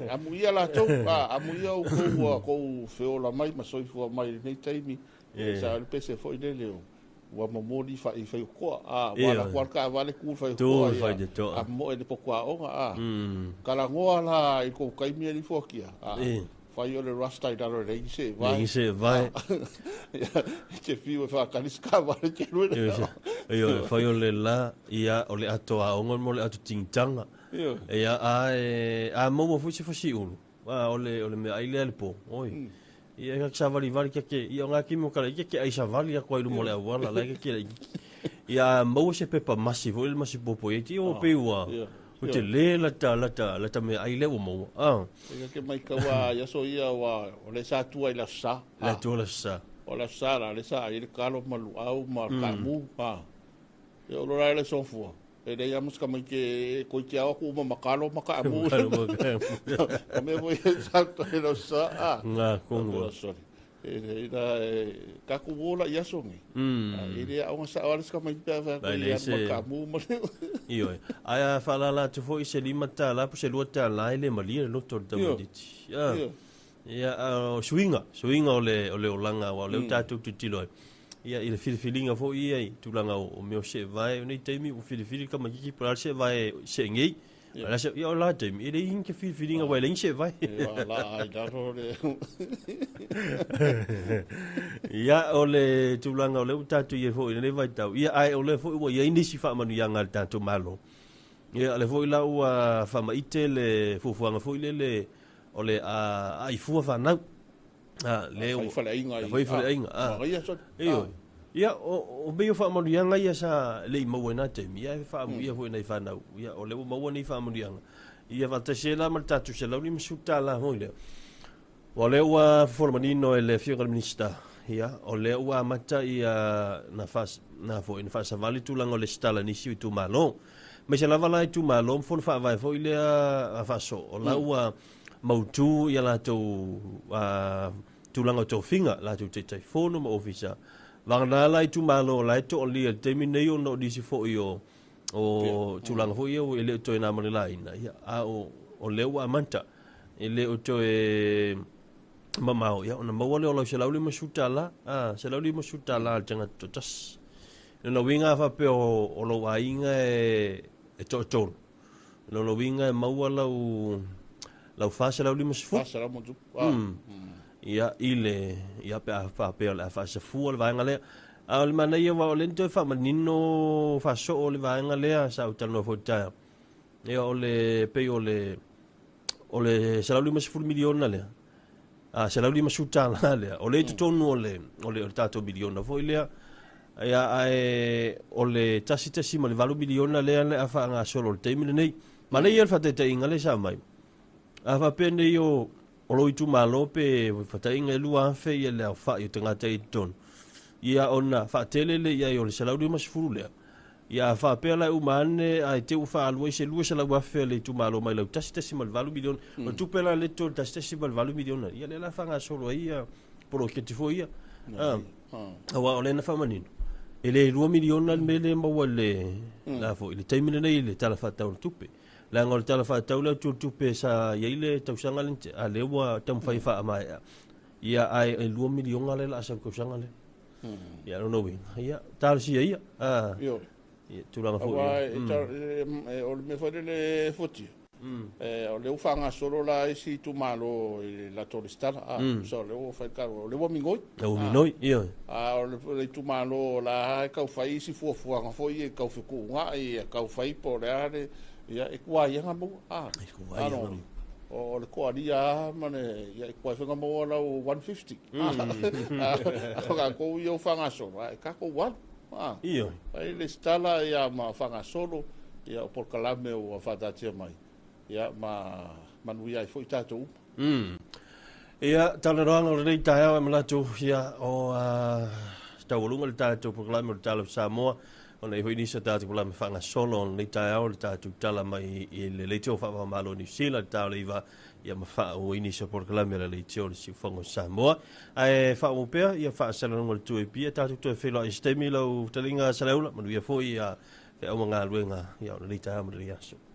amuia la to amuia ko feo la mai ma soi fo mai nei taimi sa le pese fo ile le wa mo modi fa ko wala kwa ka vale ku fa ko a mo e po kwa o kala ngoa la i ko kai mi li fo kia fai o le rasta i daro rei se vai te fiu e whakaniska wale ke rue io fai o le la ia o le ato a ongon mo le ato tingtanga ia a momo fusi fusi ulu o le me aile ale po oi ia ngak sa vali ke ia ngaki mo kala ke ai sa vali a ko ilu mo le awala la ke ia mo se pepa massive o le massive popo e ti o peua o te le la ta me ai le o mo e ke mai ka wa ya so ia wa o le sa tu ai la sa o la sa la le sa i le kalo malu au ma ka mu e o lo le so fu e le ya muska mai ke ko ki au ku ma kalo ma ka mu me voi sa to lo sa nga kongo e ka ku vola ya so ngi e le au sa o ska mai pe va ko ya ma ka mu mo io ai fa la tu foi se limata la pu se luata la ile mali no to da moditi ia swinga o langa o le tatu tutilo ia ile filifilinga fo ia tu langa o meu se vai nei temi o filifili kama ki para se vai se ngi ala se ia la temi ile in ke filifilinga vai len se vai la ai da ro le ia o le tu langa o le tatu ia fo ile vai tau ia ai o le fo ia inisi fa manu yanga tanto malo ia le fo ila o fa maite le fo fuanga fo ile le o le ai fua fa na le o fa le inga ia o be fa mo yanga ia sa le mo na te ia fa mo ia fo nei fa na ia o le mo nei fa mo yanga ia va te sela ma tatu sela ni msuta la ho le o le wa formanino e le fiora minista ia o le wa mata ia na fo in fa sa vali tu lango le stala ni si tu malo me se la vala tu malo fo fa vai fo ile a fa so o la wa mautu ia la to tulango to finga la tu te telefono ma ofisa vangana la tu malo la to oli te mineo no disi fo io o tulango fo io ele to na mani la ina ia o le wa manta ele o to mamao ia ona mawale o la se lauli masutala se lauli masutala tanga to tas no winga fa pe o lo wainga e to no lo winga mawala o la fase la ulima sfu ia ile ia pe fa pe la fase fu le vanga le al mana ia wa lento fa manino fa so le vanga le sa utano fota ia ole pe ole sa la ulima sfu miliona le sa la ulima suta le ole tonu ole tato miliona fo ile ia ole tasi ma le valu miliona le afa nga solo te nei ma le ia fa te ingale sa mai ava pene yo olo itu malo pe fata inga lua fe ia le fa yo tenga te ton ia ona fa telele ia yo le salaudi masfuru le ia fa pe la umane ai te ufa alwe se lua sala wa fe le itu malo mai le tasi mal valu milion o tu pela le to tasi mal valu milion ia le la fa nga solo ia pro che ti fo ia wa ole na fa manino ele 2 milion me le mo le la fo ile taimile nei le tala fa ta tupe la ngol tala fa taula tu pesa yeile tau sanga lente a lewa tam fai fa mai ia ai 2 milion ale la sa ko sanga le ia no wi ia tal si ia tulanga fo o me fa le foti o le ufanga solo la si tu malo la toristala so le o fa ka le wo mingoi o le tu malo la ka fa si fo nga fo ye ka fe ku nga ka fa po le ale ya e kwa ya mo o le ko alia mane ya e kwa fe nga mo la 150 ka ko yo fanga solo ka ko wa ai le stala ya ma fanga solo ya por kalame o fata tia mai ya manuia i foi tatou ia taleranga o rei tae ma latu ia o taulunga le tatou programa o Talofa Samoa o nei hoi nisa tatou programa fanga solo o nei tae o le tatou tala mai i le leiteo wha malo New Zealand tau leiva ia ma wha o inisa programa le leiteo le siufongo Samoa ai wha o pea ia wha salanunga le tue pia tatou tue whelo i stemi lau talinga saleula manuia foi ia e o mga luenga ia o le tae o le aso